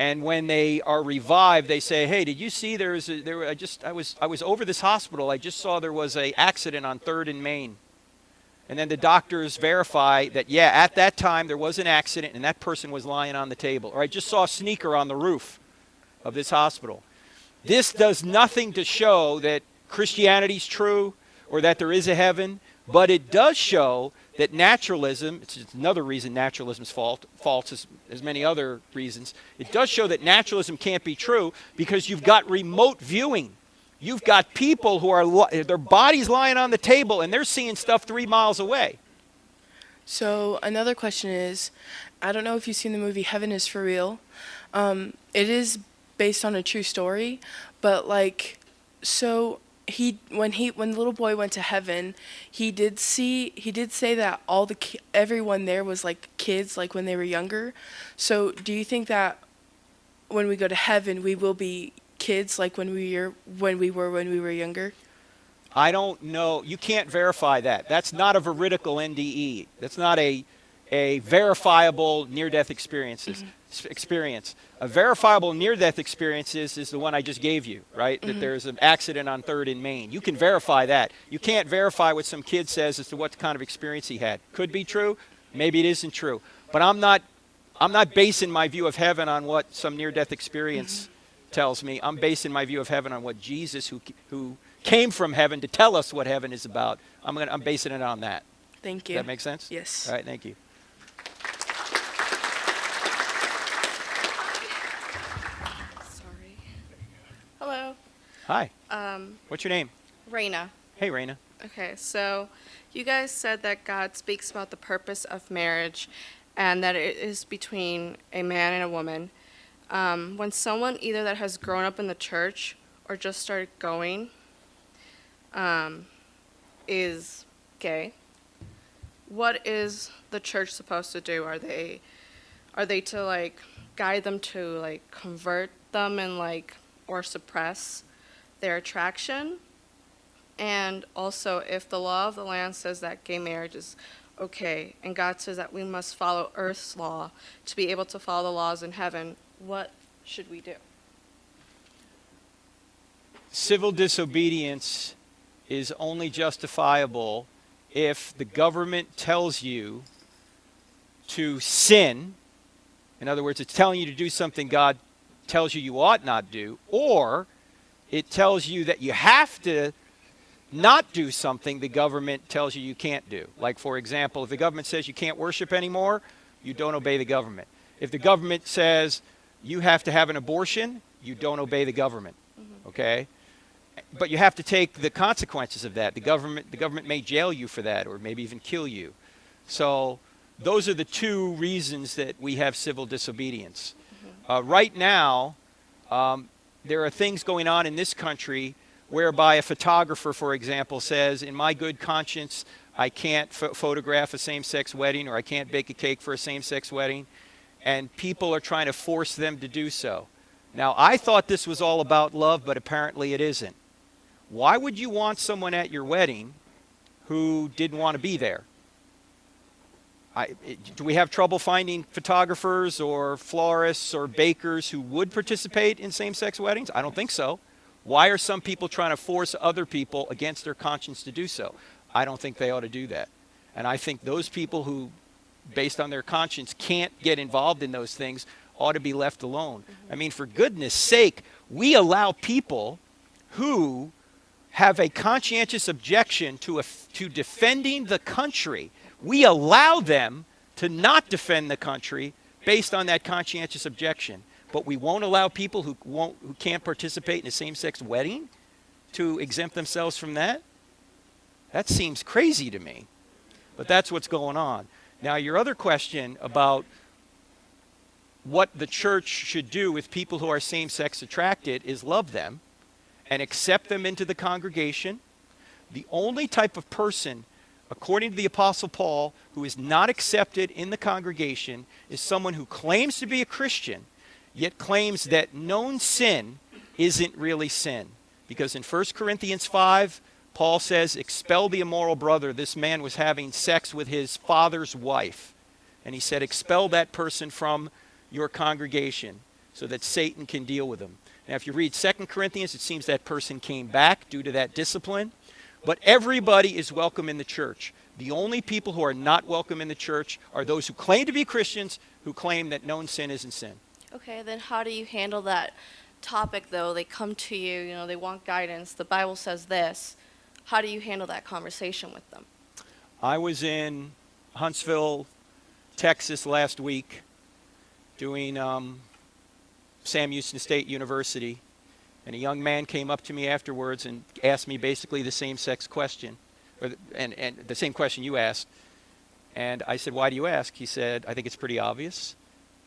and when they are revived, they say, "Hey, did you see I was over this hospital. I just saw there was an accident on 3rd and Main." And then the doctors verify that, yeah, at that time there was an accident and that person was lying on the table. Or I just saw a sneaker on the roof of this hospital. This does nothing to show that Christianity's true or that there is a heaven, but it does show that naturalism, it's another reason naturalism is false as many other reasons. It does show that naturalism can't be true because you've got remote viewing. You've got people who are, their bodies lying on the table and they're seeing stuff 3 miles away. So another question is, I don't know if you've seen the movie Heaven is for Real. It is based on a true story, but like, so when the little boy went to heaven, he did say that everyone there was like kids, like when they were younger. So do you think that when we go to heaven, we will be kids like when we were younger? I don't know. You can't verify that. That's not a veridical NDE. That's not a verifiable near-death experience. A verifiable near-death experience is the one I just gave you, right? That there's an accident on 3rd and Main. You can verify that. You can't verify what some kid says as to what kind of experience he had. Could be true. Maybe it isn't true. But I'm not basing my view of heaven on what some near-death experience tells me. I'm basing my view of heaven on what Jesus, who came from heaven to tell us what heaven is about. I'm basing it on that. Thank you. Does that make sense? Yes. All right, thank you. Sorry. Hello. Hi. What's your name? Raina. Hey, Raina. Okay, so you guys said that God speaks about the purpose of marriage and that it is between a man and a woman. When someone either that has grown up in the church or just started going is gay, what is the church supposed to do? Are they to like guide them to like convert them and like or suppress their attraction? And also, if the law of the land says that gay marriage is okay, and God says that we must follow earth's law to be able to follow the laws in heaven, what should we do? Civil disobedience is only justifiable if the government tells you to sin. In other words, it's telling you to do something God tells you ought not do, or it tells you that you have to not do something the government tells you you can't do. Like, for example, if the government says you can't worship anymore, you don't obey the government. If the government says you have to have an abortion, you don't obey the government, okay? But you have to take the consequences of that. The government may jail you for that, or maybe even kill you. So those are the two reasons that we have civil disobedience. Right now, there are things going on in this country whereby a photographer, for example, says, in my good conscience, I can't photograph a same-sex wedding, or I can't bake a cake for a same-sex wedding, and people are trying to force them to do so. Now, I thought this was all about love, but apparently it isn't. Why would you want someone at your wedding who didn't want to be there? Do we have trouble finding photographers or florists or bakers who would participate in same-sex weddings? I don't think so. Why are some people trying to force other people against their conscience to do so? I don't think they ought to do that. And I think those people who, based on their conscience, can't get involved in those things ought to be left alone. I mean, for goodness sake, we allow people who have a conscientious objection to defending the country. We allow them to not defend the country based on that conscientious objection. But we won't allow people who can't participate in a same-sex wedding to exempt themselves from that? That seems crazy to me. But that's what's going on. Now, your other question about what the church should do with people who are same-sex attracted is love them and accept them into the congregation. The only type of person, according to the Apostle Paul, who is not accepted in the congregation is someone who claims to be a Christian, yet claims that known sin isn't really sin. Because in 1 Corinthians 5, Paul says, expel the immoral brother. This man was having sex with his father's wife. And he said, expel that person from your congregation so that Satan can deal with him. Now, if you read 2 Corinthians, it seems that person came back due to that discipline. But everybody is welcome in the church. The only people who are not welcome in the church are those who claim to be Christians, who claim that known sin isn't sin. Okay, then how do you handle that topic, though? They come to you, you know, they want guidance. The Bible says this. How do you handle that conversation with them? I was in Huntsville, Texas last week doing Sam Houston State University, and a young man came up to me afterwards and asked me basically the same-sex question, and the same question you asked. And I said, why do you ask? He said, I think it's pretty obvious.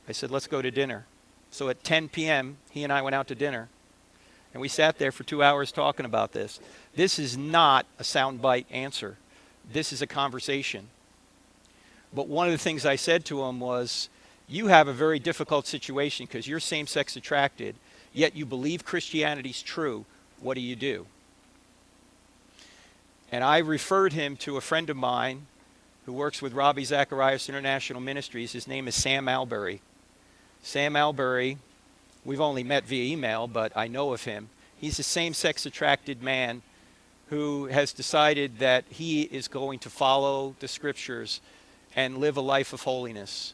I said, let's go to dinner. So at 10 p.m., he and I went out to dinner. And we sat there for 2 hours talking about this. This is not a soundbite answer. This is a conversation. But one of the things I said to him was, you have a very difficult situation because you're same-sex attracted, yet you believe Christianity's true. What do you do? And I referred him to a friend of mine who works with Ravi Zacharias International Ministries. His name is Sam Albury. Sam Albury, we've only met via email, but I know of him. He's a same-sex attracted man who has decided that he is going to follow the scriptures and live a life of holiness.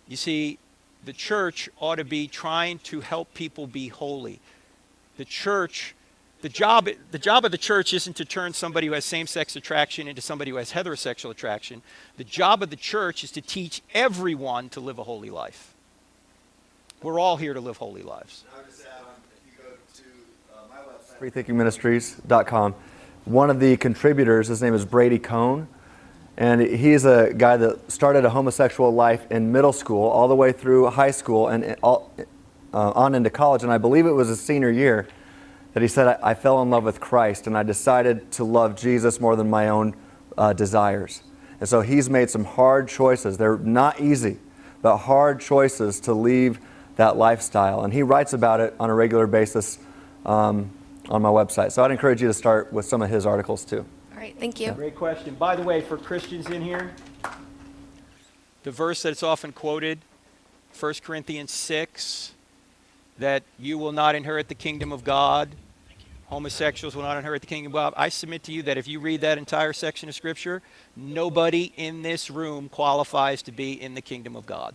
You see, the church ought to be trying to help people be holy. The church, the job of the church isn't to turn somebody who has same-sex attraction into somebody who has heterosexual attraction. The job of the church is to teach everyone to live a holy life. We're all here to live holy lives. I would just add on, if you go to my website, freethinkingministries.com, one of the contributors, his name is Brady Cohn, and he's a guy that started a homosexual life in middle school all the way through high school and on into college. And I believe it was his senior year that he said, I fell in love with Christ and I decided to love Jesus more than my own desires. And so he's made some hard choices. They're not easy, but hard choices to leave that lifestyle. And he writes about it on a regular basis on my website. So I'd encourage you to start with some of his articles too. All right, thank you. Great question. By the way, for Christians in here, the verse that's often quoted, 1 Corinthians 6, that you will not inherit the kingdom of God. Homosexuals will not inherit the kingdom of God. I submit to you that if you read that entire section of Scripture, nobody in this room qualifies to be in the kingdom of God.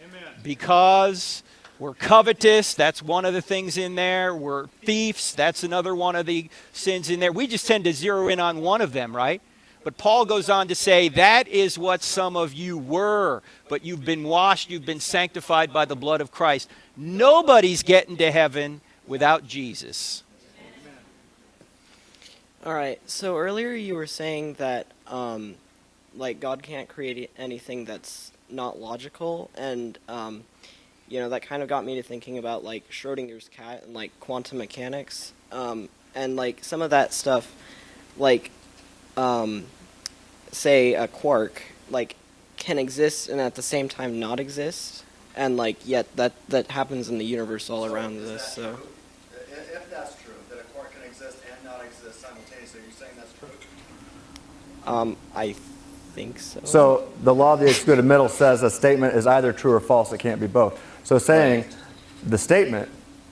Amen. Because We're covetous. That's one of the things in there. We're thieves. That's another one of the sins in there. We just tend to zero in on one of them, right? But Paul goes on to say, that is what some of you were, but you've been washed, you've been sanctified by the blood of Christ. Nobody's getting to heaven without Jesus. All right, so earlier you were saying that like God can't create anything that's not logical, and you know, that kind of got me to thinking about like Schrodinger's cat and like quantum mechanics, and like some of that stuff, like say a quark like can exist and at the same time not exist, and like yet that happens in the universe all around us. So if that's true, that a quark can exist and not exist simultaneously, are you saying that's true? I think so. So the law of the excluded middle says a statement is either true or false. It can't be both. So saying the statement,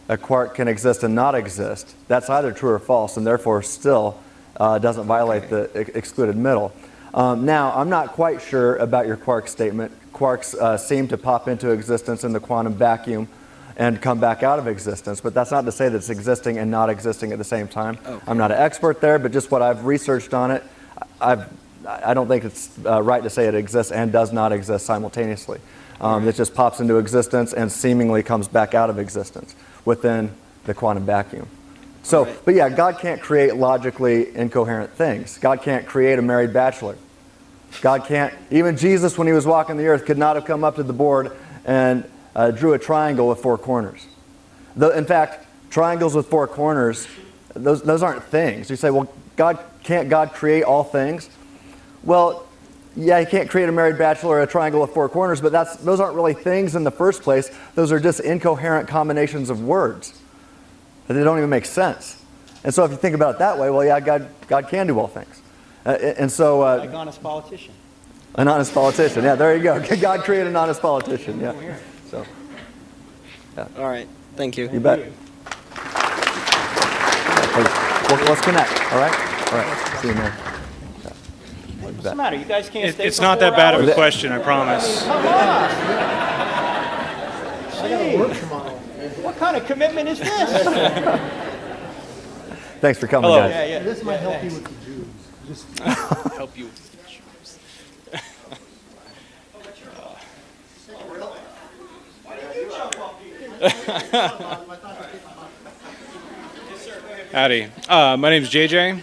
a quark can exist and not exist, that's either true or false, and therefore still doesn't violate the excluded middle. Now, I'm not quite sure about your quark statement. Quarks seem to pop into existence in the quantum vacuum and come back out of existence, but that's not to say that it's existing and not existing at the same time. Okay. I'm not an expert there, but just what I've researched on it, I don't think it's right to say it exists and does not exist simultaneously. It just pops into existence and seemingly comes back out of existence within the quantum vacuum. So, but yeah, God can't create logically incoherent things. God can't create a married bachelor. God can't, even Jesus when he was walking the earth could not have come up to the board and drew a triangle with 4 corners. In fact, triangles with 4 corners, those aren't things. You say, well, can't God create all things? Well, yeah, he can't create a married bachelor or a triangle with 4 corners, but those aren't really things in the first place. Those are just incoherent combinations of words. They don't even make sense. And so if you think about it that way, well, yeah, God can do all things. And so... like an honest politician. An honest politician, yeah, there you go. God created an honest politician, yeah. So, yeah. All right, thank you. You bet. Well, let's connect, all right? All right, see you, man. What's the matter? You guys can't stay It's for not 4 that bad of hours? a question, I promise. Come on. I gotta work tomorrow. What kind of commitment is this? Thanks for coming, Hello. guys. This might help you with the Jews. Just Help you with the Jews. Howdy. My name's JJ.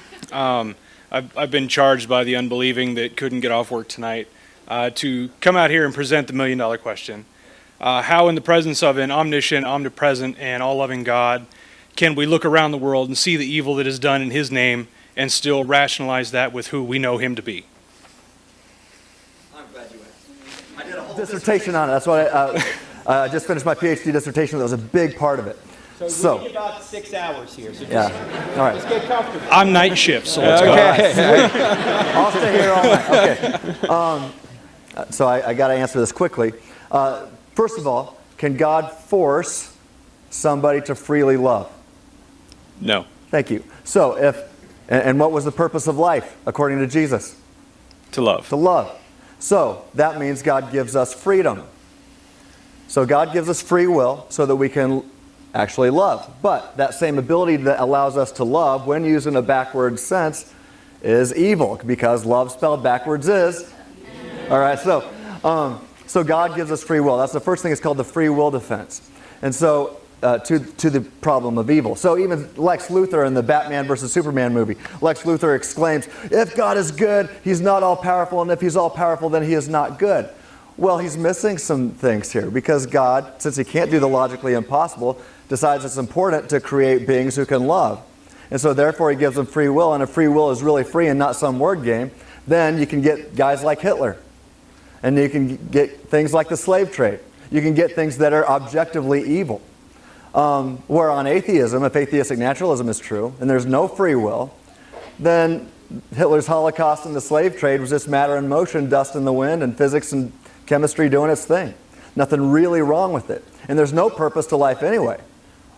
I've been charged by the unbelieving that couldn't get off work tonight to come out here and present the $1 million question. How in the presence of an omniscient, omnipresent, and all-loving God can we look around the world and see the evil that is done in His name and still rationalize that with who we know Him to be? I'm glad you asked. I did a whole dissertation on it. That's why I just finished my PhD dissertation. That was a big part of it. So we need about 6 hours here. So yeah. All right. Let's get comfortable. I'm night shift, so let's go. I'll stay here all night. Okay. So I got to answer this quickly. First of all, can God force somebody to freely love? No. Thank you. So and what was the purpose of life according to Jesus? To love. To love. So that means God gives us freedom. So God gives us free will so that we can actually love. But that same ability that allows us to love, when used in a backwards sense, is evil, because love spelled backwards is. All right, so God gives us free will. That's the first thing. It's called the free will defense. And so to the problem of evil. So even Lex Luthor in the Batman versus Superman movie, Lex Luthor exclaims, if God is good, He's not all-powerful, and if He's all-powerful, then He is not good. Well, he's missing some things here, because God, since He can't do the logically impossible, decides it's important to create beings who can love. And so therefore He gives them free will, and if free will is really free and not some word game, then you can get guys like Hitler. And you can get things like the slave trade. You can get things that are objectively evil. Where on atheism, if atheistic naturalism is true, and there's no free will, then Hitler's Holocaust and the slave trade was just matter in motion, dust in the wind, and physics and chemistry doing its thing. Nothing really wrong with it. And there's no purpose to life anyway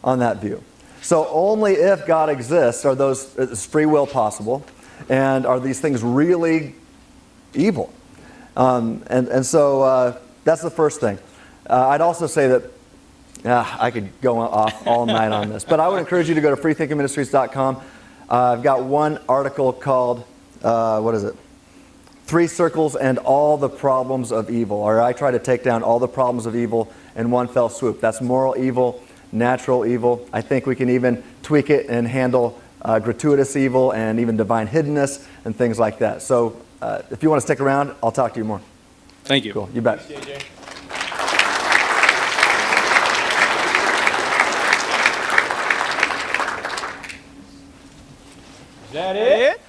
on that view. So only if God exists is free will possible, and are these things really evil. So that's the first thing. I'd also say that I could go off all night on this. But I would encourage you to go to freethinkingministries.com. I've got one article called, what is it? 3 Circles and All the Problems of Evil. Or I try to take down all the problems of evil in one fell swoop. That's moral evil, natural evil. I think we can even tweak it and handle gratuitous evil and even divine hiddenness and things like that. So if you want to stick around, I'll talk to you more. Thank you. Cool. You bet. Thanks, JJ. Is that it?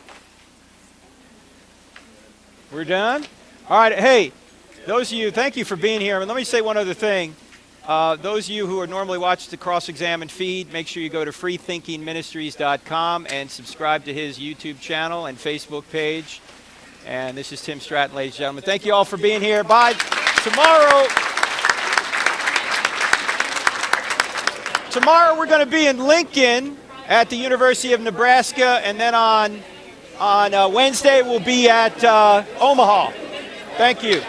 We're done? All right. Hey, those of you, thank you for being here. And let me say one other thing. Those of you who are normally watching the Cross-Examined feed, make sure you go to freethinkingministries.com and subscribe to his YouTube channel and Facebook page. And this is Tim Stratton, ladies and gentlemen. Thank you all for being here. Bye. Tomorrow we're going to be in Lincoln at the University of Nebraska, and then on Wednesday we'll be at Omaha. Thank you.